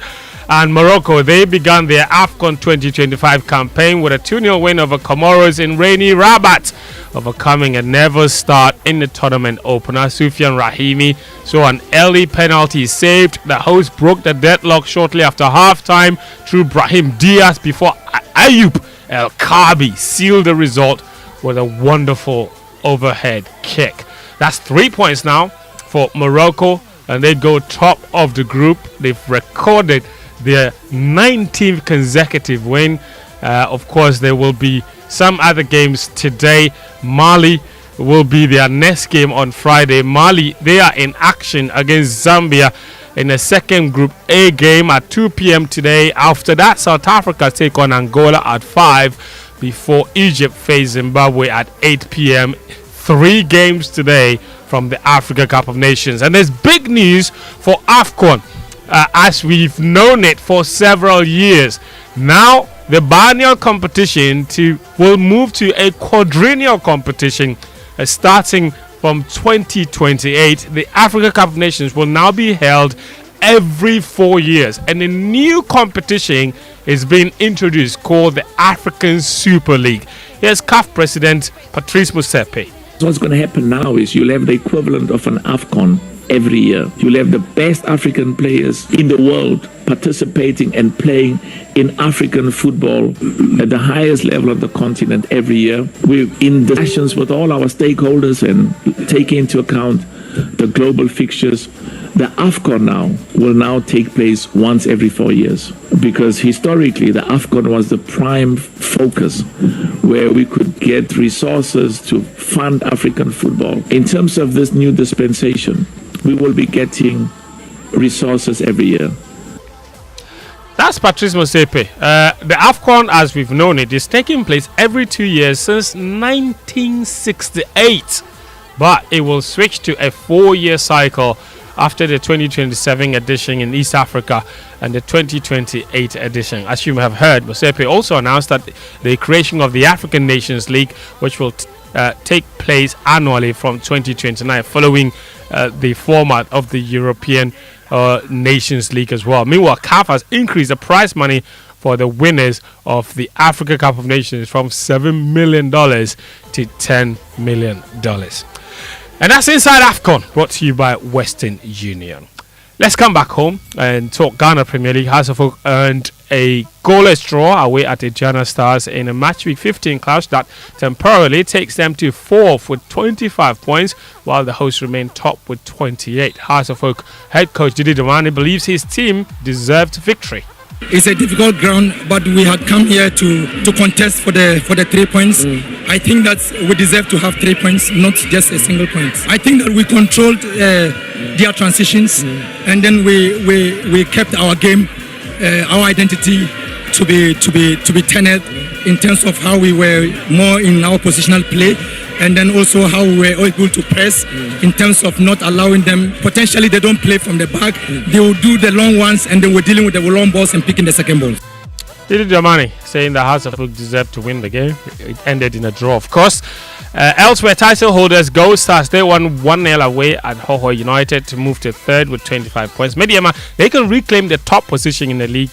S5: and Morocco. They began their AFCON 2025 campaign with a 2-0 win over Comoros in rainy Rabat, overcoming a nervous start in the tournament opener. Soufiane Rahimi saw an early penalty saved. The hosts broke the deadlock shortly after halftime through Brahim Diaz before Ayub El Kabi sealed the result with a wonderful overhead kick. That's 3 points now for Morocco, and they go top of the group. They've recorded their 19th consecutive win. Of course, there will be some other games today. Mali will be their next game on Friday. Mali, they are in action against Zambia in the second Group A game at 2 p.m. today. After that, South Africa take on Angola at 5 before Egypt face Zimbabwe at 8 p.m. 3 games today from the Africa Cup of Nations. And there's big news for AFCON as we've known it for several years. Now the biennial competition will move to a quadrennial competition starting from 2028. The Africa Cup of Nations will now be held every 4 years, and a new competition is being introduced called the African Super League. Here's CAF President Patrice Motsepe.
S1: What's going to happen now is you'll have the equivalent of an AFCON every year. You'll have the best African players in the world participating and playing in African football at the highest level of the continent every year. We're in discussions with all our stakeholders and taking into account the global fixtures. The AFCON now will now take place once every 4 years, because historically the AFCON was the prime focus where we could get resources to fund African football. In terms of this new dispensation, we will be getting resources every year.
S5: That's Patrice Motsepe. The AFCON, as we've known it, is taking place every 2 years since 1968. But it will switch to a 4-year cycle after the 2027 edition in East Africa and the 2028 edition. As you have heard, Motsepe also announced that the creation of the African Nations League, which will take place annually from 2029, following the format of the European Nations League as well. Meanwhile, CAF has increased the prize money for the winners of the Africa Cup of Nations from $7 million to $10 million. And that's Inside AFCON, brought to you by Western Union. Let's come back home and talk Ghana Premier League. House of Oak earned a goalless draw away at the Ghana Stars in a match week 15 clash that temporarily takes them to 4th with 25 points, while the hosts remain top with 28. House of Oak head coach Didi Damani believes his team deserved victory.
S16: It's a difficult ground, but we had come here to contest for the 3 points. I think that we deserve to have 3 points, not just a single point. I think that we controlled their transitions, and then we kept our game, our identity to be tenured in terms of how we were more in our positional play, and then also how we were able to press in terms of not allowing them. Potentially they don't play from the back. They will do the long ones, and then we're dealing with the long balls and picking the second ball.
S5: Didi Damani saying the House of Oak deserved to win the game. It ended in a draw, of course. Elsewhere, title holders Gold Stars, they won 1-0 away at Hoho United to move to 3rd with 25 points. Mediama, they can reclaim the top position in the league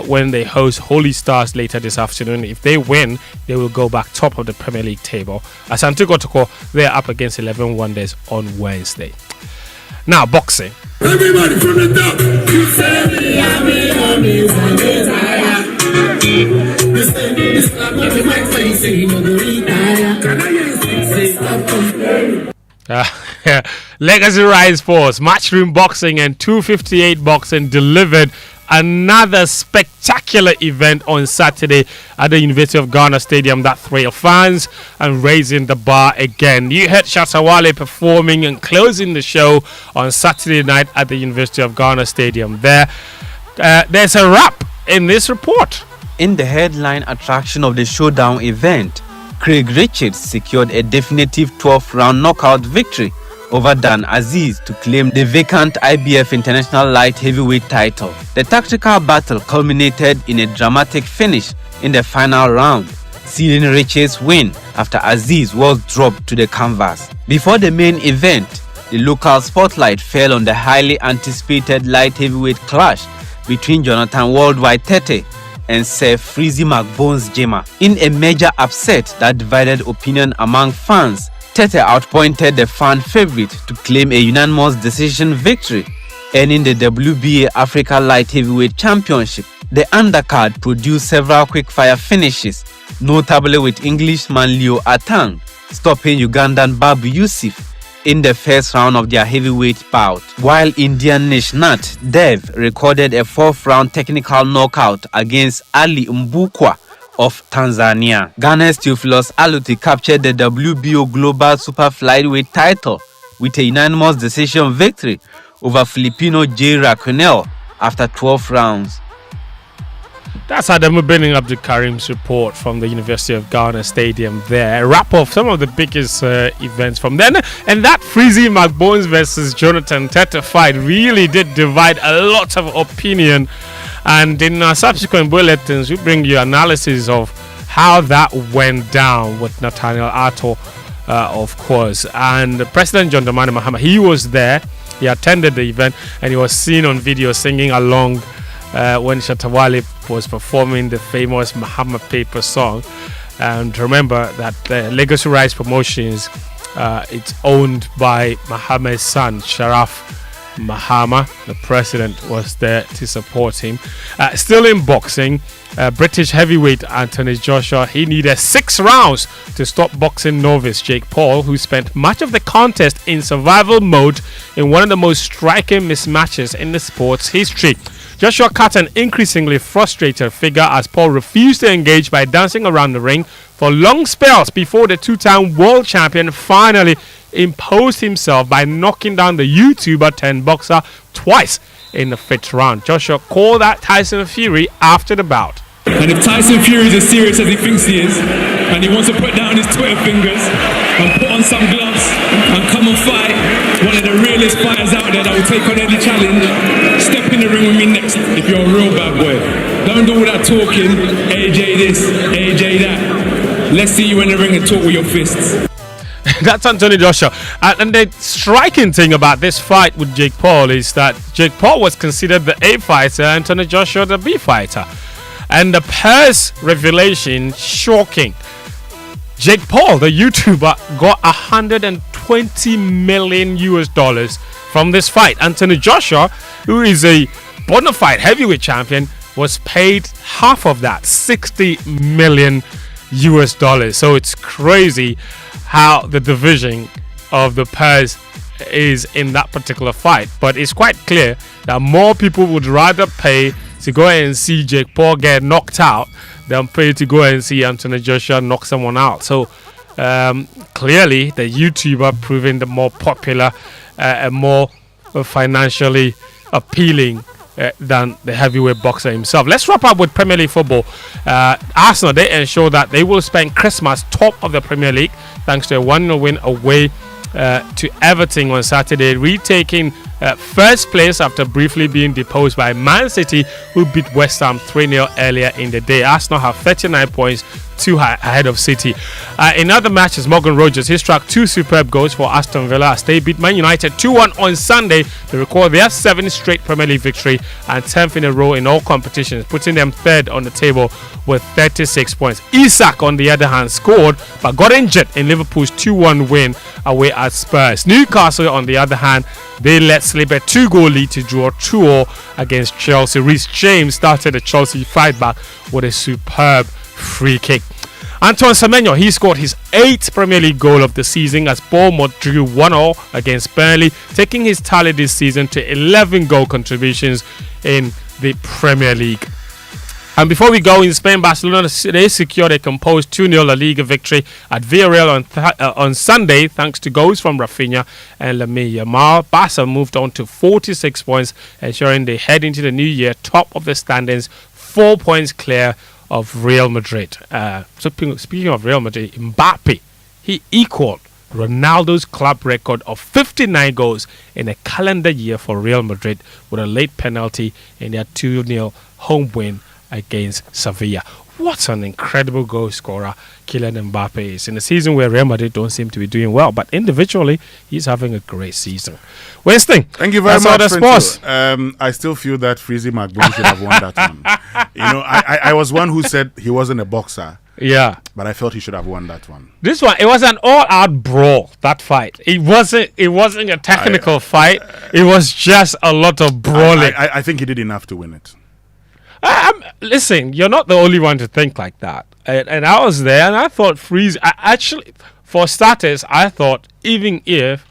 S5: when they host Holy Stars later this afternoon. If they win, they will go back top of the Premier League table. Asante Kotoko, they are up against 11 Wonders on Wednesday. Now, boxing.
S17: Everybody from the top. You say me,
S5: Legacy Rise Force, Matchroom Boxing and 258 Boxing delivered another spectacular event on Saturday at the University of Ghana Stadium that thrilled fans and raising the bar again. You heard Shatawale performing and closing the show on Saturday night at the University of Ghana Stadium. There's a wrap in this report.
S18: In the headline attraction of the showdown event, Craig Richards secured a definitive 12th round knockout victory over Dan Aziz to claim the vacant IBF International Light Heavyweight title. The tactical battle culminated in a dramatic finish in the final round, sealing Rich's win after Aziz was dropped to the canvas. Before the main event, the local spotlight fell on the highly anticipated light heavyweight clash between Jonathan Worldwide Tete and Sir Freezy McBones Jema. In a major upset that divided opinion among fans, Tete outpointed the fan favorite to claim a unanimous decision victory, earning the WBA Africa Light Heavyweight Championship. The undercard produced several quick-fire finishes, notably with Englishman Leo Atang stopping Ugandan Babu Yusuf in the first round of their heavyweight bout, while Indian Nishnat Dev recorded a 4th-round technical knockout against Ali Mbukwa of Tanzania. Ghana's Theophilus Aluti captured the WBO Global Super Flyweight title with a unanimous decision victory over Filipino J. Raquenel after 12 rounds.
S5: That's Adamu Benin Abdul Karim's report from the University of Ghana Stadium there. A wrap of some of the biggest events from then. And that Freezy McBones versus Jonathan Tete fight really did divide a lot of opinion. And in our subsequent bulletins, we bring you analysis of how that went down with Nathaniel Atto, of course. And President John Dramani Mahama, he was there. He attended the event and he was seen on video singing along when Shatawale was performing the famous Mahama Paper song. And remember that Legacy Rise Promotions, it's owned by Mahama's son, Sharaf Mahama. The president was there to support him. Still in boxing, British heavyweight Anthony Joshua, he needed 6 rounds to stop boxing novice Jake Paul, who spent much of the contest in survival mode in one of the most striking mismatches in the sport's history. Joshua cut an increasingly frustrated figure as Paul refused to engage by dancing around the ring for long spells before the 2-time world champion finally imposed himself by knocking down the YouTuber turned boxer twice in the 5th round. Joshua called out Tyson Fury after the bout.
S16: And if Tyson Fury is as serious as he thinks he is, and he wants to put down his Twitter fingers and put on some gloves and come and fight one of the realest fighters out there that will take on any challenge, step in the ring with me next if you're a real bad boy. Don't do all that talking, AJ this, AJ that. Let's see you in the ring and talk with your fists.
S5: That's Anthony Joshua. And the striking thing about this fight with Jake Paul is that Jake Paul was considered the A fighter, Anthony Joshua the B fighter. And the purse revelation, shocking. Jake Paul, the YouTuber, got $120 million from this fight. Anthony Joshua, who is a bona fide heavyweight champion, was paid half of that, $60 million. So it's crazy how the division of the purse is in that particular fight. But it's quite clear that more people would rather pay to go and see Jake Paul get knocked out than pay to go and see Anthony Joshua knock someone out. So clearly the YouTuber proving the more popular and more financially appealing than the heavyweight boxer himself. Let's wrap up with Premier League football. Arsenal, they ensure that they will spend Christmas top of the Premier League thanks to a 1-0 win away to Everton on Saturday, retaking first place after briefly being deposed by Man City, who beat West Ham 3-0 earlier in the day. Arsenal have 39 points, 2 ahead of City. In other matches, Morgan Rogers, he struck 2 superb goals for Aston Villa as they beat Man United 2-1 on Sunday to record their 7th straight Premier League victory and 10th in a row in all competitions, putting them 3rd on the table with 36 points. Isak, on the other hand, scored but got injured in Liverpool's 2-1 win away at Spurs. Newcastle, on the other hand, they let slip a 2-goal lead to draw 2-2 against Chelsea. Reece James started the Chelsea fight back with a superb free kick. Antoine Semenyo, he scored his 8th Premier League goal of the season as Bournemouth drew 1-0 against Burnley, taking his tally this season to 11 goal contributions in the Premier League. And before we go, in Spain, Barcelona, they secured a composed 2-0 La Liga victory at Villarreal on Sunday, thanks to goals from Rafinha and Lamine Yamal. Barca moved on to 46 points, ensuring they head into the new year top of the standings, 4 points clear of Real Madrid. So speaking of Real Madrid, Mbappe, he equaled Ronaldo's club record of 59 goals in a calendar year for Real Madrid with a late penalty in their 2-0 home win against Sevilla. What an incredible goal scorer Kylian Mbappe is in a season where Real Madrid don't seem to be doing well, but individually he's having a great season. Winston,
S7: thank you very much.
S5: Sports.
S7: I still feel that Freezy McBoone should have won that one. I was one who said he wasn't a boxer.
S5: Yeah,
S7: but I felt he should have won that one.
S5: This one, it was an all-out brawl. That fight, it wasn't a technical fight. It was just a lot of brawling.
S7: I think he did enough to win it.
S5: Listen, you're not the only one to think like that. And I was there, and I thought Freeze. Actually, for starters, I thought even if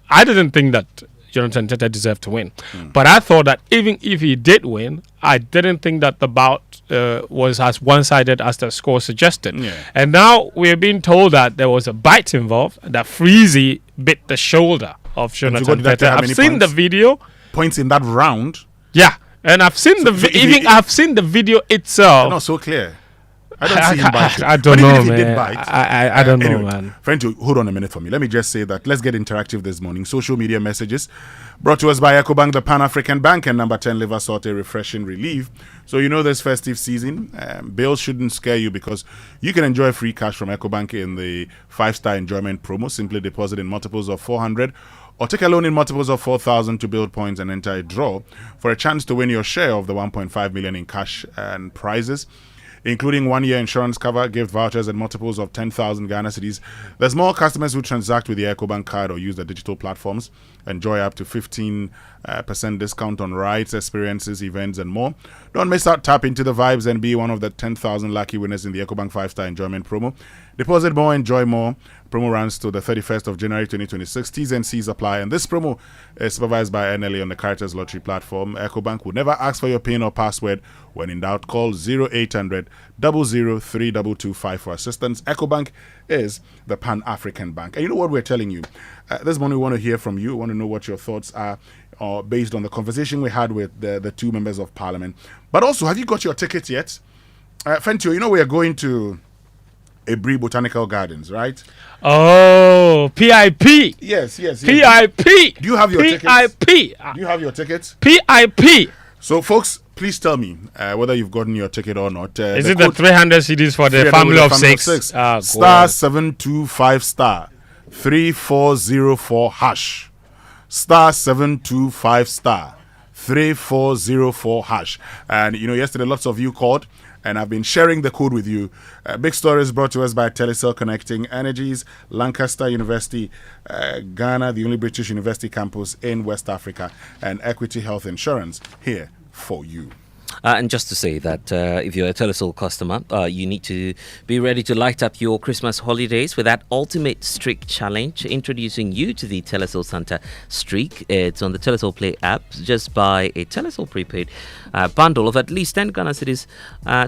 S5: I didn't think that Jonathan Tete deserved to win, but I thought that even if he did win, I didn't think that the bout was as one-sided as the score suggested.
S7: Yeah.
S5: And now we're being told that there was a bite involved, that Freezy bit the shoulder of Jonathan Tete. I've seen the video.
S7: Points in that round.
S5: Yeah. And I've seen I've seen the video itself.
S7: They're not so clear. I don't see him biting.
S5: I don't know, man. I don't know, man.
S7: Friend, hold on a minute for me. Let me just say that let's get interactive this morning. Social media messages brought to us by EcoBank, the Pan-African Bank, and number 10 Liver Saute Refreshing Relief. So you know this festive season, bills shouldn't scare you because you can enjoy free cash from EcoBank in the 5-star enjoyment promo. Simply deposit in multiples of 400 or take a loan in multiples of 4,000 to build points and enter a draw for a chance to win your share of the 1.5 million in cash and prizes, including 1-year insurance cover, gift vouchers, and multiples of 10,000 Ghana cedis. There's more customers who transact with the EcoBank card or use the digital platforms. Enjoy up to 15% discount on rides, experiences, events, and more. Don't miss out. Tap into the vibes and be one of the 10,000 lucky winners in the EcoBank 5-star enjoyment promo. Deposit more, enjoy more. Promo runs to the 31st of January 2026. T's and C's apply. And this promo is supervised by NLA on the Caritas Lottery platform. EcoBank will never ask for your PIN or password. When in doubt, call 0800 0032225 for assistance. EcoBank is the Pan-African Bank. And you know what we're telling you? This morning we want to hear from you. We want to know what your thoughts are based on the conversation we had with the two members of parliament. But also, have you got your ticket yet? Fentio, you know we are going to Ebri Botanical Gardens, right?
S5: Oh, PIP.
S7: Yes.
S5: PIP.
S7: Do you have your tickets?
S5: PIP.
S7: Do you have your tickets?
S5: PIP.
S7: So, folks, please tell me whether you've gotten your ticket or not.
S5: Is it the 300 CDs for the family of six?
S7: Oh, star 725 star 3404 hash. Star 725 star 3404 hash. And, yesterday lots of you called. And I've been sharing the code with you. Big stories brought to us by Telecel Connecting Energies, Lancaster University, Ghana, the only British university campus in West Africa, and Equity Health Insurance here for you.
S8: And just to say that if you're a Telecel customer, you need to be ready to light up your Christmas holidays with that ultimate streak challenge, introducing you to the Telecel Santa Streak. It's on the Telecel Play app. Just buy a Telecel prepaid bundle of at least 10 Ghana cedis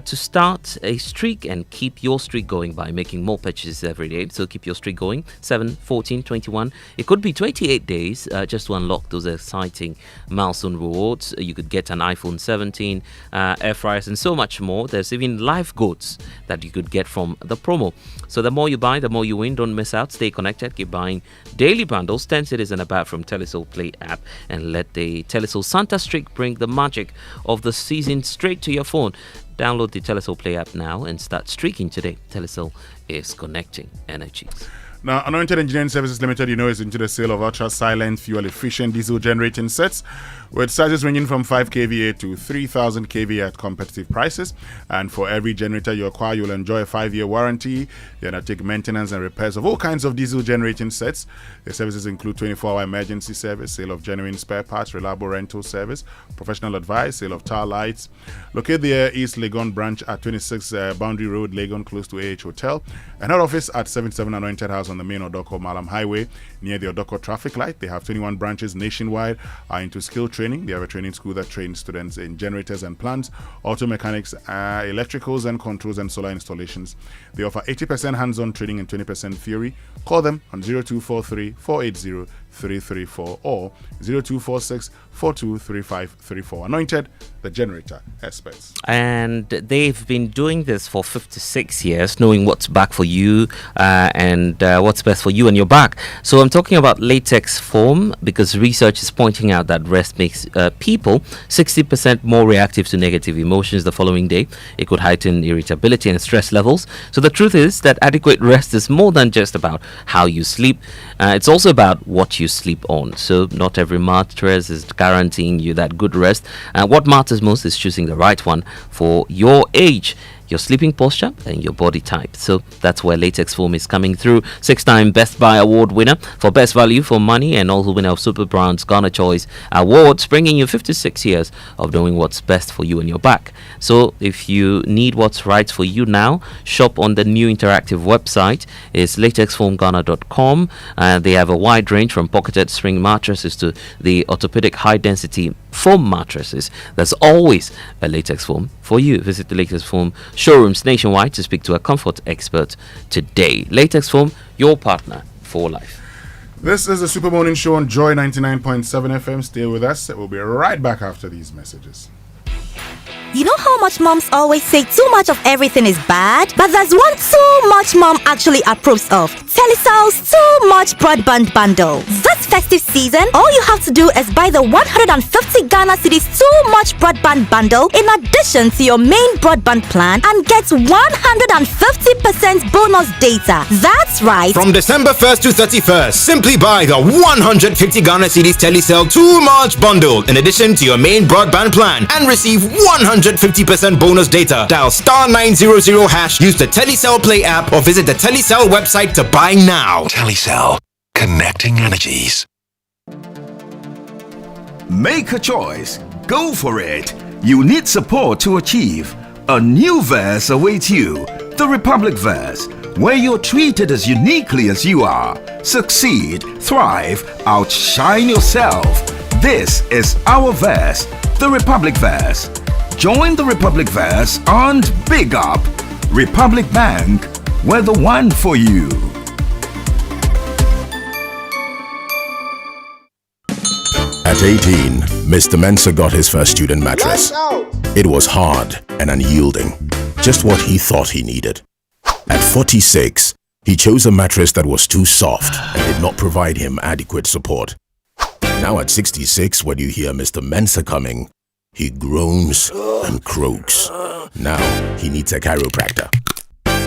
S8: to start a streak and keep your streak going by making more purchases every day. So keep your streak going. 7, 14, 21. It could be 28 days just to unlock those exciting milestone rewards. You could get an iPhone 17, air fryers, and so much more. There's even live goods that you could get from the promo. So the more you buy, the more you win. Don't miss out. Stay connected. Keep buying daily bundles, 10 cities and above from Telecel Play app, and let the Telecel Santa Streak bring the magic of the season straight to your phone. Download the Telecel Play app now and start streaking today. Telecel is connecting energies.
S7: Now, Anointed Engineering Services Limited, is into the sale of ultra-silent, fuel-efficient diesel generating sets with sizes ranging from 5 kVA to 3,000 kVA at competitive prices. And for every generator you acquire, you'll enjoy a 5-year warranty. They undertake maintenance and repairs of all kinds of diesel generating sets. The services include 24-hour emergency service, sale of genuine spare parts, reliable rental service, professional advice, sale of tar lights. Locate the East Legon branch at 26 Boundary Road, Legon, close to AH Hotel. And head office at 77 Anointed House on the main Odoko Malam Highway near the Odoko traffic light. They have 21 branches nationwide, are into skill training. They have a training school that trains students in generators and plants, auto mechanics, electricals and controls, and solar installations. They offer 80% hands-on training and 20% theory. Call them on 0243 480 334 or 0246 423534. Anointed, the generator experts.
S8: And they've been doing this for 56 years, knowing what's back for you and what's best for you and your back. So I'm talking about latex foam because research is pointing out that rest makes people 60% more reactive to negative emotions the following day. It could heighten irritability and stress levels. So the truth is that adequate rest is more than just about how you sleep. It's also about what you sleep on. So not every mattress is guaranteeing you that good rest. What matters most is choosing the right one for your age, your sleeping posture, and your body type. So that's where latex foam is coming through. 6-time Best Buy Award winner for best value for money and also winner of Super Brand's Ghana Choice Awards, bringing you 56 years of knowing what's best for you and your back. So if you need what's right for you now, shop on the new interactive website. It's latexfoamghana.com. They have a wide range from pocketed spring mattresses to the orthopedic high-density foam mattresses. There's always a latex foam for you. Visit the latex foam showrooms nationwide to speak to a comfort expert today. Latex foam, your partner for life.
S7: This is the Super Morning Show on Joy 99.7 FM. Stay with us. We'll be right back after these messages.
S12: You know how much moms always say too much of everything is bad? But there's one too much mom actually approves of. Telecell's Too Much Broadband Bundle. This festive season, all you have to do is buy the 150 Ghana Cedis Too Much Broadband Bundle in addition to your main broadband plan and get 150% bonus data. That's right.
S19: From December 1st to 31st, simply buy the 150 Ghana Cedis Telecell Too Much Bundle in addition to your main broadband plan and receive 150% bonus data. Dial *900#, use the Telecell Play app or visit the Telecell website to buy now.
S20: Telecell, connecting energies.
S21: Make a choice. Go for it. You need support to achieve. A new verse awaits you. The Republic Verse, where you're treated as uniquely as you are. Succeed, thrive, outshine yourself. This is our verse, the Republic Verse. Join the Republic Verse and big up. Republic Bank, we're the one for you.
S24: At 18, Mr. Mensah got his first student mattress. It was hard and unyielding, just what he thought he needed. At 46, he chose a mattress that was too soft and did not provide him adequate support. Now at 66, when you hear Mr. Mensah coming, he groans and croaks. Now he needs a chiropractor.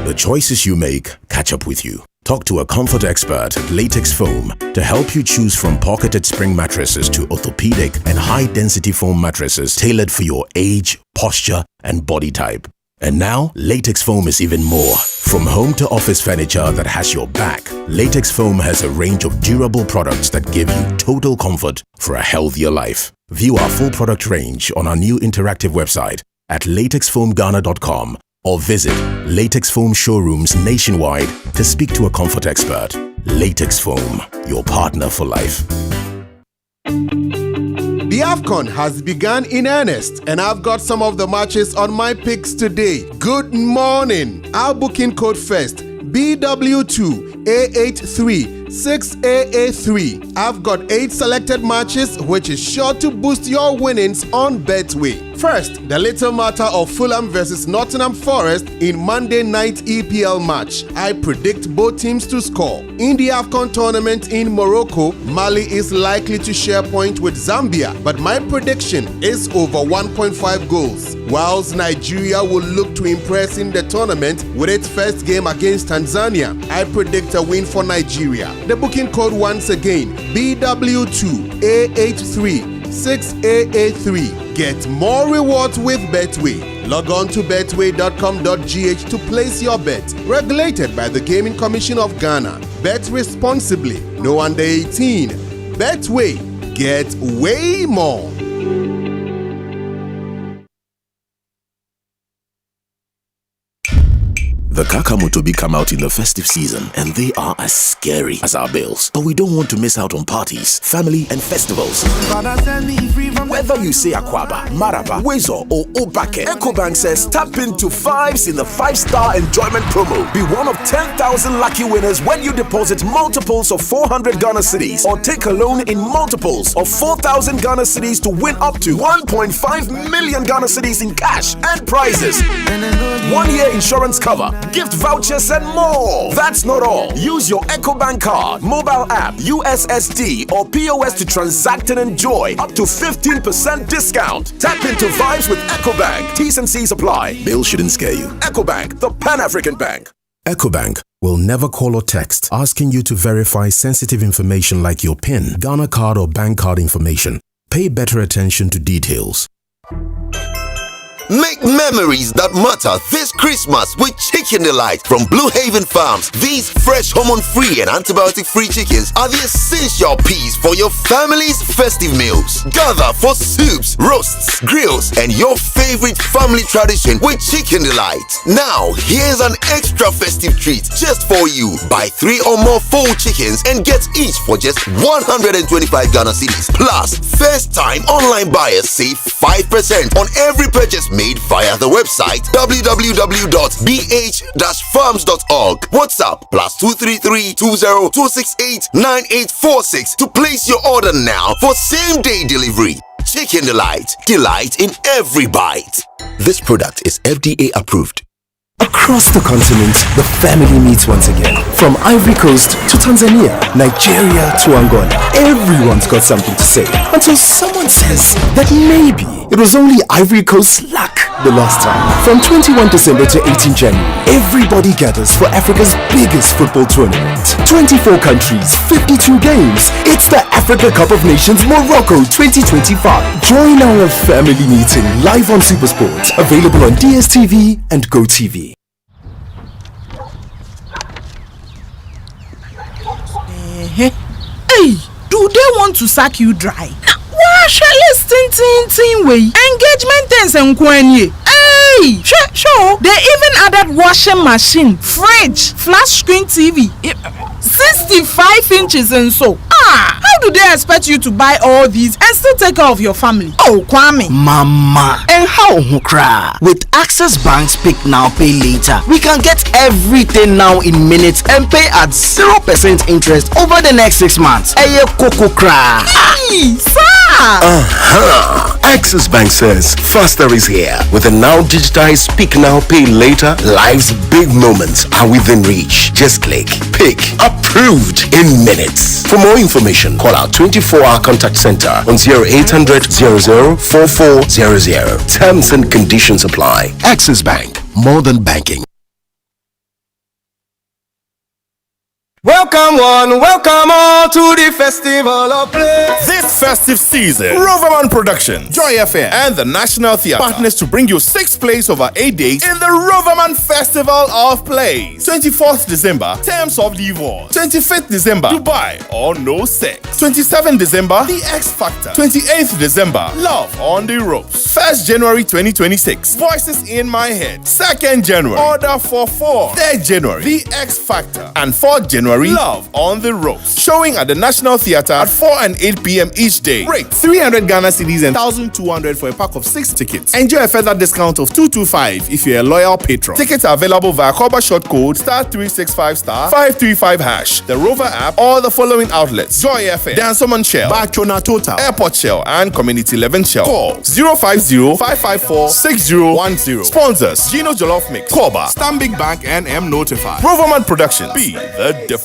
S24: The choices you make catch up with you. Talk to a comfort expert at Latex Foam to help you choose from pocketed spring mattresses to orthopedic and high-density foam mattresses tailored for your age, posture, and body type. And now, Latex Foam is even more. From home to office furniture that has your back, Latex Foam has a range of durable products that give you total comfort for a healthier life. View our full product range on our new interactive website at latexfoamghana.com or visit Latex Foam showrooms nationwide to speak to a comfort expert. Latex Foam, your partner for life.
S25: The AFCON has begun in earnest, and I've got some of the matches on my picks today. Good morning. Our booking code first, BW2A83-6AA3. I've got 8 selected matches, which is sure to boost your winnings on Betway. First, the little matter of Fulham versus Nottingham Forest in Monday night EPL match. I predict both teams to score. In the AFCON tournament in Morocco, Mali is likely to share point with Zambia, but my prediction is over 1.5 goals. Whilst Nigeria will look to impress in the tournament with its first game against Tanzania, I predict a win for Nigeria. The booking code once again, BW2A83-6AA3. Get more rewards with Betway. Log on to betway.com.gh to place your bet. Regulated by the Gaming Commission of Ghana. Bet responsibly. No under 18. Betway. Get way more.
S24: The Kakamotobi come out in the festive season and they are as scary as our bills. But we don't want to miss out on parties, family and festivals. Whether you say Akwaba, Maraba, Wezo or Obake, EcoBank says tap into 5s in the 5-star enjoyment promo. Be one of 10,000 lucky winners when you deposit multiples of 400 Ghana cedis or take a loan in multiples of 4,000 Ghana cedis to win up to 1.5 million Ghana cedis in cash and prizes. 1-year insurance cover, gift vouchers and more. That's not all. Use your EcoBank card, mobile app, USSD or POS to transact and enjoy up to 15% discount. Tap into vibes with EcoBank. T's and C's apply. Bills shouldn't scare you. EcoBank, the Pan-African Bank. EcoBank will never call or text asking you to verify sensitive information like your PIN, Ghana card or bank card information. Pay better attention to details.
S2: Make memories that matter this Christmas with Chicken Delight from Blue Haven Farms. These fresh, hormone-free and antibiotic-free chickens are the essential piece for your family's festive meals. Gather for soups, roasts, grills, and your favorite family tradition with Chicken Delight. Now, here's an extra festive treat just for you. Buy 3 or more full chickens and get each for just 125 Ghana cedis. Plus, first-time online buyers save 5% on every purchase made via the website www.bh-farms.org. WhatsApp +233 20 268 9846 to place your order now for same-day delivery. Chicken Delight. Delight in every bite. This product is FDA approved.
S3: Across the continent, the family meets once again. From Ivory Coast to Tanzania, Nigeria to Angola, everyone's got something to say. Until someone says that maybe it was only Ivory Coast's luck the last time. From 21 December to 18 January, everybody gathers for Africa's biggest football tournament. 24 countries, 52 games. It's the Africa Cup of Nations Morocco 2025. Join our family meeting live on Supersport, available on DSTV and GoTV.
S4: Hey, do they want to sack you dry? Why shall you tin way? Engagement things and kwenye. Hey, sure. They even added washing machine, fridge, flat screen TV, 65 inches and so. How do they expect you to buy all these and still take care of your family? Oh, Kwame.
S6: Mama. And how cry? With Access Bank's Pick Now Pay Later, we can get everything now in minutes and pay at 0% interest over the next 6 months. Aye, Coco cry.
S4: Hey, sir.
S24: Access Bank says faster is here. With a now digitized Pick Now Pay Later, life's big moments are within reach. Just click, pick, approved in minutes. For more information, call our 24-hour contact center on 0800 00 4400. Terms and conditions apply. Access Bank, more than banking.
S9: Welcome one, welcome all to the Festival of Play.
S7: This festive season, Roverman Production, Joy FM, and the National Theatre partners to bring you 6 plays over 8 days in the Roverman Festival of Plays. 24th December, Terms of Divorce. 25th December, Dubai or No Sex. 27th December, The X Factor. 28th December, Love on the Ropes. 1st January 2026, Voices in My Head. 2nd January, Order for 4. 3rd January, The X Factor. And 4th January, Love on the Ropes. Showing at the National Theatre at 4 and 8 p.m. each day. Rate 300 Ghana cedis and 1,200 for a pack of 6 tickets. Enjoy a further discount of 225 if you're a loyal patron. Tickets are available via Cover Short Code *365*535#, the Rover app, or the following outlets: Joy FM, Dansoman Shell, Bachona Total, Airport Shell, and Community 11 Shell. Call 050-554-6010. Sponsors: Gino Jollof Mix, Koba, Stanbic Bank, and M Notify. Roverman Production. Be the difference.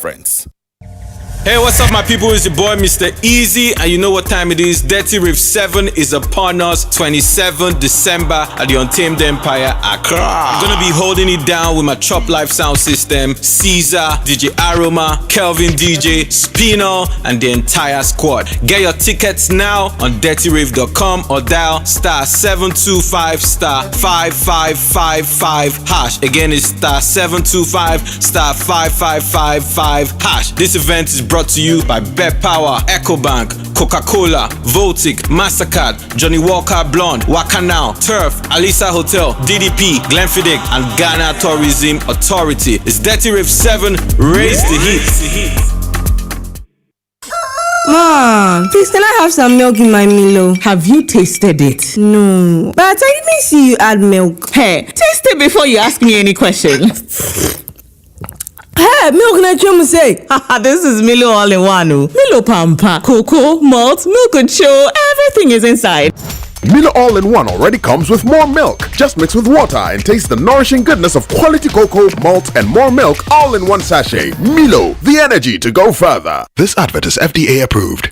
S10: Hey, what's up, my people? It's your boy, Mr. Easy, and you know what time it is. Dirty Riff 7 is upon us, 27th December at the Untamed Empire, Accra. I'm gonna be holding it down with my Chop Life sound system, Caesar, DJ Aroma, Kelvin DJ, Spino, and the entire squad. Get your tickets now on dirtyriff.com or dial *725*5555#. Again, it's *725*5555#. This event is brought to you by Bet Power, EcoBank, Coca-Cola, Voltic, MasterCard, Johnny Walker Blonde, Wakanao, Turf, Alisa Hotel, DDP, Glenfiddich, and Ghana Tourism Authority. It's Dirty Riff 7, raise the heat.
S11: Mom, please can I have some milk in my Milo? Have you tasted it? No, but I didn't see you add milk. Hey, taste it before you ask me any questions. Hey, milk na chum say. This is Milo all in one. Milo pampa, cocoa, malt, milk and show, everything is inside.
S13: Milo All-in-One already comes with more milk. Just mix with water and taste the nourishing goodness of quality cocoa, malt, and more milk all in one sachet. Milo, the energy to go further.
S20: This advert is FDA approved.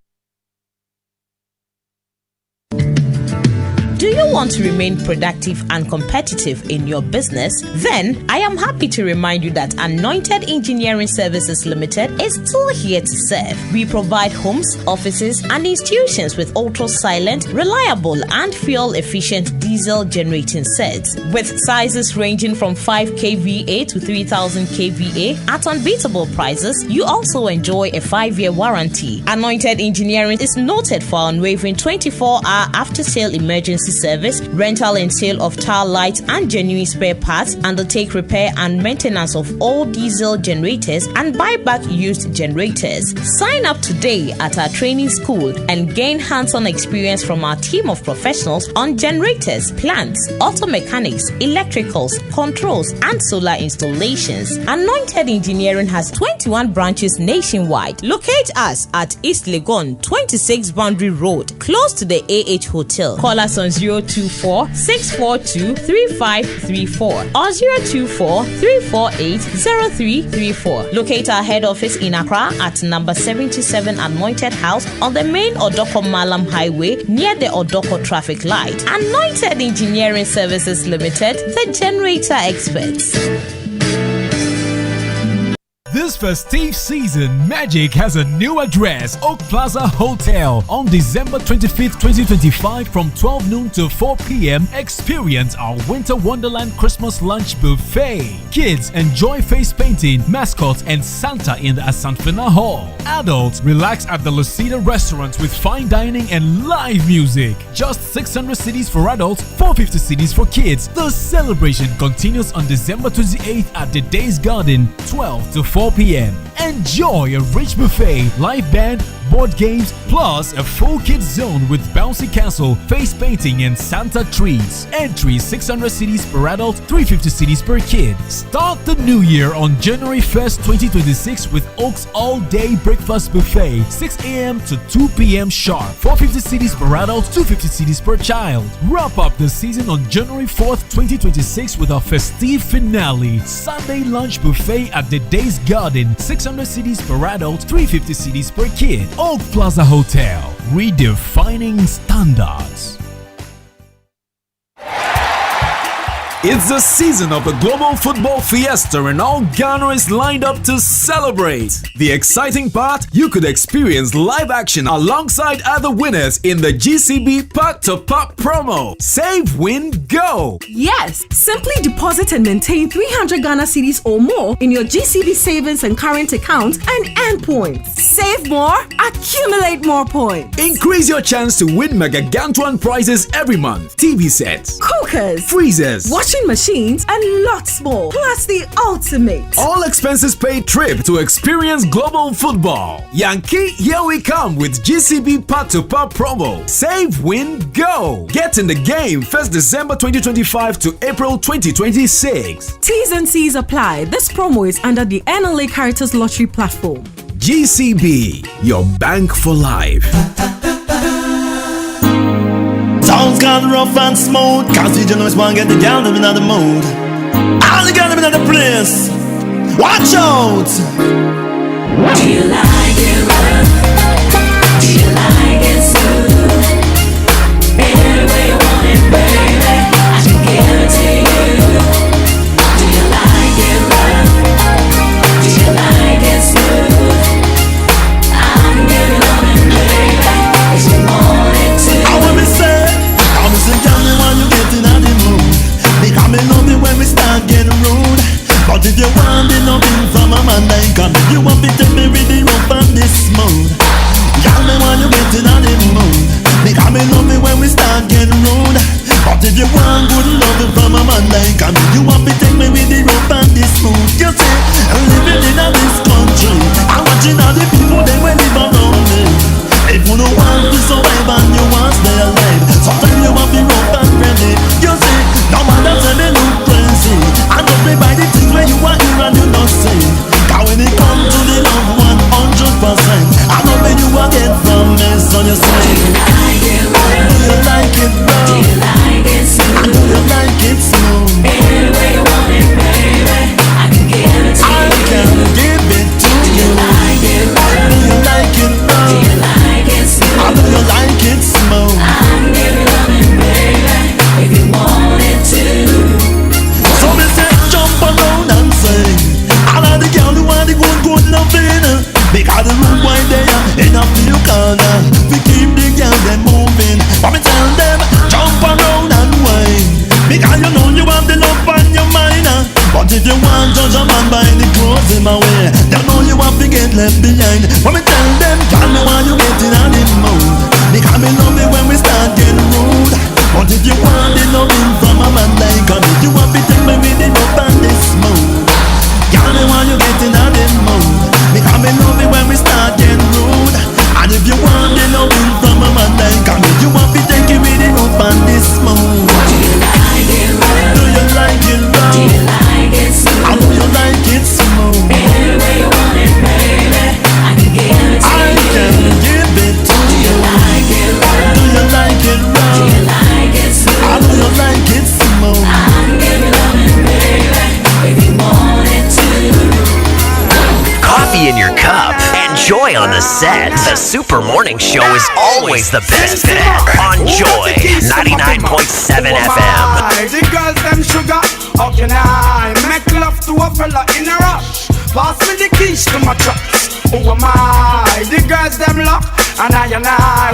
S14: Do you want to remain productive and competitive in your business? Then I am happy to remind you that Anointed Engineering Services Limited is still here to serve. We provide homes, offices, and institutions with ultra-silent, reliable, and fuel-efficient diesel generating sets with sizes ranging from 5 kVA to 3000 kVA at unbeatable prices. You also enjoy a 5-year warranty. Anointed Engineering is noted for unwavering 24-hour after-sale emergency service, rental and sale of tile lights and genuine spare parts, undertake repair and maintenance of all diesel generators, and buy back used generators. Sign up today at our training school and gain hands-on experience from our team of professionals on generators, plants, auto mechanics, electricals, controls, and solar installations. Anointed Engineering has 21 branches nationwide. Locate us at East Legon, 26 Boundary Road, close to the AH Hotel. Call us on 024-642-3534 or 024-348-0334. Locate our head office in Accra at number 77 Anointed House on the main Odoko Malam Highway near the Odoko traffic light. Anointed Engineering Services Limited, the generator experts.
S15: This festive season, Magic has a new address, Oak Plaza Hotel, on December 25th, 2025 from 12 noon to 4 p.m. Experience our Winter Wonderland Christmas Lunch Buffet. Kids enjoy face painting, mascots, and Santa in the Asanfina Hall. Adults relax at the Lucida Restaurant with fine dining and live music. Just 600 cedis for adults, 450 cedis for kids. The celebration continues on December 28th at the Days Garden, 12 to 4 p.m. Enjoy a rich buffet, live band, board games, plus a full kids zone with bouncy castle, face painting, and Santa treats. Entry 600 cedis per adult, 350 cedis per kid. Start the new year on January 1st, 2026 with Oak's all-day breakfast buffet, 6 a.m. to 2 p.m. sharp. 450 cedis per adult, 250 cedis per child. Wrap up the season on January 4th, 2026 with our festive finale, Sunday lunch buffet at the Days Garden, 600 cedis per adult, 350 cedis per kid. Oak Plaza Hotel, redefining standards.
S22: It's the season of the Global Football Fiesta and all Ghana is lined up to celebrate. The exciting part, you could experience live action alongside other winners in the GCB Pack to Pop promo. Save, win, go!
S26: Yes, simply deposit and maintain 300 Ghana cedis or more in your GCB savings and current account and earn points. Save more, accumulate more points.
S22: Increase your chance to win mega Gantuan prizes every month. TV sets,
S26: cookers,
S22: freezers,
S26: washing machines, and lots more. Plus the ultimate
S22: all expenses paid trip to experience global football. Yankee, here we come with GCB Part to Part promo. Save, win, go. Get in the game 1st December 2025 to April 2026.
S26: T's and C's apply. This promo is under the NLA Caritas Lottery platform.
S22: GCB, your bank for life.
S27: Sounds got rough and smooth. Can't see you know it's one get the gal living in the mood. All the gal living in the place. Watch out!
S28: Do you like it rough? Do you like it smooth? Any way you want it, baby, I can give it to you. Do you like it rough? Do you like it smooth? I can give it on it, baby, if you want it to.
S27: I want me say, I'm say, tell me when you get in the mood. Because me love it when we start getting rude. But if you want it, nothing from a man like me, you want to tell me with the rough and this Cause you want to take me with the rope and the spoon. You see, I'm living in this country. I'm watching all the people they will live around me. If you don't want to survive and you want to stay alive, sometimes you want to be rope and ready. You see, no matter say they look crazy, I don't play by the things where you want here and you don't see. Cause when it comes to the love 100%, I know when you will get from me, so you say, do you like it raw? Do you like it smooth? Do you like it smooth? Any way you want it, baby, I can give it to you. I can give it to you. Do you like it raw? Do you like it raw? Do you like it smooth? I know you like it smooth. I can give you loving, baby, if you want it to. So me say jump around and sing. I like the girl who want the good loving. Because the room wide there in a few corner, we keep the girl them moving. But me tell them jump around and whine. Because you know you have the love on your mind. But if you want judge a man by the clothes in my way, you know you have to get left behind. But me tell them girl me want you getting on the mood. Because me love it when we start getting rude. But if you want the loving from a man like me, you want to take me with the rope and the smooth. Girl me want you getting on the mood. Because me love it when we start getting rude. And if you want the loving from a man like me, you want to take it with the rope and the smooth. Do you like it raw? Do you like it raw? Do you like it smooth? I do you like it smooth? Any way you want it, baby, I can give it to you. I can give it to you. Do you like it raw? Do you like it raw? Do you like it smooth? I do you like it smooth? I can give you loving, baby, if you want it to.
S1: Coffee in your cup. Enjoy on the set. The Super Morning Show is always the best on Joy 99.7 FM.
S9: The girls them sugar, how can I make love to a fella in a rush? Pass me the keys to my trucks. Who am I? The girls them lock, and I,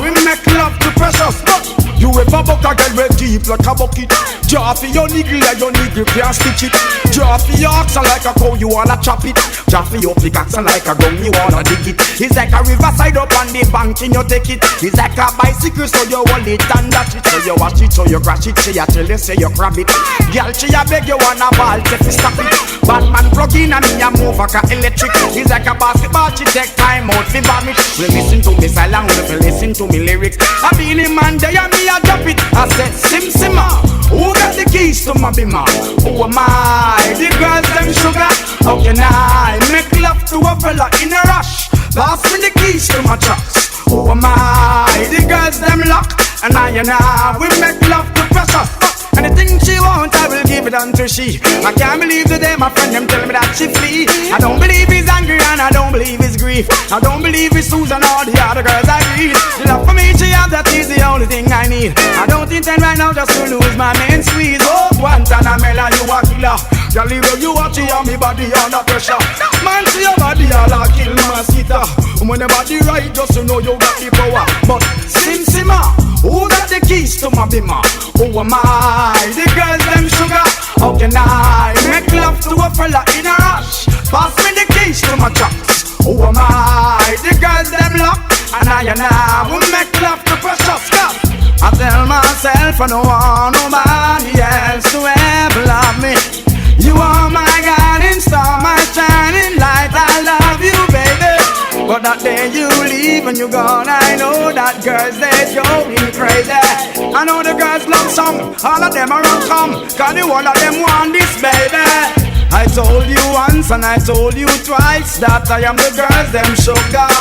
S9: we make love to precious. But you ever buck a girl with deep like a bucket? Draw for your niggle like your niggle can't stitch it. Draw for your oxen like a cow, you wanna chop it. Draw for your pickaxe like a gun, you wanna dig it. It's like a riverside up on the bank and you take it. It's like a bicycle, so you hold it and dash it. So you watch it, so you crash it. Say you tell you, say you grab it. Girl, she a beg you wanna ball, say fi stop it. Batman plug in and me a move like a electric. It's like a basketball, she take time out fi vomit. We listen to me silent, we listen to me lyrics. I be the man there and me a drop it. I said sim simmer. Who got the keys to my bimmer? Who am I? The girls them sugar. How can I make love to a fella in a rush? Pass me the keys to my trucks. Who am I? The girls them lock, and I we make love to precious. Anything she wants, I will give it unto she. I can't believe today my friend them tell me that she flee. I don't believe he's angry and I don't believe his grief. I don't believe it's Susan or the other girls I read. The love for me she has, that is the only thing I need. I don't intend right now just to lose my main squeeze. Oh, Guantanamela, you a killer. Girl, leave you watch you on me body under pressure. Man, see your body all a kill mosquito. When the body right, just to know you got the power. But Sim Simma, who got the keys to my bimmer? Who am I? The girls them sugar. How can I make love to a fella in a rush? Pass me the keys to my trucks. Who am I? The girls them lock, and I will make love to precious stuff. I tell myself I don't want nobody else to ever love me. You are my guiding star, my shining light. I love you, baby. But that day you leave and you gone, I know that girls they going crazy. I know the girls love some, all of them are on come, cause the one of them want this, baby. I told you once and I told you twice that I am the girls them sugar.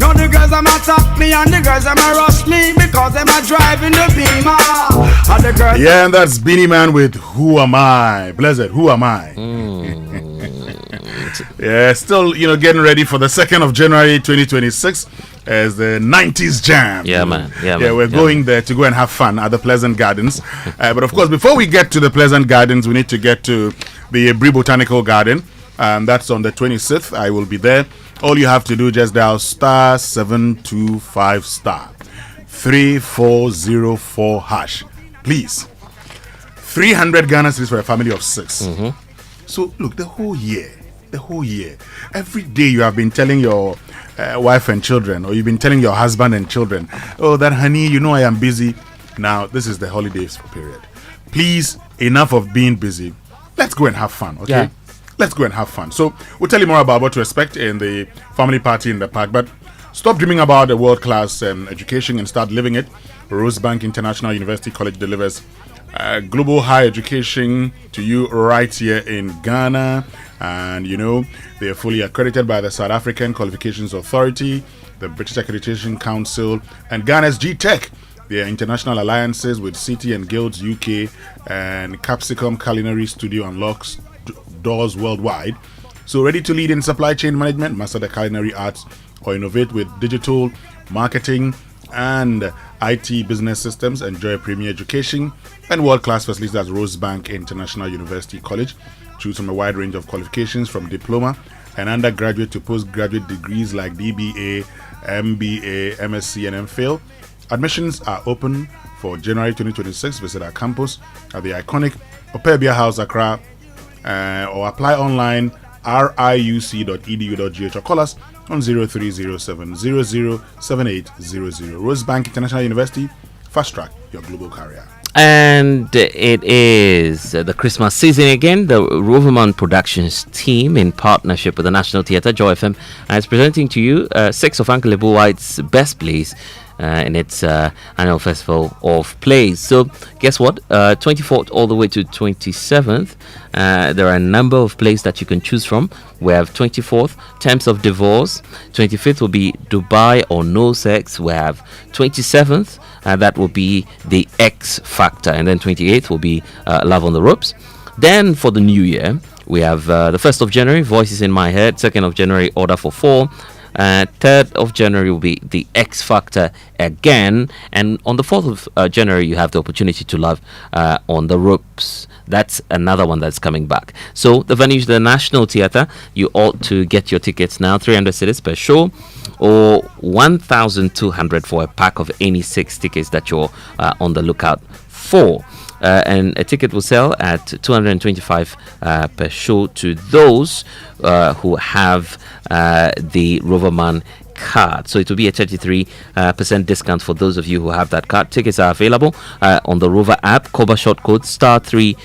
S9: Now the girls them attack me and the girls them rush me because them are driving the Beamer. And the girls
S7: yeah, and that's Beanie Man with Who Am I? Blessed, Who Am I? Yeah, still, getting ready for the 2nd of January 2026 as the 90s Jam.
S5: Yeah, man.
S7: Yeah, we're going there to go and have fun at the Pleasant Gardens. But of course, before we get to the Pleasant Gardens, we need to get to the Bree Botanical Garden. That's on the 26th. I will be there. All you have to do, just dial *725 *3404 hash. Please. 300 Ghana cedis for a family of 6.
S5: Mm-hmm.
S7: So, look, the whole year, every day you have been telling your wife and children, or you've been telling your husband and children, oh, that honey, I am busy. Now, this is the holidays period. Please, enough of being busy. let's go and have fun, okay?
S5: Yeah.
S7: Let's go and have fun. So we'll tell you more about what to expect in the family party in the park, but stop dreaming about a world-class education and start living it. Rosebank International University College delivers global higher education to you right here in Ghana. And you know, they are fully accredited by the South African Qualifications Authority, the British Accreditation Council, and Ghana's G-Tech. Their international alliances with City and Guilds UK and Capsicum Culinary Studio unlocks doors worldwide. So ready to lead in supply chain management, master the culinary arts, or innovate with digital marketing and IT business systems? Enjoy premier education and world-class facilities at Rosebank International University College. Choose from a wide range of qualifications from diploma and undergraduate to postgraduate degrees like DBA, MBA, MSc, and MPhil. Admissions are open for January 2026. Visit our campus at the iconic Opebia House, Accra, or apply online riuc.edu.gh or call us on 0307007800. Rosebank International University, fast track your global career.
S5: And it is the Christmas season again. The Roverman Productions team, in partnership with the National Theatre, Joy FM, is presenting to you 6 of Uncle Lebu White's best plays in its annual festival of plays. So guess what? 24th all the way to 27th, there are a number of plays that you can choose from. We have 24th, Terms of Divorce. 25th will be Dubai or No Sex. We have 27th, that will be The X Factor. And then 28th will be Love on the Ropes. Then for the new year, we have the 1st of January, Voices in My Head. 2nd of January, Order for Four. 3rd of January will be The X Factor again, and on the 4th of January you have the opportunity to love on the Ropes. That's another one that's coming back. So the venue is the National Theatre. You ought to get your tickets now, 300 cedis per show, or 1,200 for a pack of any 6 tickets that you're on the lookout for. And a ticket will sell at 225 per show to those who have the Roverman card. So it will be a 33% discount for those of you who have that card. Tickets are available on the Rover app. Koba short code *365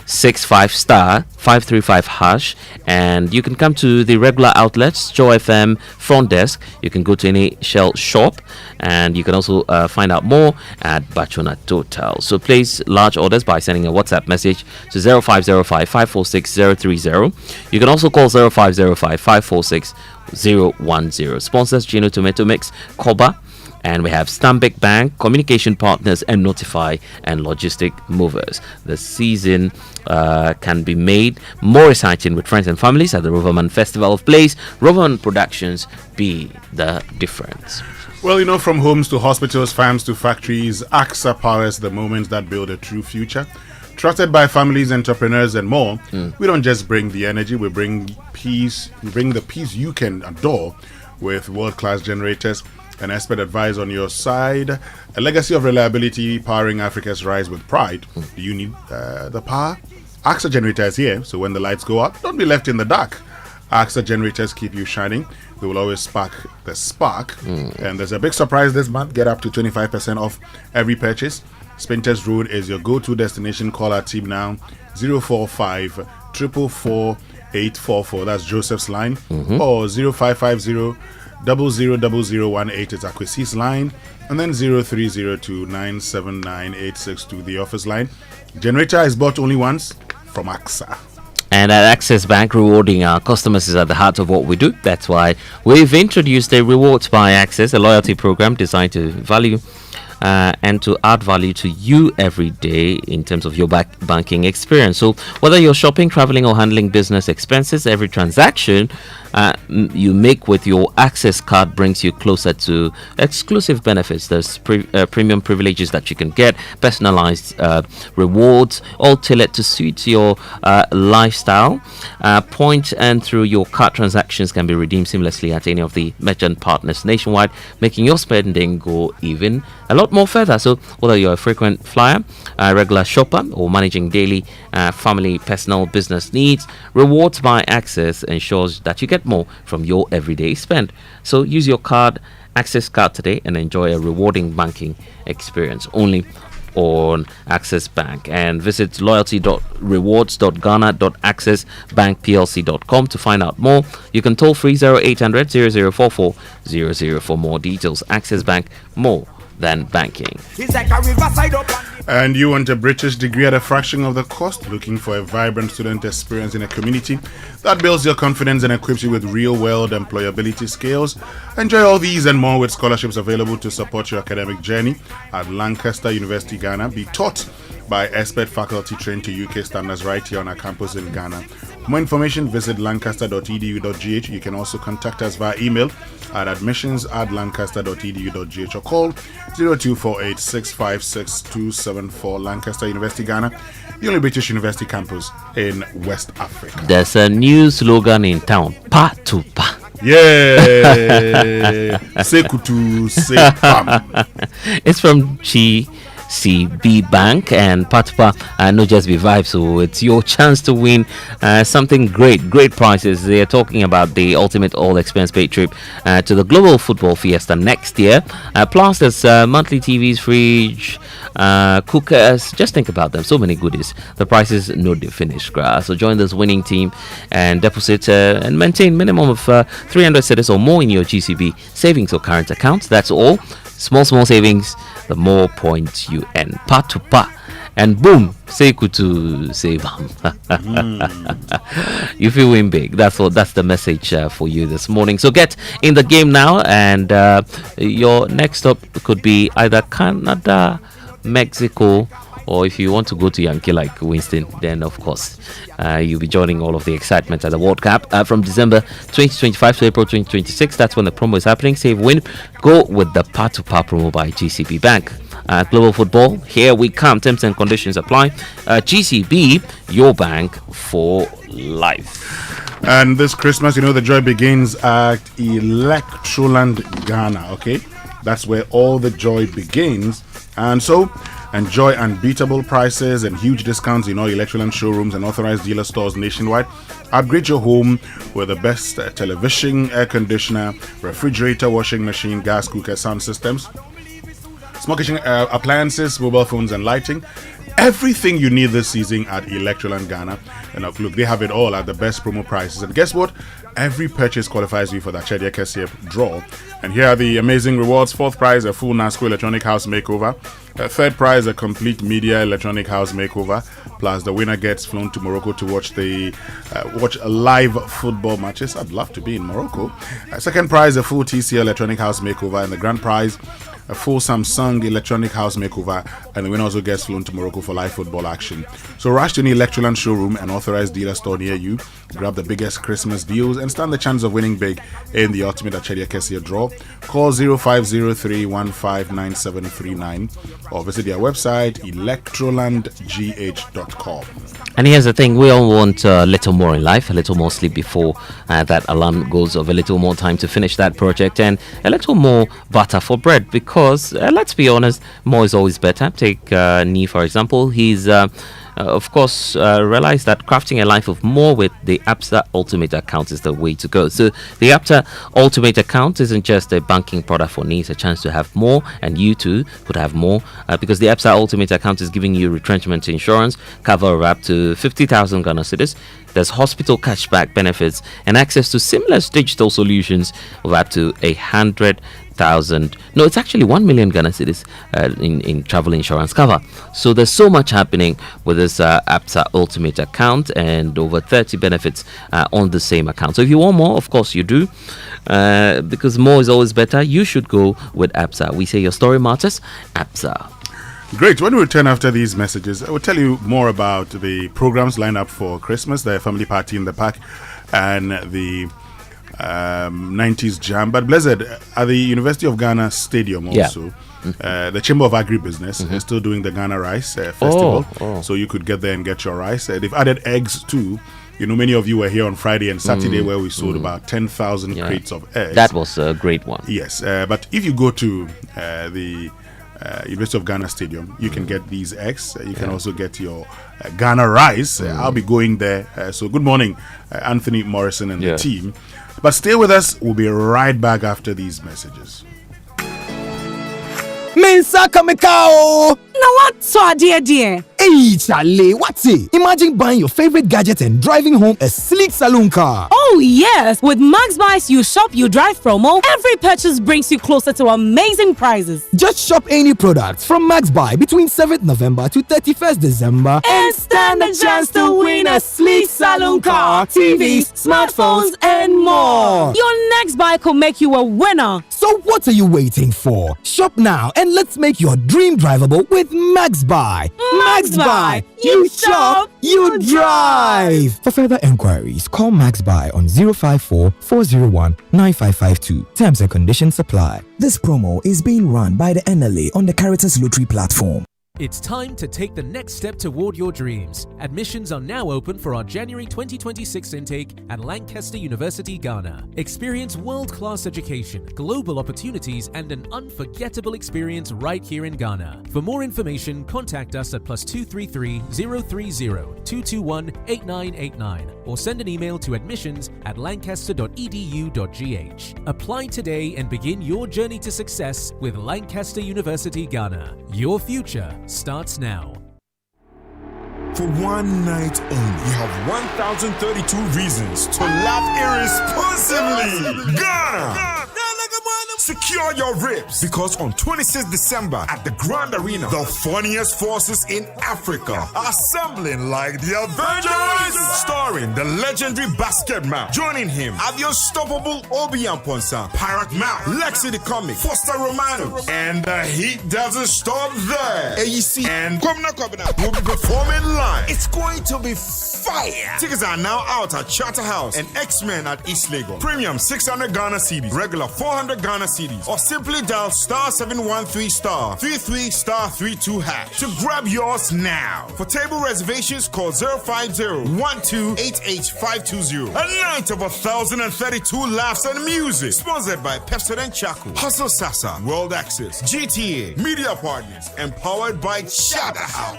S5: *535#, and you can come to the regular outlets, Joy FM front desk. You can go to any Shell shop, and you can also find out more at Bachona Total. So place large orders by sending a WhatsApp message to 0505 546 030. You can also call 0505 546 010. Sponsors Gino Tomato Mix, Koba, and we have Stanbic Bank, Communication Partners, and Notify and Logistic Movers. The season can be made more exciting with friends and families at the Roverman Festival of Plays. Roverman Productions, be the difference.
S7: Well, you know, from homes to hospitals, farms to factories, AXA powers the moments that build a true future. Trusted by families, entrepreneurs, and more, we don't just bring the energy, we bring peace. We bring the peace you can adore with world-class generators, an expert advice on your side, a legacy of reliability powering Africa's rise with pride. Do you need the power? AXA Generator is here, so when the lights go out, don't be left in the dark. AXA Generators keep you shining. They will always spark the spark. And there's a big surprise this month. Get up to 25% off every purchase. Spinters Road is your go-to destination. Call our team now, 045 444 844. That's Joseph's line. Or 0550 000018 is Akwesi's line. And then 0302 979 862, the office line. Generator is bought only once from AXA.
S5: And at Access Bank, rewarding our customers is at the heart of what we do. That's why we've introduced a Rewards by Access, a loyalty program designed to value and to add value to you every day in terms of your banking experience. So whether you're shopping, traveling, or handling business expenses, every transaction you make with your Access card brings you closer to exclusive benefits. There's premium privileges that you can get, personalized rewards, all tailored to suit your lifestyle. Point and through your card transactions can be redeemed seamlessly at any of the merchant partners nationwide, making your spending go even a lot more further. So whether you're a frequent flyer, a regular shopper, or managing daily family, personal, business needs, Rewards by Access ensures that you get more from your everyday spend. So use your card, Access card today, and enjoy a rewarding banking experience only on Access Bank. And visit loyalty.rewards.ghana.accessbankplc.com to find out more. You can toll free 0800 0044 00 for more details. Access Bank, more than banking.
S9: It's like a riverside up.
S7: And you want a British degree at a fraction of the cost? Looking for a vibrant student experience in a community that builds your confidence and equips you with real-world employability skills? Enjoy all these and more with scholarships available to support your academic journey at Lancaster University, Ghana. Be taught by expert faculty trained to UK standards right here on our campus in Ghana. For more information, visit lancaster.edu.gh. You can also contact us via email at admissions@lancaster.edu.gh or call 0248 656 274. Lancaster University, Ghana, the only British university campus in West Africa.
S5: There's a new slogan in town, Pa to Pa.
S7: Yeah, Sekutu Sepam.
S5: It's from GCB Bank and Patpa, not just be vibes, so it's your chance to win something great prizes. They are talking about the ultimate all-expense paid trip to the Global Football Fiesta next year. Plus, there's monthly TVs, fridge, cookers. Just think about them. So many goodies. The prices no they finish. So join this winning team and deposit and maintain minimum of 300 cedis or more in your GCB savings or current accounts. That's all. Small savings, the more points you earn. Pa to pa. And boom, say kutu say bam. You feel win big. That's the message for you this morning. So get in the game now, and your next stop could be either Canada, Mexico, or if you want to go to Yankee like Winston, then of course you'll be joining all of the excitement at the World Cup from December 2025 to April 2026. That's when the promo is happening. Save win. Go with the Part to Part promo by GCB Bank. Global football, here we come. Terms and conditions apply. GCB, your bank for life.
S7: And this Christmas, the joy begins at Electroland Ghana, okay? That's where all the joy begins. And so, enjoy unbeatable prices and huge discounts in all Electroland showrooms and authorized dealer stores nationwide. Upgrade your home with the best television, air conditioner, refrigerator, washing machine, gas cooker, sound systems, small kitchen appliances, mobile phones, and lighting. Everything you need this season at Electroland Ghana. And look, they have it all at the best promo prices. And guess what? Every purchase qualifies you for the Chedia KCF draw. And here are the amazing rewards. Fourth prize, a full NASCO electronic house makeover. Third prize, a complete media electronic house makeover. Plus, the winner gets flown to Morocco to watch live football matches. I'd love to be in Morocco. Second prize, a full TCL electronic house makeover. And the grand prize, a full Samsung electronic house makeover, and the winner also gets flown to Morocco for live football action. So rush to any Electroland showroom and authorized dealer store near you. Grab the biggest Christmas deals and stand the chance of winning big in the ultimate Achedia Kessia draw. Call 0503159739 or visit their website electrolandgh.com.
S5: And here's the thing, we all want a little more in life, a little more sleep before that alarm goes off, a little more time to finish that project, and a little more butter for bread, because let's be honest, more is always better. Take Nee, for example. He's of course realized that crafting a life of more with the ABSA Ultimate account is the way to go. So the ABSA Ultimate account isn't just a banking product for Nee, it's a chance to have more, and you too could have more, because the ABSA Ultimate account is giving you retrenchment insurance, cover of up to 50,000 Ghana cedis. There's hospital cashback benefits and access to seamless digital solutions of up to 100,000. No, it's actually 1 million Ghana cedis in travel insurance cover. So there's so much happening with this ABSA Ultimate account, and over 30 benefits on the same account. So if you want more, of course you do, because more is always better. You should go with ABSA. We say your story matters. ABSA.
S7: Great. When we return after these messages, I will tell you more about the programs lined up for Christmas, the family party in the park, and the 90s jam. But Blessed, at the University of Ghana Stadium also, the Chamber of Agribusiness is still doing the Ghana Rice Festival. So you could get there and get your rice. They've added eggs too. Many of you were here on Friday and Saturday where we sold about 10,000 crates of eggs.
S5: That was a great one.
S7: Yes. But if you go to the University of Ghana Stadium, you can get these eggs. You can also get your Ghana rice. I'll be going there. So good morning, Anthony Morrison and the team. But stay with us. We'll be right back after these messages.
S3: Mensa Kamekao!
S26: Now what so dear?
S3: Hey, Charlie, what's it? Imagine buying your favorite gadget and driving home a sleek saloon car.
S26: Oh yes, with Max Buys You Shop You Drive promo, every purchase brings you closer to amazing prizes.
S3: Just shop any product from Max Buy between 7th November to 31st December
S26: and stand a chance to win a sleek saloon car, TVs, smartphones, and more. Your next buy could make you a winner.
S3: So what are you waiting for? Shop now and let's make your dream drivable with Max Buy.
S26: Max Buy. You shop, you drive.
S3: For further enquiries, call Max Buy on 054 401 9552. Terms and conditions apply.
S8: This promo is being run by the NLA on the Caritas Lottery platform.
S15: It's time to take the next step toward your dreams. Admissions are now open for our January 2026 intake at Lancaster University, Ghana. Experience world-class education, global opportunities, and an unforgettable experience right here in Ghana. For more information, contact us at +233 030 221 8989 or send an email to admissions@lancaster.edu.gh. Apply today and begin your journey to success with Lancaster University, Ghana. Your future starts now.
S12: For one night only, you have 1,032 reasons to laugh irresponsibly. Ghana! Secure your ribs because on 26th December at the Grand Arena, the funniest forces in Africa are assembling like the Avengers. Starring the legendary Basketman, joining him are the unstoppable Obi Amponsa, Pirate Mouth, Lexi the Comic, Foster Romano, and the heat doesn't stop there. AEC and Kwabena will be performing live. It's going to be fire. Tickets are now out at Charterhouse and X-Men at East Lagos. Premium 600 Ghana cedis, regular 400 Ghana cedis, or simply dial *713*33*32# to grab yours now. For table reservations, call 050-1288-520. A night of 1,032 laughs and music. Sponsored by Pepsodent Chaco, Hustle Sasa, World Access, GTA, Media Partners, and powered by Charterhouse.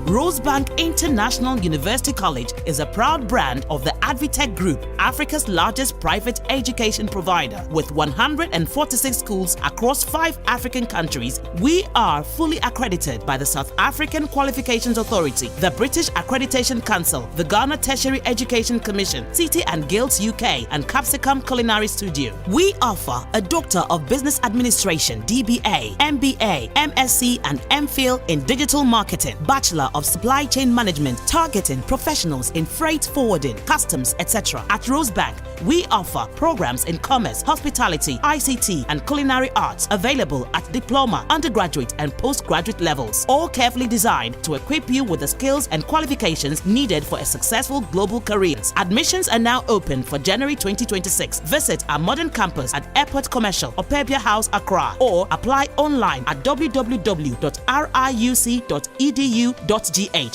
S16: Rosebank International University College is a proud brand of the Advitech Group, Africa's largest private education provider. With 146 schools across 5 African countries, we are fully accredited by the South African Qualifications Authority, the British Accreditation Council, the Ghana Tertiary Education Commission, City and Guilds UK, and Capsicum Culinary Studio. We offer a Doctor of Business Administration, DBA, MBA, MSc, and MPhil in Digital Marketing, Bachelor of Supply Chain Management, targeting professionals in freight forwarding, customs, etc. At Rosebank, we offer programs in commerce, hospitality, ICT, and culinary arts available at diploma, undergraduate, and postgraduate levels, all carefully designed to equip you with the skills and qualifications needed for a successful global career. Admissions are now open for January 2026. Visit our modern campus at Airport Commercial, Opebia House, Accra, or apply online at www.riuc.edu.gh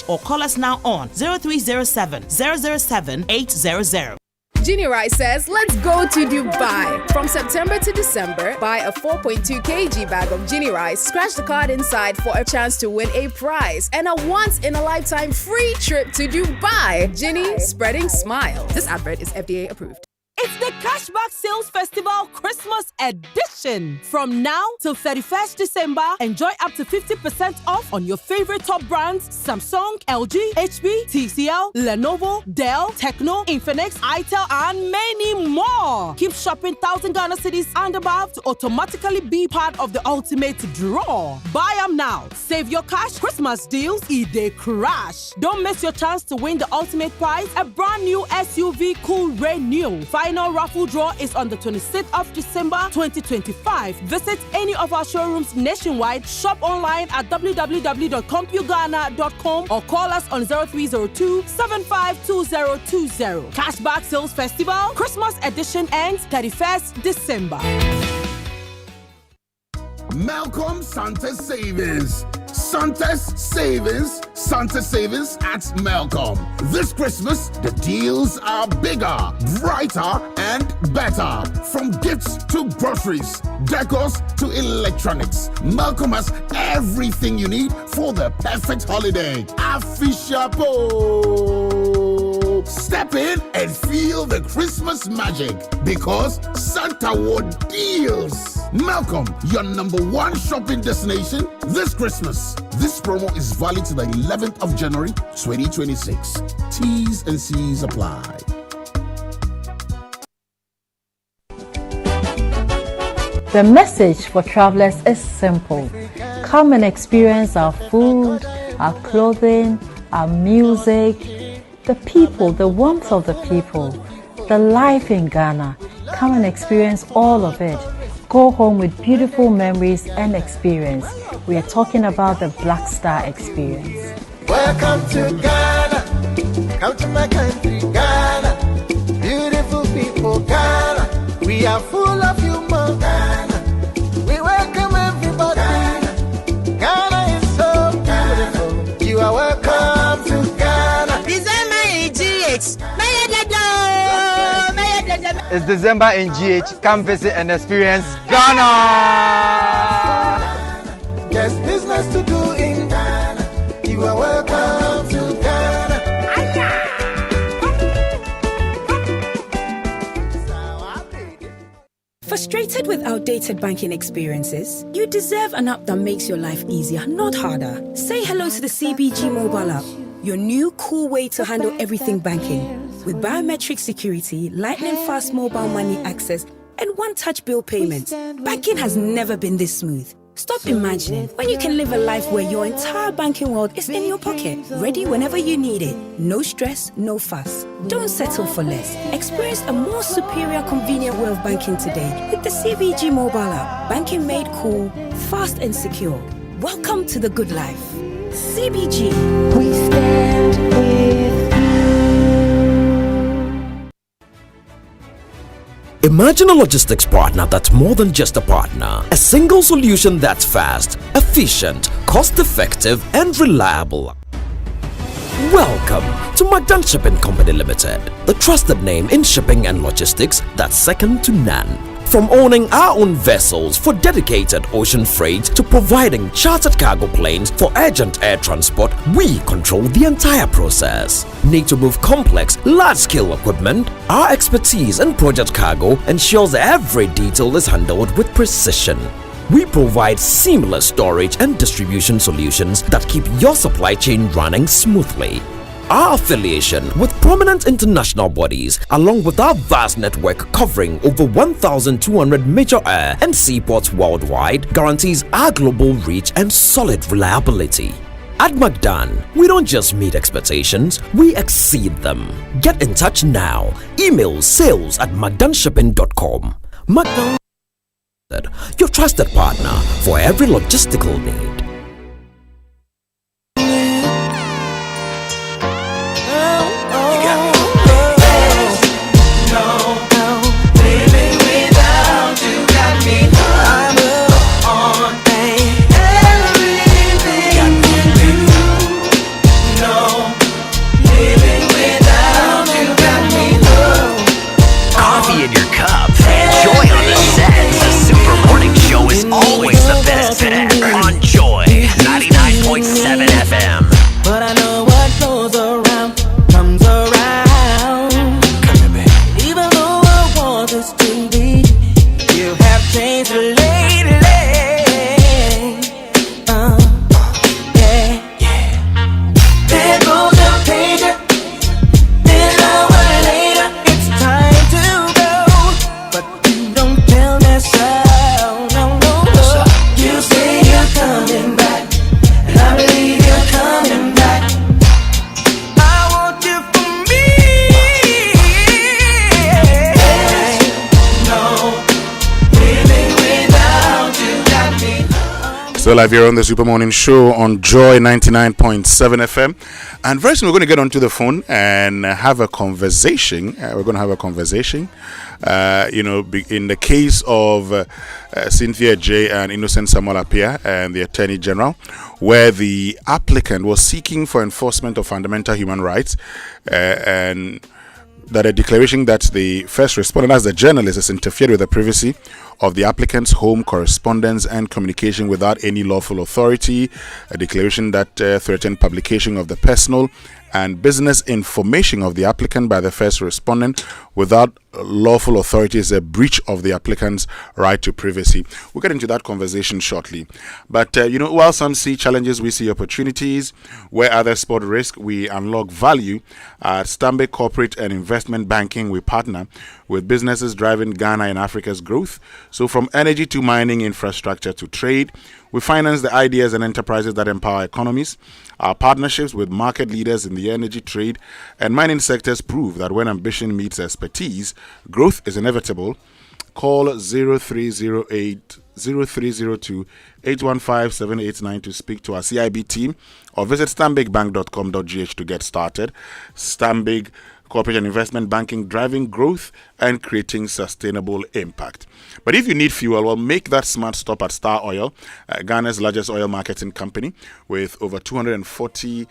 S16: or call us now on 0307 007 800.
S17: Ginny Rice says, let's go to Dubai. From September to December, buy a 4.2 kg bag of Ginny Rice, scratch the card inside for a chance to win a prize and a once-in-a-lifetime free trip to Dubai. Ginny, spreading smile. This advert is FDA approved.
S26: It's the Cashback Sales Festival Christmas Edition. From now till 31st December, enjoy up to 50% off on your favorite top brands: Samsung, LG, HP, TCL, Lenovo, Dell, Tecno, Infinix, itel, and many more. Keep shopping 1,000 Ghana cedis and above to automatically be part of the ultimate draw. Buy them now. Save your cash. Christmas deals, they crash. Don't miss your chance to win the ultimate prize, a brand new SUV Cool Renew. Final raffle draw is on the 26th of December 2025. Visit any of our showrooms nationwide, shop online at www.compugana.com or call us on 0302 752020. Cashback Sales Festival Christmas Edition ends 31st December.
S13: Malcolm Santa's Savings. Santa's Savings at Malcolm. This Christmas, the deals are bigger, brighter, and better. From gifts to groceries, decors to electronics, Malcolm has everything you need for the perfect holiday. Afishapo. Step in and feel the Christmas magic because Santa Ward deals. Malcolm, your #1 shopping destination this Christmas. This promo is valid to the 11th of January 2026. T's and C's apply.
S2: The message for travelers is simple. Come and experience our food, our clothing, our music, the people, the warmth of the people, the life in Ghana. Come and experience all of it. Go home with beautiful memories and experience. We are talking about the Black Star experience.
S4: Welcome to Ghana. Come to my country, Ghana. Beautiful people, Ghana. We are full of humor, Ghana. We welcome everybody. Ghana is so beautiful. You are welcome to Ghana.
S6: It's December in GH. Come visit and experience Ghana.
S4: There's business to do in Ghana. You are welcome to Ghana.
S18: Frustrated with outdated banking experiences? You deserve an app that makes your life easier, not harder. Say hello to the CBG mobile app, your new cool way to handle everything banking. With biometric security, lightning fast mobile money access, and one-touch bill payments, banking has never been this smooth. Stop imagining when you can live a life where your entire banking world is in your pocket, ready whenever you need it. No stress, no fuss. Don't settle for less. Experience a more superior, convenient way of banking today with the CBG mobile app. Banking made cool, fast and secure. Welcome to the good life. CBG. We stand with
S19: Imagine a logistics partner that's more than just a partner. A single solution that's fast, efficient, cost-effective, and reliable. Welcome to Magdan Shipping Company Limited, the trusted name in shipping and logistics that's second to none. From owning our own vessels for dedicated ocean freight to providing chartered cargo planes for urgent air transport, we control the entire process. Need to move complex, large-scale equipment? Our expertise in project cargo ensures every detail is handled with precision. We provide seamless storage and distribution solutions that keep your supply chain running smoothly. Our affiliation with prominent international bodies, along with our vast network covering over 1,200 major air and seaports worldwide, guarantees our global reach and solid reliability. At Magdan, we don't just meet expectations, we exceed them. Get in touch now. Email sales@magdanshipping.com. Magdan, your trusted partner for every logistical need.
S1: Always the best bet on Joy 99.7 FM.
S28: But I know what goes around comes around. Even though I want this to be, you have changed lately. There goes the pager. Then an hour later, it's time to go. But you don't tell me so. Coming back, and I believe you're coming back. I want you for me. No, living without you got me.
S7: Still live here on the Super Morning Show on Joy 99.7 FM. And very soon we're going to get onto the phone and have a conversation. We're going to have a conversation. In the case of Cynthia J. and Innocent Samuel Appiah and the Attorney General, where the applicant was seeking for enforcement of fundamental human rights, and that a declaration that the first respondent, as the journalist, has interfered with the privacy of the applicant's home, correspondence, and communication without any lawful authority, a declaration that threatened publication of the personal and business information of the applicant by the first respondent without lawful authority is a breach of the applicant's right to privacy. We'll get into that conversation shortly. But, while some see challenges, we see opportunities. Where others spot risk, we unlock value. At Stanbic Corporate and Investment Banking, we partner with businesses driving Ghana and Africa's growth. So from energy to mining, infrastructure to trade, we finance the ideas and enterprises that empower economies. Our partnerships with market leaders in the energy, trade, and mining sectors prove that when ambition meets expertise, growth is inevitable. Call 0308 0302 815 789 to speak to our CIB team or visit stanbicbank.com.gh to get started. Stanbic Corporate and Investment Banking, driving growth and creating sustainable impact. But if you need fuel, well, make that smart stop at Star Oil, Ghana's largest oil marketing company. With over 240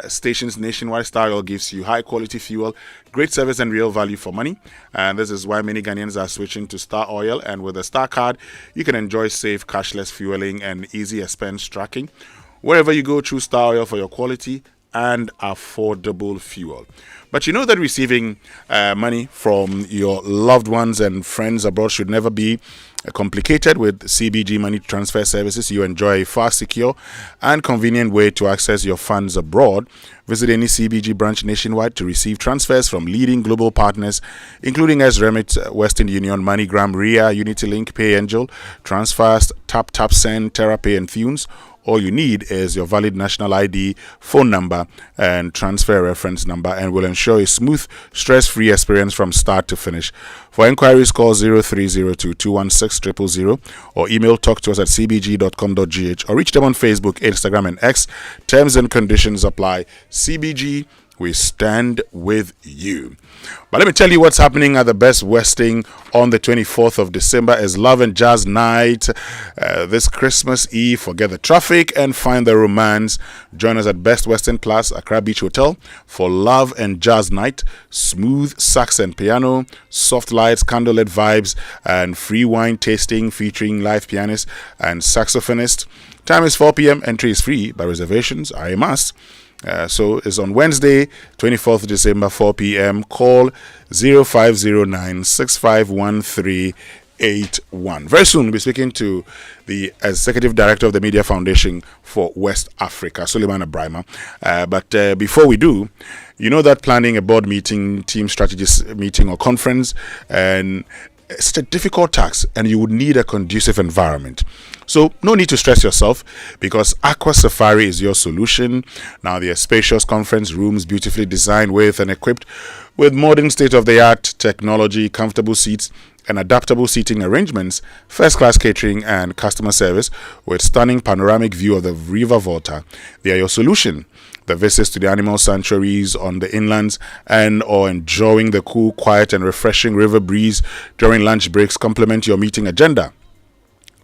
S7: stations nationwide, Star Oil gives you high quality fuel, great service, and real value for money. And this is why many Ghanaians are switching to Star Oil. And with a Star card, you can enjoy safe, cashless fueling and easy expense tracking. Wherever you go, choose Star Oil for your quality and affordable fuel. But you know that receiving money from your loved ones and friends abroad should never be complicated. With CBG money transfer services, you enjoy a fast, secure, and convenient way to access your funds abroad. Visit any CBG branch nationwide to receive transfers from leading global partners, including Remit, Western Union, MoneyGram, RIA, UnityLink, PayAngel, Transfast, TapTapSend, TerraPay, and Thunes. All you need is your valid national ID, phone number, and transfer reference number, and will ensure a smooth, stress-free experience from start to finish. For inquiries, call 0302 216 000 or email talk to us at cbg.com.gh or reach them on Facebook, Instagram, and X. Terms and conditions apply. CBG, we stand with you. But let me tell you what's happening at the Best Westing on the 24th of December is Love and Jazz Night. This Christmas Eve, forget the traffic and find the romance. Join us at Best Western Plus, Accra Beach Hotel for Love and Jazz Night. Smooth sax and piano, soft lights, candlelit vibes, and free wine tasting featuring live pianist and saxophonist. Time is 4 p.m. Entry is free, but reservations are a must. So it's on Wednesday, 24th December, 4 p.m. Call 0509 651381. Very soon, we'll be speaking to the Executive Director of the Media Foundation for West Africa, Suleiman Abrahima. But before we do, you know that planning a board meeting, team strategist meeting, or conference, and it's such a difficult task, and you would need a conducive environment. So no need to stress yourself, because Aqua Safari is your solution. Now, there are spacious conference rooms beautifully designed with and equipped with modern state-of-the-art technology, comfortable seats, and adaptable seating arrangements, first-class catering, and customer service with stunning panoramic view of the River Volta. They are your solution. The visits to the animal sanctuaries on the inlands and or enjoying the cool, quiet, and refreshing river breeze during lunch breaks complement your meeting agenda.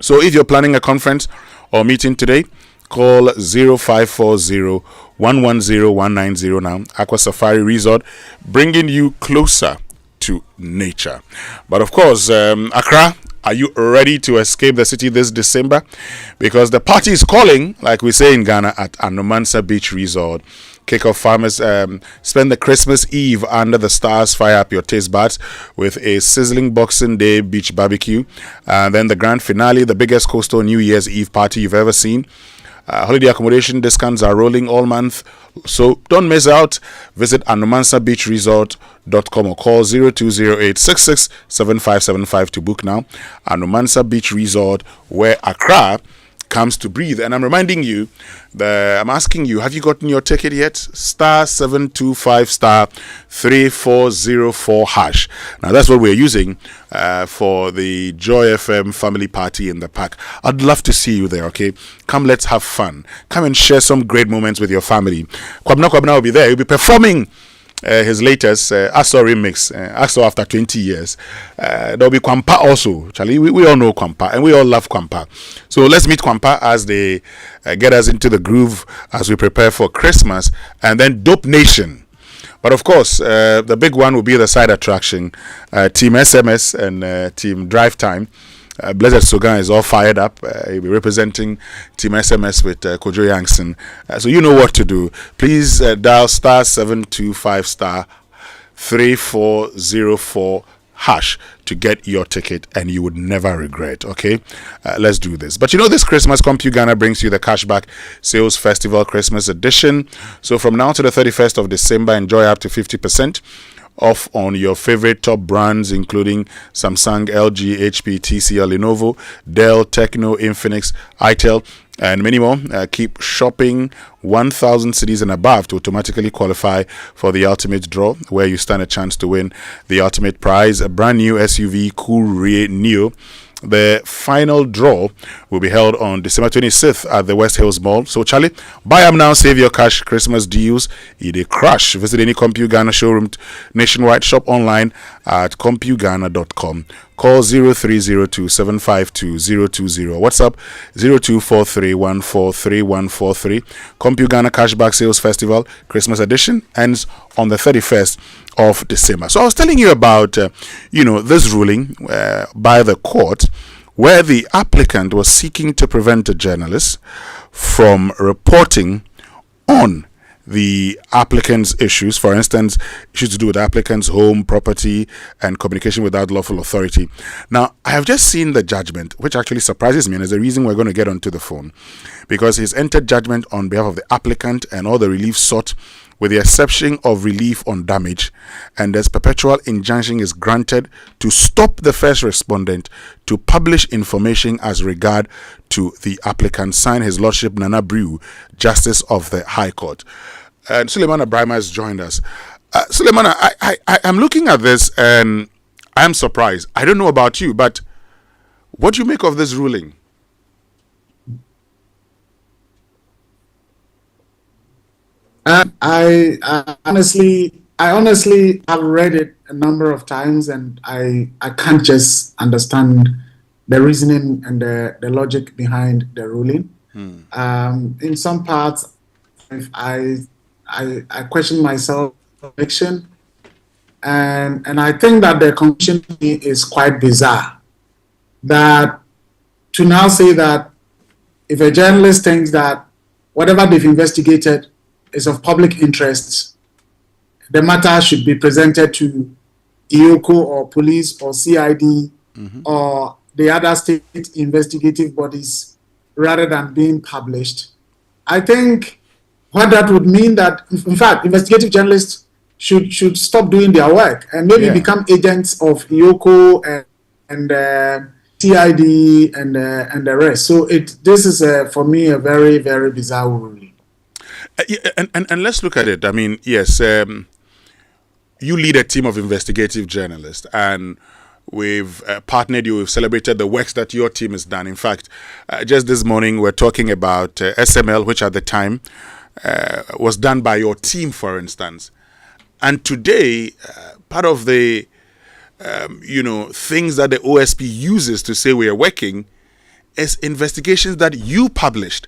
S7: So if you're planning a conference or meeting today, call 0540 110 190 now. Aqua Safari Resort, bringing you closer to nature. But of course, Accra, are you ready to escape the city this December? Because the party is calling, like we say in Ghana, at Anomansa Beach Resort. Kick-off farmers spend the Christmas Eve under the stars, fire up your taste buds with a sizzling Boxing Day beach barbecue. And then the grand finale, the biggest coastal New Year's Eve party you've ever seen. Holiday accommodation discounts are rolling all month, so don't miss out. Visit anomansabeachresort.com or call 0208 667575 to book now. Anomansa Beach Resort, where Accra comes to breathe. And I'm reminding you, I'm asking you, have you gotten your ticket yet? Star 725 star 3404 hash. Now that's what we're using for the Joy FM family party in the park. I'd love to see you there, okay? Come, let's have fun. Come and share some great moments with your family. Kwabna will be there. He'll be performing his latest Aso remix, Aso after 20 years. There'll be Kwampa also. Charlie, we all know Kwampa and we all love Kwampa. So let's meet Kwampa as they get us into the groove as we prepare for Christmas, and then Dope Nation. But of course, the big one will be the side attraction, Team SMS and Team Drive Time. Blessed Sogah is all fired up. He'll be representing Team SMS with Kojo Yankson. So you know what to do. Please dial *725 *3404 hash to get your ticket, and you would never regret. Okay, let's do this. But this Christmas, CompuGhana brings you the Cashback Sales Festival Christmas Edition. So from now to the 31st of December, enjoy up to 50% off on your favorite top brands, including Samsung, LG, HP, TCL, Lenovo, Dell, Tecno, Infinix, Itel, and many more. Keep shopping. 1,000 cities and above to automatically qualify for the ultimate draw, where you stand a chance to win the ultimate prize, a brand new SUV Coolray Neo. The final draw will be held on December 26th at the West Hills Mall. So, Charlie, buy them now, save your cash. Christmas deals, it a crush. Visit any CompuGhana showroom nationwide. Shop online at CompuGhana.com. Call 0302-752-020. WhatsApp 0243143143. CompuGhana Cashback Sales Festival Christmas Edition ends on the 31st of December. So I was telling you about, this ruling by the court where the applicant was seeking to prevent a journalist from reporting on the applicant's issues, for instance, issues to do with the applicant's home, property, and communication without lawful authority. Now, I have just seen the judgment, which actually surprises me, and is the reason we're going to get onto the phone, because he's entered judgment on behalf of the applicant and all the relief sought, with the exception of relief on damage, and this perpetual injunction is granted to stop the first respondent to publish information as regard to the applicant. Signed, His Lordship Nana Brew, Justice of the High Court. And Suleimana Brahma has joined us. Suleimana, I'm looking at this and I'm surprised. I don't know about you, but what do you make of this ruling?
S10: I honestly have read it a number of times, and I can't just understand the reasoning and the logic behind the ruling. In some parts, I question myself, and I think that the conclusion is quite bizarre. That to now say that if a journalist thinks that whatever they've investigated is of public interest, the matter should be presented to IOCO or police or CID or the other state investigative bodies rather than being published. I think what that would mean that, in fact, investigative journalists should stop doing their work and maybe become agents of IOCO and CID and the rest. So this is for me a very, very bizarre ruling.
S7: And let's look at it. I mean, yes, you lead a team of investigative journalists, and we've partnered you. We've celebrated the works that your team has done. In fact, just this morning, we're talking about SML, which at the time was done by your team, for instance. And today, part of the, things that the OSP uses to say we are working is investigations that you published.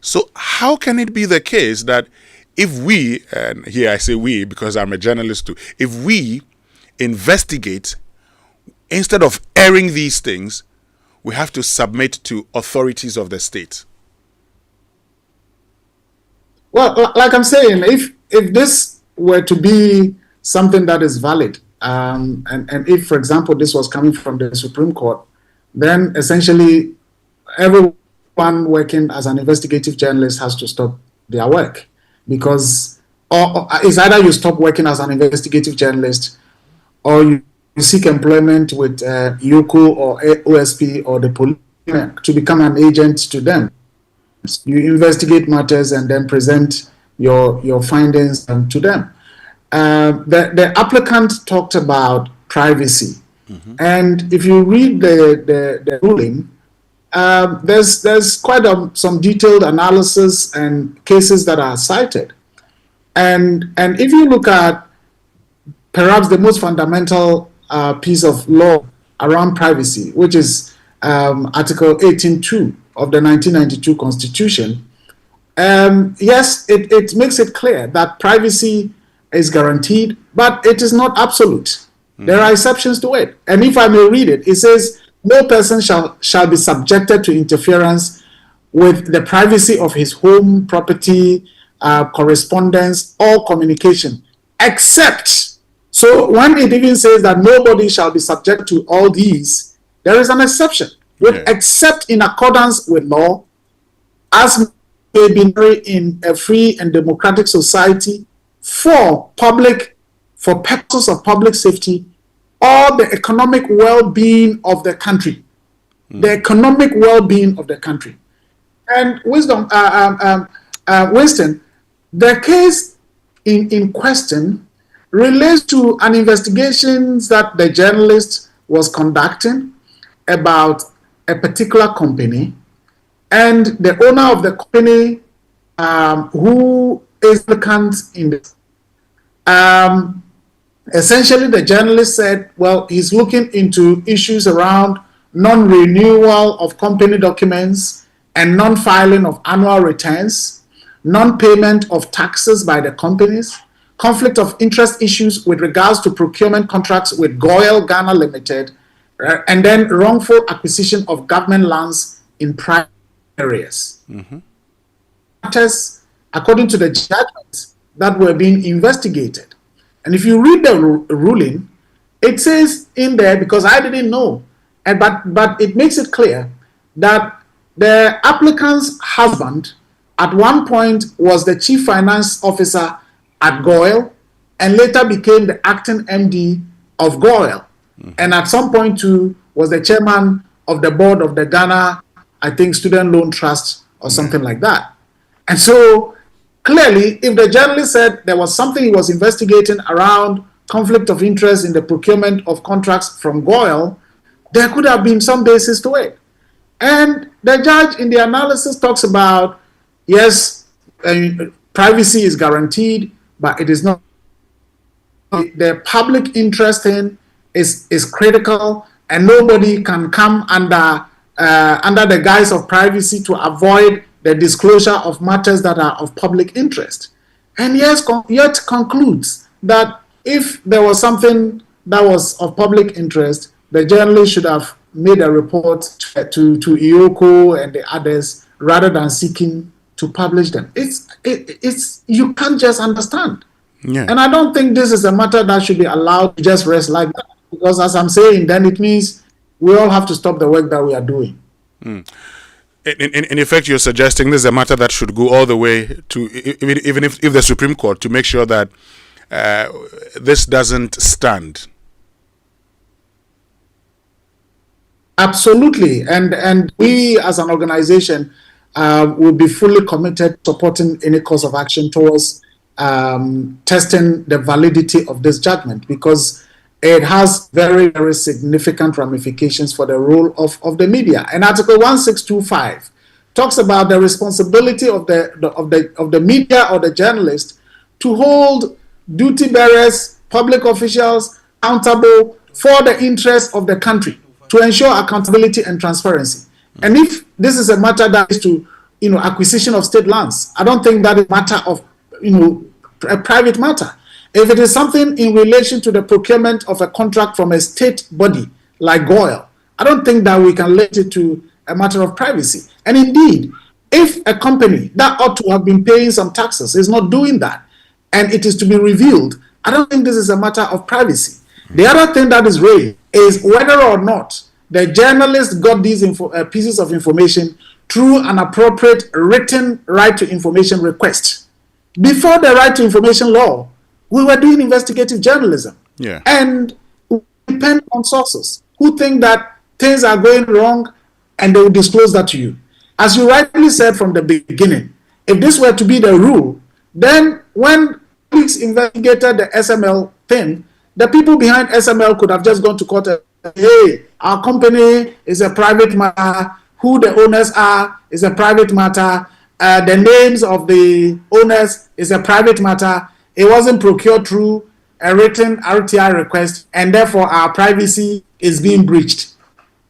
S7: So how can it be the case that if we, and here I say we because I'm a journalist too, if we investigate, instead of airing these things, we have to submit to authorities of the state?
S10: Well, like I'm saying, if this were to be something that is valid, and if, for example, this was coming from the Supreme Court, then essentially everyone working as an investigative journalist has to stop their work, because or it's either you stop working as an investigative journalist or you seek employment with IOCO or OSP or the police to become an agent to them. You investigate matters and then present your findings to them. The applicant talked about privacy, and if you read the ruling, there's quite some detailed analysis and cases that are cited, and if you look at perhaps the most fundamental piece of law around privacy, which is Article 18.2 of the 1992 Constitution, yes, it makes it clear that privacy is guaranteed, but it is not absolute. There are exceptions to it, and if I may read it, it says no person shall be subjected to interference with the privacy of his home, property, correspondence, or communication, except, so when it even says that nobody shall be subject to all these, there is an exception, except in accordance with law, as may be in a free and democratic society for purposes of public safety or the economic well-being of the country. The economic well-being of the country. And Winston, the case in question relates to an investigation that the journalist was conducting about a particular company, and the owner of the company, who is applicant in this. Essentially, the journalist said, well, he's looking into issues around non-renewal of company documents and non-filing of annual returns, non-payment of taxes by the companies, conflict of interest issues with regards to procurement contracts with Goyle Ghana Limited, and then wrongful acquisition of government lands in private areas. Matters, according to the judgments that were being investigated. And if you read the ruling, it says in there, because I didn't know, but it makes it clear that the applicant's husband at one point was the chief finance officer at Goyle and later became the acting MD of Goyle. And at some point too was the chairman of the board of the Ghana, I think, Student Loan Trust or something like that. And so clearly, if the journalist said there was something he was investigating around conflict of interest in the procurement of contracts from Goyle, there could have been some basis to it. And the judge in the analysis talks about, yes, privacy is guaranteed, but it is not. The public interest in is critical, and nobody can come under the guise of privacy to avoid the disclosure of matters that are of public interest. And yet concludes that if there was something that was of public interest, the journalist should have made a report to IOCO and the others rather than seeking to publish them. It's you can't just understand. And I don't think this is a matter that should be allowed to just rest like that, because as I'm saying, then it means we all have to stop the work that we are doing.
S7: In effect, you're suggesting this is a matter that should go all the way to, even if the Supreme Court, to make sure that this doesn't stand.
S10: Absolutely. And we as an organization will be fully committed to supporting any course of action towards testing the validity of this judgment, because it has very, very significant ramifications for the role of the media. And Article 1625 talks about the responsibility of the media or the journalist to hold duty bearers, public officials accountable for the interests of the country, to ensure accountability and transparency. And if this is a matter that is to, acquisition of state lands, I don't think that is a matter of, a private matter. If it is something in relation to the procurement of a contract from a state body like Goyle, I don't think that we can relate it to a matter of privacy. And indeed, if a company that ought to have been paying some taxes is not doing that, and it is to be revealed, I don't think this is a matter of privacy. The other thing that is raised is whether or not the journalist got these pieces of information through an appropriate written right to information request. Before the right to information law, we were doing investigative journalism. And we depend on sources who think that things are going wrong and they will disclose that to you. As you rightly said from the beginning, if this were to be the rule, then when police investigated the SML thing, the people behind SML could have just gone to court and said, hey, our company is a private matter, who the owners are is a private matter, the names of the owners is a private matter, it wasn't procured through a written RTI request, and therefore our privacy is being breached.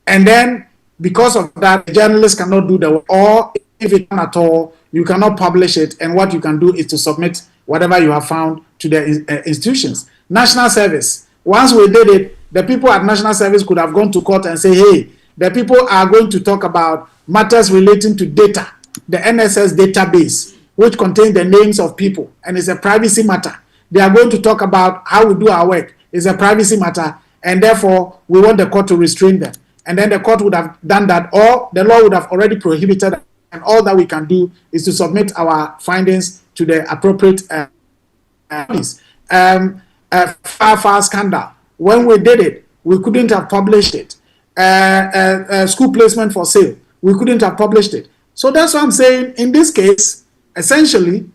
S10: And then, because of that, the journalist cannot do the work, or if it can at all, you cannot publish it, and what you can do is to submit whatever you have found to the institutions. National Service, once we did it, the people at National Service could have gone to court and say, hey, the people are going to talk about matters relating to data, the NSS database, which contains the names of people, and it's a privacy matter. They are going to talk about how we do our work. It's a privacy matter, and therefore we want the court to restrain them. And then the court would have done that, or the law would have already prohibited it, and all that we can do is to submit our findings to the appropriate bodies. Far scandal. When we did it, we couldn't have published it. School placement for sale, we couldn't have published it. So that's what I'm saying. In this case, essentially,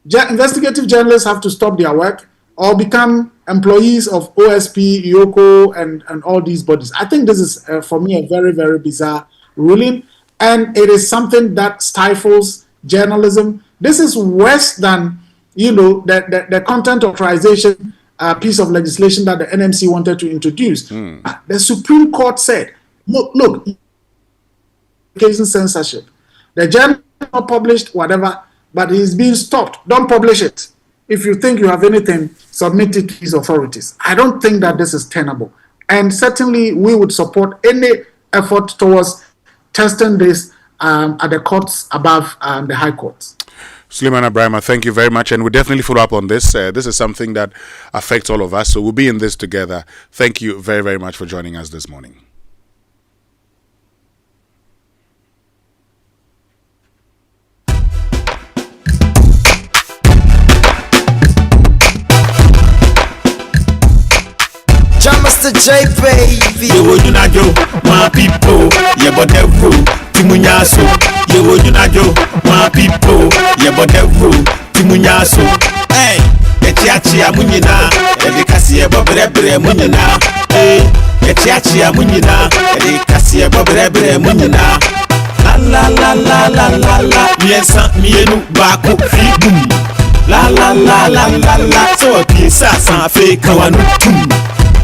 S10: investigative journalists have to stop their work or become employees of OSP, IOCO, and all these bodies. I think this is, for me, a very, very bizarre ruling, and it is something that stifles journalism. This is worse than, the content authorization piece of legislation that the NMC wanted to introduce. The Supreme Court said, look, censorship. The journal not published, whatever, but he's being stopped. Don't publish it. If you think you have anything, submit it to these authorities. I don't think that this is tenable. And certainly we would support any effort towards testing this at the courts above the high courts.
S7: Suleiman Abraham, thank you very much, and we'll definitely follow up on this. This is something that affects all of us, so we'll be in this together. Thank you very, very much for joining us this morning.
S27: Mr. J, baby. You would you not go, my people. Yeah, but the rule, Timunyaso. You would you not go, my people. Yeah, but the rule, Timunyaso. Hey, Etiachi Amunina, Edicassia Bobre Munina. Hey, Etiachi Amunina, Edicassia Bobre Munina. La la la la la la la. Yes, Mienu Baku Fibum. La la la la la la. So a piece of fake one.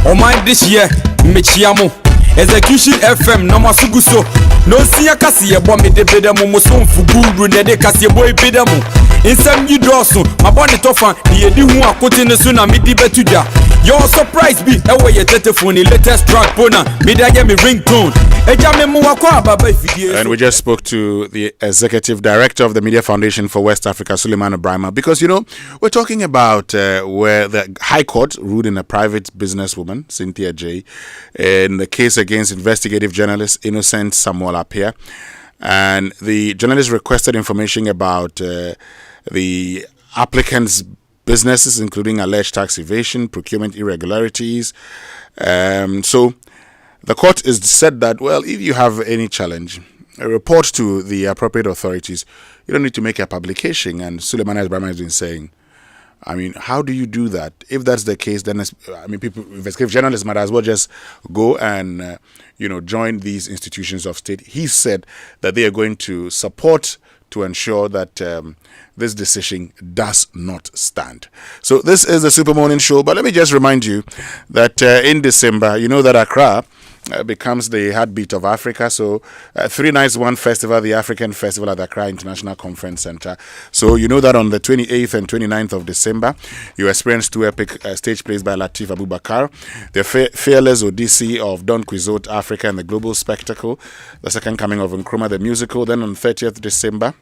S11: Oh my this year, Michiamo Execution FM no masuguso no siya kasi ye bomb de bedamo mo so mfugu ne de kasi boy bedamo insam you doso my body tofa ye di hu akote ne so na me di betuja your surprise be e we ye telephone latest track bona me da get me ringtone eja me mo akwa baba ifidie.
S7: And we just spoke to the executive director of the Media Foundation for West Africa, Suleiman Abraham, because we're talking about where the High Court ruled in a private businesswoman, Cynthia J, in the case against investigative journalist Innocent Samuel Appiah, and the journalist requested information about the applicant's businesses, including alleged tax evasion, procurement irregularities. So the court is said that, well, if you have any challenge, report to the appropriate authorities. You don't need to make a publication. And Suleiman Abraham has been saying, I mean, how do you do that? If that's the case, then people, investigative journalists might as well just go and join these institutions of state. He said that they are going to support to ensure that this decision does not stand. So this is the Super Morning Show. But let me just remind you that in December, you know that Accra becomes the heartbeat of Africa. So 3 nights, 1 festival, the African Festival at the Accra International Conference Center. So you know that on the 28th and 29th of December, you experience 2 epic stage plays by Latif Abubakar, the Fearless Odyssey of Don Quixote Africa and the Global Spectacle, the second coming of Nkrumah the Musical. Then on 30th December,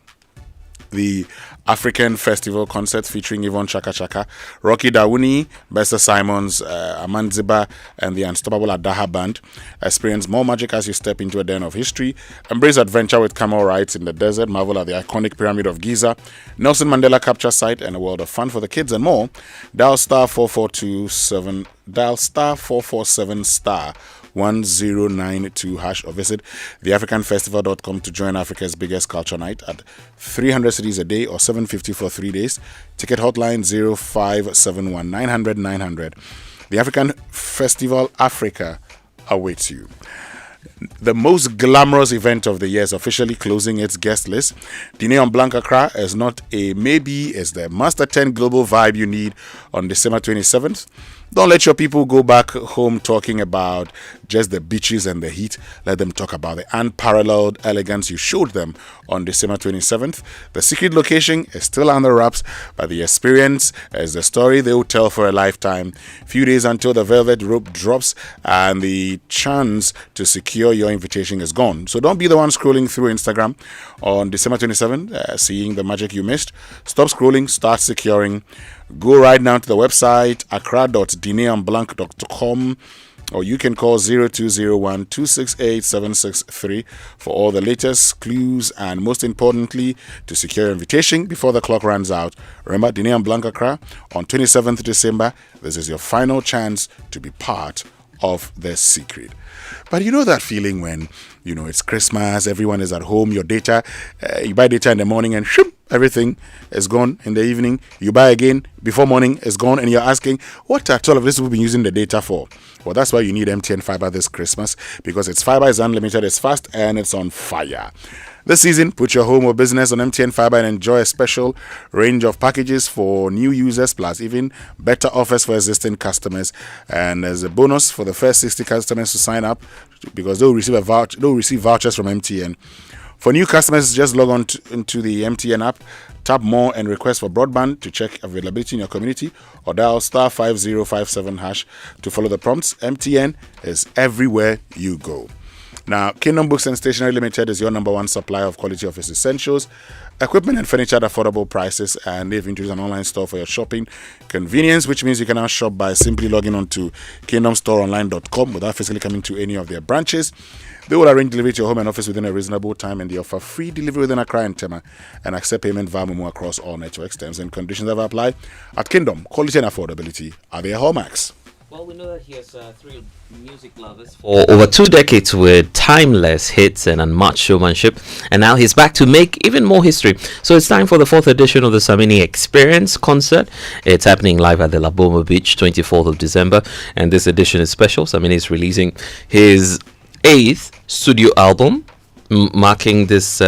S7: the African Festival concerts featuring Yvonne Chaka Chaka, Rocky Dawuni, Bester Simons, Amanziba, and the Unstoppable Adaha Band. Experience more magic as you step into a den of history. Embrace adventure with camel rides in the desert. Marvel at the iconic Pyramid of Giza, Nelson Mandela Capture Site, and a world of fun for the kids and more. Dial star 4427. Dial star 447 star 1092 hash or visit theafricanfestival.com to join Africa's biggest culture night at 300 cities a day or 750 for 3 days. Ticket hotline 0571 900 900. The African Festival Africa awaits you. The most glamorous event of the year is officially closing its guest list. Dine on Blanc Accra is not a maybe, it's the must attend global vibe you need on December 27th. Don't let your people go back home talking about just the beaches and the heat. Let them talk about the unparalleled elegance you showed them on December 27th. The secret location is still under wraps, but the experience is the story they will tell for a lifetime. Few days until the velvet rope drops and the chance to secure your invitation is gone. So don't be the one scrolling through Instagram on December 27th, seeing the magic you missed. Stop scrolling, start securing. Go right now to the website accra.dineandblanc.com, or you can call 0201 268 763 for all the latest clues and, most importantly, to secure your invitation before the clock runs out. Remember, Dine and Blanc Accra on 27th December. This is your final chance to be part of the secret. But you know that feeling when, it's Christmas, everyone is at home, your data, you buy data in the morning and everything is gone in the evening. You buy again before morning, it's gone, and you're asking, what at all of this we've been using the data for? Well, that's why you need MTN Fiber this Christmas, because its fiber is unlimited, it's fast, and it's on fire. This season, put your home or business on MTN Fiber and enjoy a special range of packages for new users, plus even better offers for existing customers. And there's a bonus for the first 60 customers to sign up, because they'll receive vouchers from MTN. For new customers, just log on into the MTN app, tap more and request for broadband to check availability in your community, or dial star 5057 hash to follow the prompts. MTN is everywhere you go. Now, Kingdom Books and Stationery Limited is your number one supplier of quality office essentials, equipment and furniture at affordable prices, and they've introduced an online store for your shopping convenience, which means you can now shop by simply logging on to kingdomstoreonline.com without physically coming to any of their branches. They will arrange delivery to your home and office within a reasonable time, and they offer free delivery within Accra and Tema and accept payment via Momo across all networks. Terms and conditions ever apply. At Kingdom, quality and affordability are their hallmarks.
S5: Well, we know that he has thrilled music lovers for over 2 decades with timeless hits and unmatched showmanship, and now he's back to make even more history. So it's time for the 4th edition of the Samini Experience concert. It's happening live at the Laboma Beach, 24th of December, and this edition is special. Samini is releasing his 8th studio album, marking this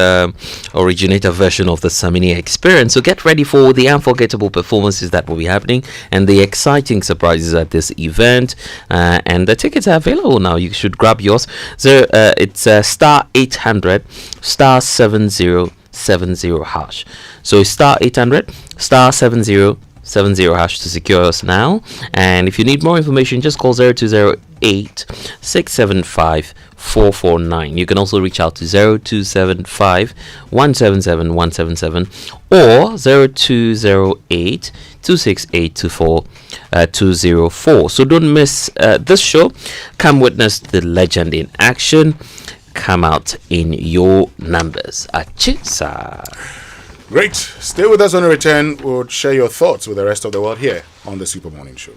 S5: originator version of the Samini Experience. So get ready for the unforgettable performances that will be happening and the exciting surprises at this event. And the tickets are available now. You should grab yours. So it's star 800 star 7070 hash. So it's star 800 star 7070 hash to secure us now. And if you need more information, just call 0208 675 449. You can also reach out to 0275 177 177 or 0208 268 204. So don't miss this show. Come witness the legend in action. Come out in your numbers. Achisa.
S7: Great. Stay with us on the return. We'll share your thoughts with the rest of the world here on the Super Morning Show.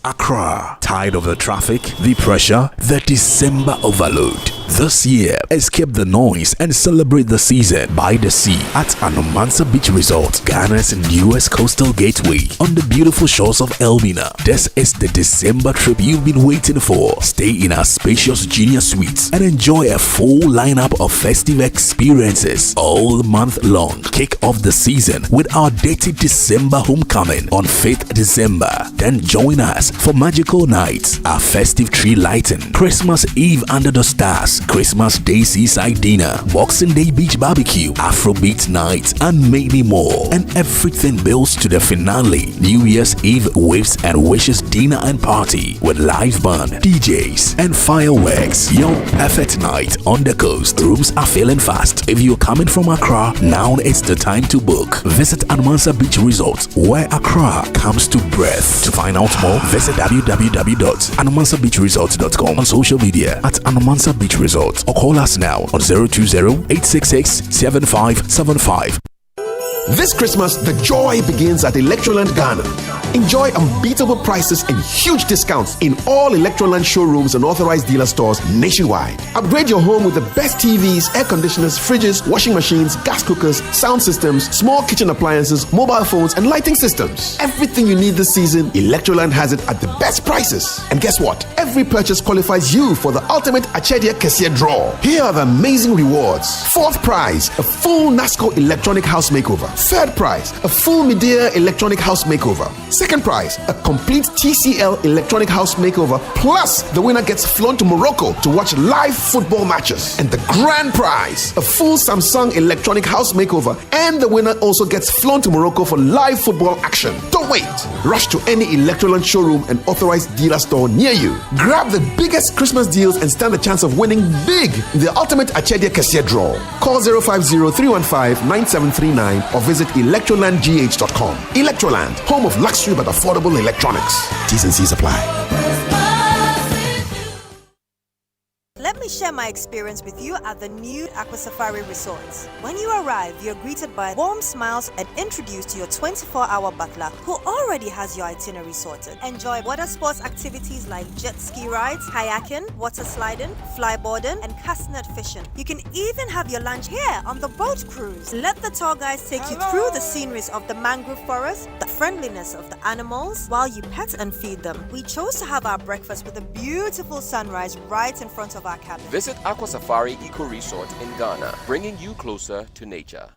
S3: Accra, tired of the traffic, the pressure, the December overload. This year, escape the noise and celebrate the season by the sea at Anomansa Beach Resort, Ghana's newest coastal gateway on the beautiful shores of Elmina. This is the December trip you've been waiting for. Stay in our spacious junior suites and enjoy a full lineup of festive experiences all month long. Kick off the season with our dated December homecoming on 5th December. Then join us for magical nights, our festive tree lighting, Christmas Eve under the stars, Christmas Day seaside dinner, Boxing Day beach barbecue, Afrobeat night, and many more. And everything builds to the finale, New Year's Eve waves and wishes dinner and party with live band, DJs, and fireworks. Your perfect night on the coast. Rooms are filling fast. If you're coming from Accra, now is the time to book. Visit Anomansa Beach Resort, where Accra comes to breath. To find out more, visit www.anomansabeachresort.com, on social media at Anomansa Beach Resort, or call us now on 020-866-7575.
S9: This Christmas, the joy begins at Electroland Ghana. Enjoy unbeatable prices and huge discounts in all Electroland showrooms and authorized dealer stores nationwide. Upgrade your home with the best TVs, air conditioners, fridges, washing machines, gas cookers, sound systems, small kitchen appliances, mobile phones, and lighting systems. Everything you need this season, Electroland has it at the best prices. And guess what? Every purchase qualifies you for the ultimate Achedia Kessia draw. Here are the amazing rewards. 4th prize, a full NASCO electronic house makeover. Third prize, a full Medea electronic house makeover. Second prize, a complete TCL electronic house makeover, plus the winner gets flown to Morocco to watch live football matches. And the grand prize, a full Samsung electronic house makeover, and the winner also gets flown to Morocco for live football action. Don't wait. Rush to any Electroland showroom and authorized dealer store near you. Grab the biggest Christmas deals and stand a chance of winning big in the ultimate Achedia Kessia draw. Call 050-315-9739 or visit electrolandgh.com. Electroland, home of luxury but affordable electronics. T's and C's apply.
S8: Let me share my experience with you at the new Aqua Safari Resorts. When you arrive, you're greeted by warm smiles and introduced to your 24-hour butler who already has your itinerary sorted. Enjoy water sports activities like jet ski rides, kayaking, water sliding, flyboarding, and castanet fishing. You can even have your lunch here on the boat cruise. Let the tour guides take you through the sceneries of the mangrove forest, the friendliness of the animals, while you pet and feed them. We chose to have our breakfast with a beautiful sunrise right in front of our cabin.
S14: Visit Aqua Safari Eco Resort in Ghana, bringing you closer to nature.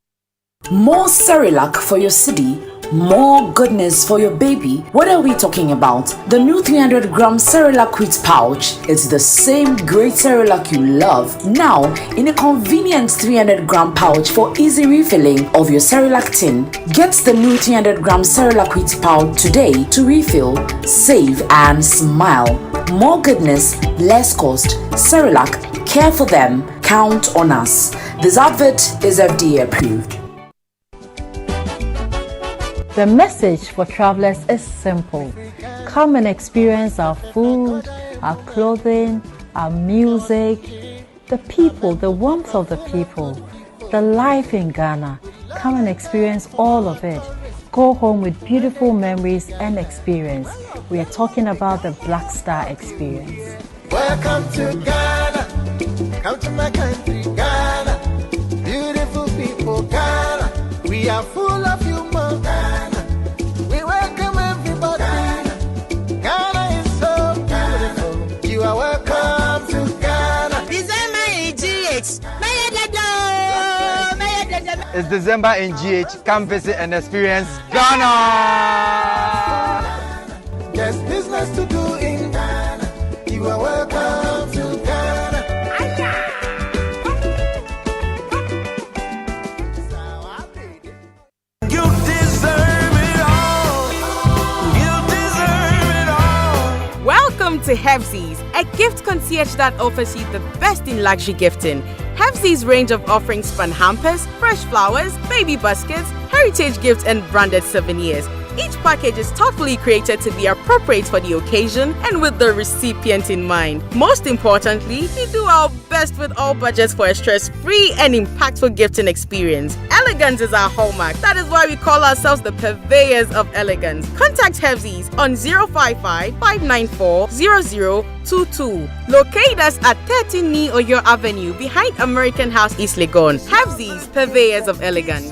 S20: More Cerelac for your city, more goodness for your baby. What are we talking about? The new 300-gram Cerelac wheat pouch is the same great Cerelac you love, now in a convenient 300-gram pouch for easy refilling of your Cerelac tin. Get the new 300-gram Cerelac wheat pouch today to refill, save and smile. More goodness, less cost. Cerelac, care for them, count on us. This advert is FDA approved.
S2: The message for travelers is simple. Come and experience our food, our clothing, our music, the people, the warmth of the people, the life in Ghana. Come and experience all of it. Go home with beautiful memories and experience. We are talking about the Black Star experience.
S4: Welcome to Ghana. Come to my country, Ghana. Beautiful people, Ghana. We are full of humor, Ghana. We welcome everybody. Ghana is so beautiful. You are welcome to Ghana.
S6: It's December in GH. Come visit and experience Ghana.
S4: There's business to do in Ghana. You are welcome to Ghana.
S28: You deserve it all. You deserve it all.
S26: Welcome to Hevzies, a gift concierge that offers you the best in luxury gifting. Hevzies' range of offerings span hampers, fresh flowers, baby baskets, heritage gifts, and branded souvenirs. Each package is thoughtfully created to be appropriate for the occasion and with the recipient in mind. Most importantly, we do our best with all budgets for a stress-free and impactful gifting experience. Elegance is our hallmark. That is why we call ourselves the purveyors of elegance. Contact Hevzies on 055-594-0022. Locate us at 13 Ni Oyo Avenue behind American House, East Legon. Hevzies, purveyors of elegance.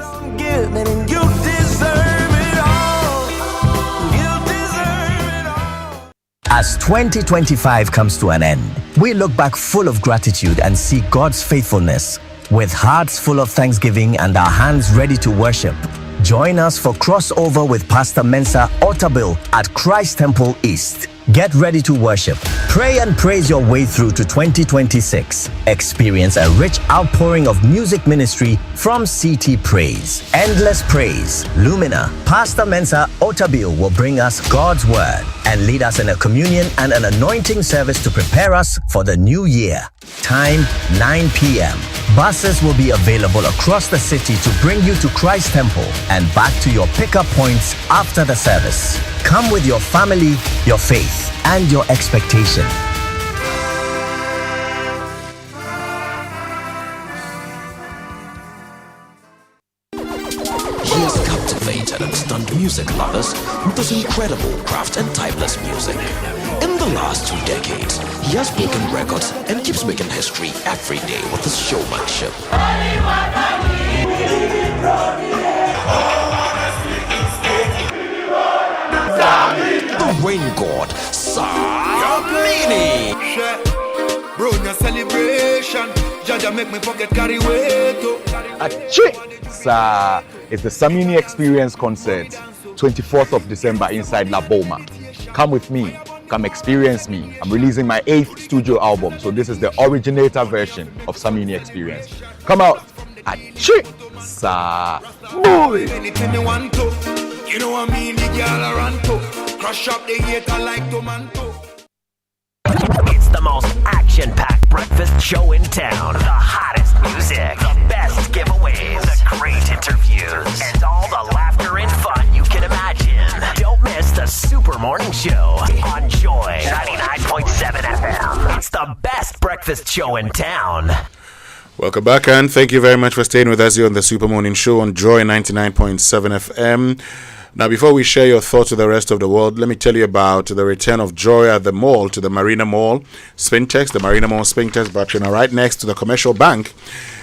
S1: As 2025 comes to an end, we look back full of gratitude and see God's faithfulness. With hearts full of thanksgiving and our hands ready to worship, join us for crossover with Pastor Mensa Otabil at Christ Temple East. Get ready to worship, pray and praise your way through to 2026. Experience a rich outpouring of music ministry from CT Praise. Endless Praise, Lumina, Pastor Mensa Otabil will bring us God's Word and lead us in a communion and an anointing service to prepare us for the new year. Time 9 p.m. Buses will be available across the city to bring you to Christ Temple and back to your pickup points after the service. Come with your family, your faith, and your expectation.
S19: He has captivated and stunned music lovers with his incredible craft and timeless music. In the last 2 decades, he has broken records and keeps making history every day with his showmanship. The rain god, Samini.
S12: Road na celebration. Jaja make me pocket carry weight.
S6: Sir, it's the Samini Experience concert, 24th of December inside La Boma. Come with me. Come experience me. I'm releasing my 8th studio album, so this is the originator version of Samini Experience. Come out. Sir. Boy.
S12: Anything you want to. You know what I mean? The girl I run to. Crush up the hater like tomato.
S15: It's the most action-packed breakfast show in town. The hottest music, the best giveaways, the great interviews, and all the laughter and fun you can imagine. Don't miss the Super Morning Show on Joy 99.7 FM. It's the best breakfast show in town.
S7: Welcome back, and thank you very much for staying with us here on the Super Morning Show on Joy 99.7 FM. Now, before we share your thoughts with the rest of the world, let me tell you about the return of joy at the mall to the Marina Mall Spintex. The Marina Mall Spintex Barcelona, right next to the Commercial Bank,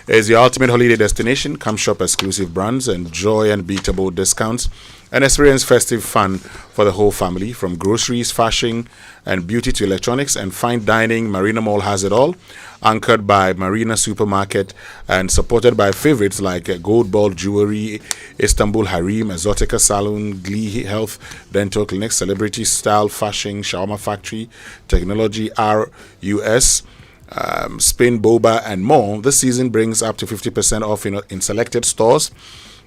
S7: is your ultimate holiday destination. Come shop exclusive brands, enjoy unbeatable discounts, and experience festive fun for the whole family. From groceries, fashion, and beauty to electronics and fine dining, Marina Mall has it all. Anchored by Marina Supermarket and supported by favorites like Gold Ball Jewelry, Istanbul Harim, Exotica Salon, Glee Health, Dental Clinic, Celebrity Style Fashion, Shawarma Factory, Technology RUS, Spain Boba, and more. This season brings up to 50% off in selected stores.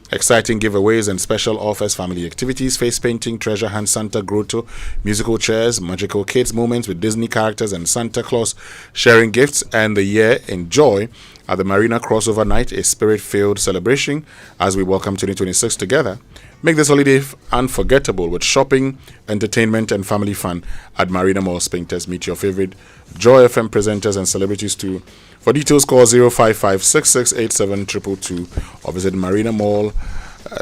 S7: Exciting giveaways and special offers, family activities, face painting, treasure hunt, Santa grotto, musical chairs, magical kids moments with Disney characters and Santa Claus sharing gifts, and the year in joy at the Marina Crossover Night, a spirit-filled celebration as we welcome 2026 together. Make this holiday unforgettable with shopping, entertainment, and family fun at Marina Mall Spintex. Meet your favorite Joy FM presenters and celebrities too. For details, call 055-6687-222 or visit Marina Mall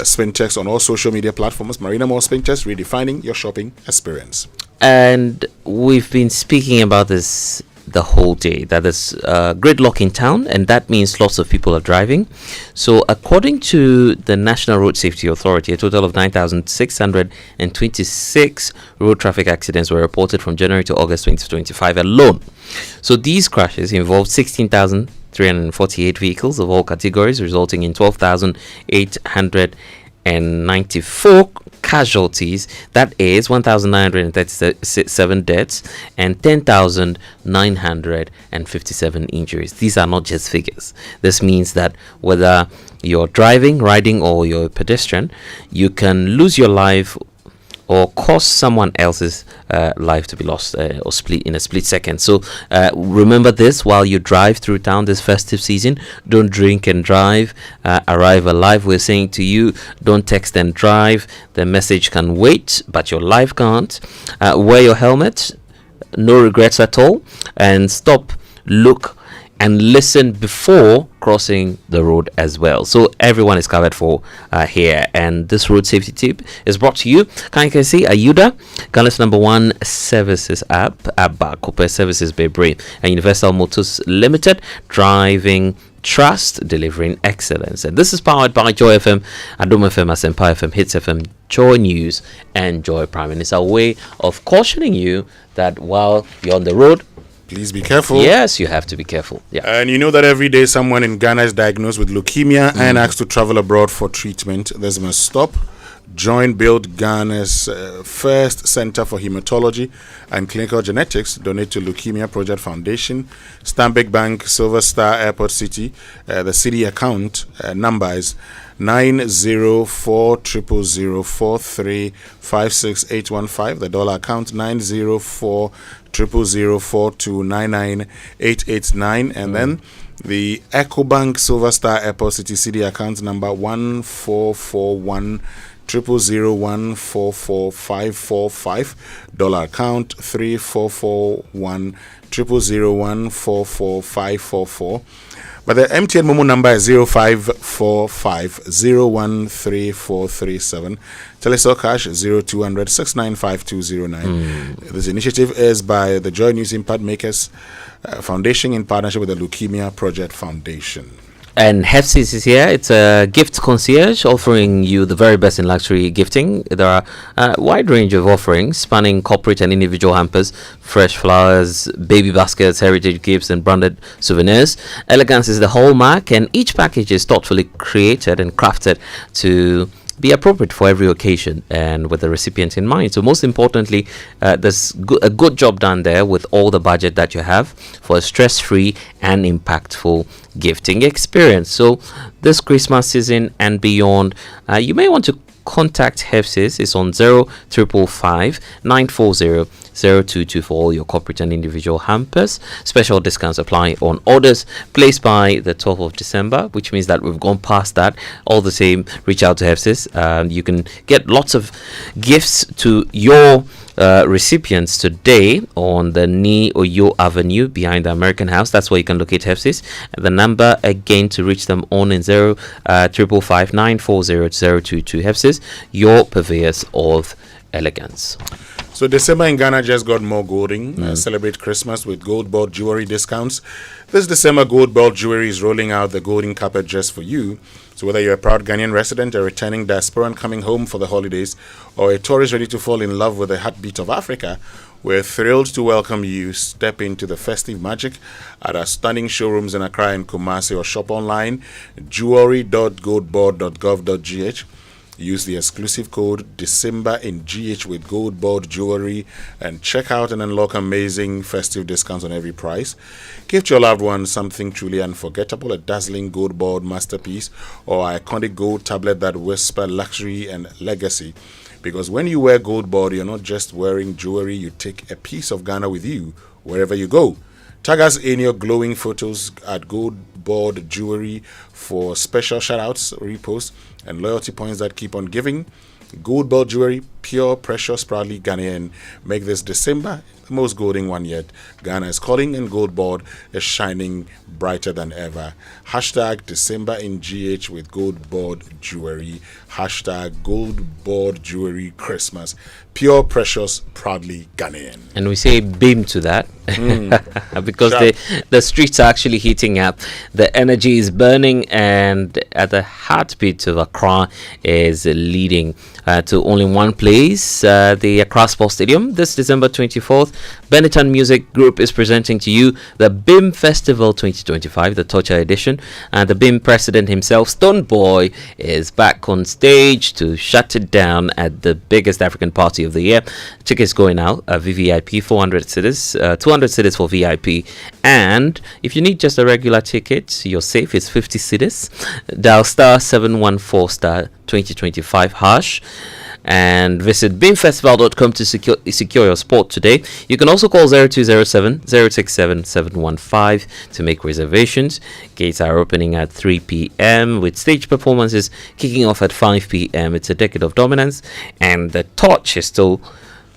S7: Spintex on all social media platforms. Marina Mall Spintex, redefining your shopping experience.
S5: And we've been speaking about this the whole day, that there's gridlock in town, and that means lots of people are driving. So according to the National Road Safety Authority, a total of 9,626 road traffic accidents were reported from January to August 2025 alone. So these crashes involved 16,348 vehicles of all categories, resulting in 12,894 casualties, that is 1,937 deaths and 10,957 injuries. These are not just figures. This means that whether you're driving, riding, or you're a pedestrian, you can lose your life or cause someone else's life to be lost or split in a split second. So remember this while you drive through town this festive season. Don't drink and drive. Arrive alive. We're saying to you, don't text and drive. The message can wait, but your life can't. Wear your helmet. No regrets at all. And stop, look, and listen before crossing the road as well. So everyone is covered for here. And this road safety tip is brought to you. Can you see Ayuda, Ghana's #1 services app, Abba, Cooper Services Bebre, and Universal Motors Limited, driving trust, delivering excellence. And this is powered by Joy FM, Adom FM, Asempa FM, Hits FM, Joy News, and Joy Prime. And it's a way of cautioning you that while you're on the road,
S7: please be careful.
S5: Yes, you have to be careful. Yeah.
S7: And you know that every day someone in Ghana is diagnosed with leukemia and asked to travel abroad for treatment. This must stop. Join Build Ghana's first Center for Hematology and Clinical Genetics. Donate to Leukemia Project Foundation. Stanbic Bank, Silver Star Airport City. The city account number is 9040004356815. The dollar account 9040042998889, and then the EcoBank Silver Star Airport City CD account number 14410014455. Dollar account 34410001445544. But the MTN Momo number is 0545013437. Telesell Cash 0200 695 This initiative is by the Joy News Impact Makers Foundation in partnership with the Leukemia Project Foundation.
S5: And Hefsis is here. It's a gift concierge offering you the very best in luxury gifting. There are a wide range of offerings spanning corporate and individual hampers, fresh flowers, baby baskets, heritage gifts, and branded souvenirs. Elegance is the hallmark, and each package is thoughtfully created and crafted to be appropriate for every occasion and with the recipient in mind. So most importantly, there's a good job done there with all the budget that you have for a stress-free and impactful gifting experience. So this Christmas season and beyond, you may want to contact Hefsis. It's on 0555 940 022 for all your corporate and individual hampers. Special discounts apply on orders placed by the 12th of December, which means that we've gone past that. All the same, reach out to Hefsis. You can get lots of gifts to your recipients today on the Ni Oyo Avenue behind the American House. That's where you can locate Hefsis. The number again to reach them on in 0555 940 022. Hefsis, your purveyors of elegance.
S7: So December in Ghana just got more golding. Celebrate Christmas with gold bought jewelry discounts. This December, gold bought jewelry is rolling out the golden carpet just for you. So whether you're a proud Ghanaian resident, a returning diasporan coming home for the holidays, or a tourist ready to fall in love with the heartbeat of Africa, we're thrilled to welcome you. Step into the festive magic at our stunning showrooms in Accra and Kumasi, or shop online jewelry.goldboard.gov.gh. Use the exclusive code December in GH with gold board jewelry and check out and unlock amazing festive discounts on every price. Gift your loved one something truly unforgettable, a dazzling gold board masterpiece or iconic gold tablet that whisper luxury and legacy. Because when you wear gold board, you're not just wearing jewelry, you take a piece of Ghana with you wherever you go. Tag us in your glowing photos at Gold Board Jewelry for special shoutouts, reposts, and loyalty points that keep on giving. Gold Board Jewelry, pure, precious, proudly Ghanaian. Make this December the most golden one yet. Ghana is calling and Gold Board is shining brighter than ever. Hashtag December in GH with Gold Board Jewelry. Hashtag Gold Board Jewelry Christmas. Pure, precious, proudly Ghanaian.
S5: And we say beam to that because the streets are actually heating up. The energy is burning, and at the heartbeat of Accra is leading to only one place, the Accra Sports Stadium. This December 24th, Benetton Music Group is presenting to you the BIM Festival 2025, the Torture edition. And the BIM president himself, Stone Boy, is back on stage to shut it down at the biggest African party of the year. Tickets going out, VVIP 400 cedis, 200 cedis for VIP. And if you need just a regular ticket, you're safe. It's 50 cedis. Dial star 714 star 2025 hash. And visit beamfestival.com to secure your spot today. You can also call 0207 067 715 to make reservations. Gates are opening at 3 p.m. with stage performances kicking off at 5 p.m. It's a decade of dominance, and the torch is still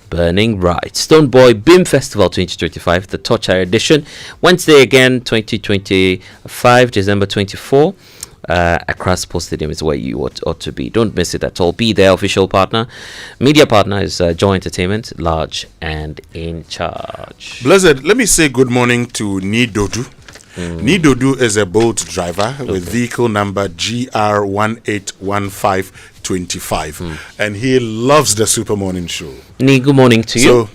S5: burning bright. Stone Boy BIM Festival 2025, the Torture edition. Wednesday again, 2025, December 24. Accra Sports Stadium is where you ought to be. Don't miss it at all. Be their official partner. Media partner is Joy Entertainment, large and in charge.
S7: Blessed, let me say good morning to Nidodu. Nidodu is a boat driver with vehicle number GR181525, and he loves the Super Morning Show.
S5: Ni, good morning to you.
S7: So,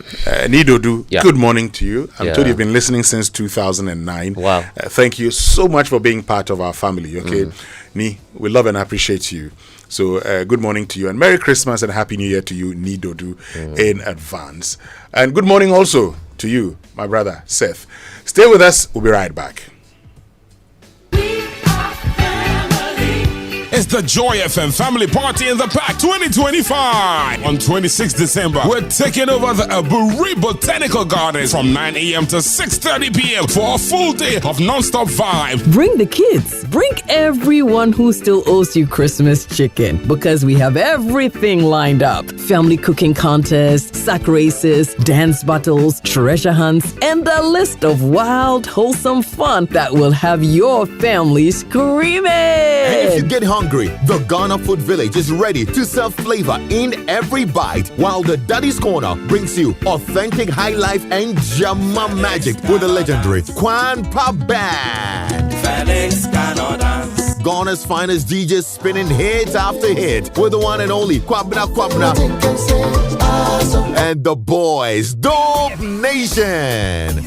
S7: Nidodu, good morning to you. I'm told you've been listening since 2009.
S5: Wow.
S7: Thank you so much for being part of our family, okay? Ni, we love and appreciate you. So, good morning to you, and Merry Christmas and Happy New Year to you, Nidodu, in advance. And good morning also to you, my brother, Seth. Stay with us. We'll be right back.
S13: It's the Joy FM Family Party in the Pack 2025. On 26th December, we're taking over the Aburi Botanical Gardens from 9 a.m. to 6:30 p.m. for a full day of non-stop vibe.
S16: Bring the kids. Bring everyone who still owes you Christmas chicken, because we have everything lined up. Family cooking contests, sack races, dance battles, treasure hunts, and a list of wild, wholesome fun that will have your family screaming.
S17: And if you get hungry
S9: hungry? The Ghana Food Village is ready to serve flavor in every bite, while the Daddy's Corner brings you authentic high life and Jama magic with the legendary Kwanpa Band.
S28: Felix cannot dance.
S9: Ghana's finest DJs spinning hit after hit with the one and only Kwabna and the boys, Dope Nation.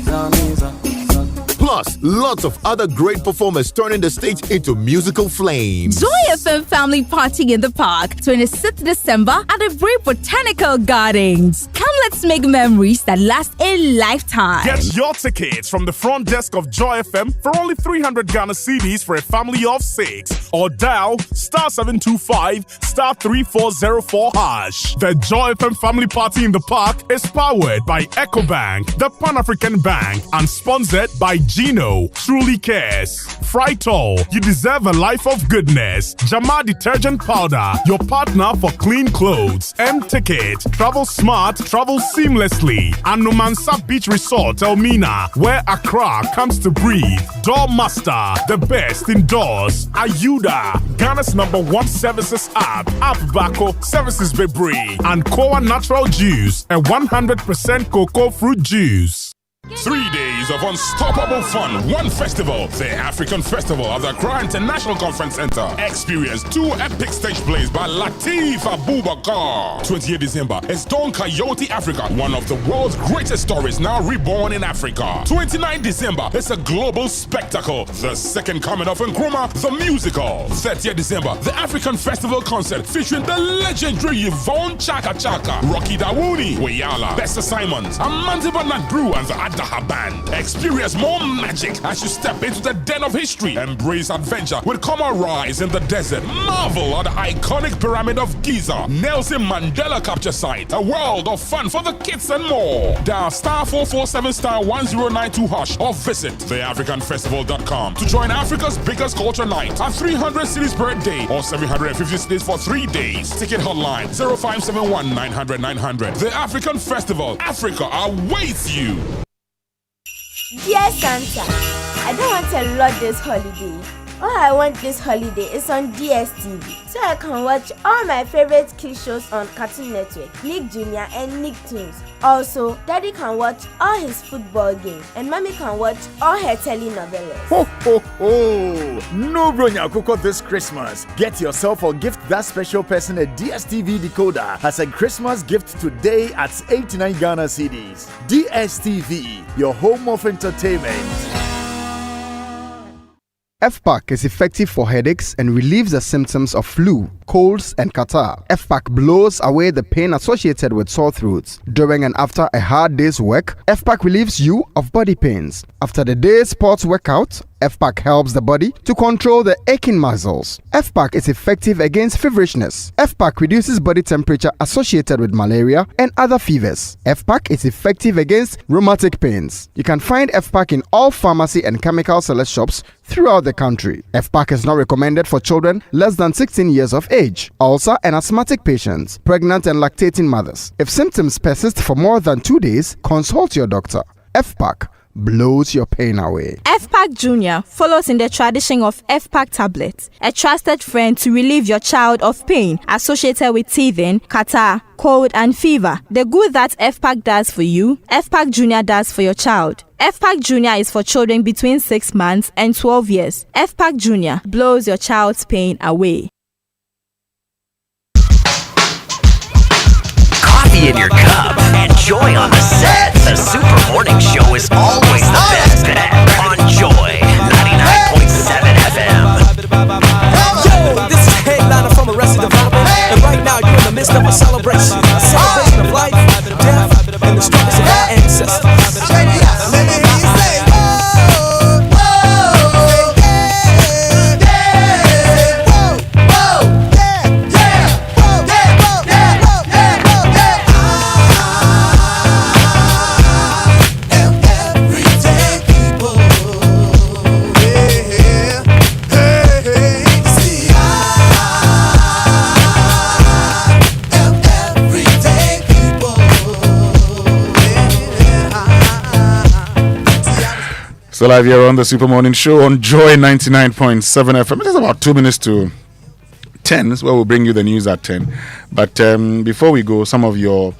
S9: Plus, lots of other great performers turning the stage into musical flames.
S10: Joy FM Family Party in the Park, 26th December at the Brave Botanical Gardens. Come, let's make memories that last a lifetime.
S13: Get your tickets from the front desk of Joy FM for only 300 Ghana cedis for a family of 6. Or dial *725*3404#. The Joy FM Family Party in the Park is powered by EcoBank, the Pan-African Bank, and sponsored by Gino, Truly Cares. Frytol, you deserve a life of goodness. Jama Detergent Powder, your partner for clean clothes. M-Ticket, travel smart, travel seamlessly. And Numansa Beach Resort, Elmina, where Accra comes to breathe. Doormaster, the best indoors. Ayuda, Ghana's #1 services app. Bako, Services Bebre. And Koa Natural Juice, a 100% cocoa fruit juice. 3 days of unstoppable fun, one festival, the African Festival of the Accra International Conference Center. Experience 2 epic stage plays by Lateef Abubakar. 28 December is Don Coyote Africa, one of the world's greatest stories now reborn in Africa. 29 December is a global spectacle, the second coming of Nkrumah, the musical. 30th December, the African Festival concert featuring the legendary Yvonne Chaka Chaka, Rocky Dawuni, Wayala, Bessa Simons, Amanziba Nagru, and the Daha Band. Experience more magic as you step into the den of history. Embrace adventure with Come Rise in the Desert. Marvel at the iconic Pyramid of Giza, Nelson Mandela Capture Site, a world of fun for the kids and more. Dial *447*1092# or visit theafricanfestival.com to join Africa's biggest culture night at 300 cities per day or 750 cities for 3 days. Ticket hotline 0571 900 900. The African Festival, Africa awaits you.
S17: Dear Santa, I don't want a lot this holiday. All I want this holiday is on DSTV, so I can watch all my favorite kids shows on Cartoon Network, Nick Jr. and Nicktoons. Also, Daddy can watch all his football games, and Mommy can watch all her telenovelas.
S18: Ho ho ho! No bronya cook this Christmas. Get yourself or gift that special person a DSTV decoder as a Christmas gift today at 89 Ghana cedis. DSTV, your home of entertainment.
S21: FPAC is effective for headaches and relieves the symptoms of flu, colds, and catarrh. FPAC blows away the pain associated with sore throats. During and after a hard day's work, FPAC relieves you of body pains. After the day's sports workout, FPAC helps the body to control the aching muscles. FPAC is effective against feverishness. FPAC reduces body temperature associated with malaria and other fevers. FPAC is effective against rheumatic pains. You can find FPAC in all pharmacy and chemical select shops throughout the country. FPAC is not recommended for children less than 16 years of age, ulcer and asthmatic patients, pregnant and lactating mothers. If symptoms persist for more than 2 days, consult your doctor. FPAC blows your pain away.
S10: FPAC Junior follows in the tradition of FPAC tablets, a trusted friend to relieve your child of pain associated with teething, catarrh, cold and fever. The good that FPAC does for you, FPAC Junior does for your child. FPAC Junior is for children between 6 months and 12 years. FPAC Junior blows your child's pain away.
S15: Coffee in your cup and joy on the set. The Super Morning Show is always the best bet on Joy 99.7 FM.
S22: Yo, this is Headliner from Arrested Development, and right now you're in the midst of a celebration of life, death, and the struggles of our ancestors.
S7: So live here on the Super Morning Show on Joy 99.7 FM. It is about 2 minutes to 10, where we'll bring you the news at 10. But before we go, some of your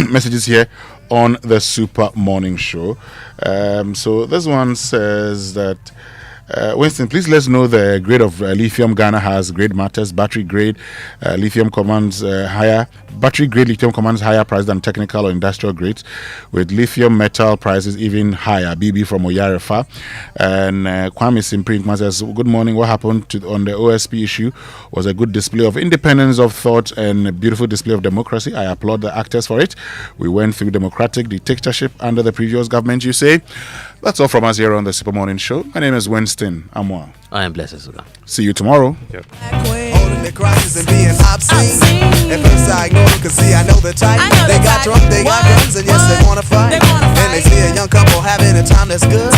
S7: messages here on the Super Morning Show. So this one says that Winston, please let us know the grade of lithium Ghana has. Grade matters. Battery grade lithium commands higher. Battery grade lithium commands higher price than technical or industrial grades, with lithium metal prices even higher. BB from Oyarefa. And Kwame Simpri says, good morning. What happened on the OSP issue was a good display of independence of thought and a beautiful display of democracy. I applaud the actors for it. We went through democratic dictatorship under the previous government, you say. That's all from us here on the Super Morning Show. My name is Winston Amoa.
S5: I am blessed, Sogah.
S7: See you tomorrow.
S28: Holding the crosses and being obscene. At first I ignored them, cause see I know the type. They got drunk, they got guns, and yes they wanna fight. And they see a young couple having a time that's good.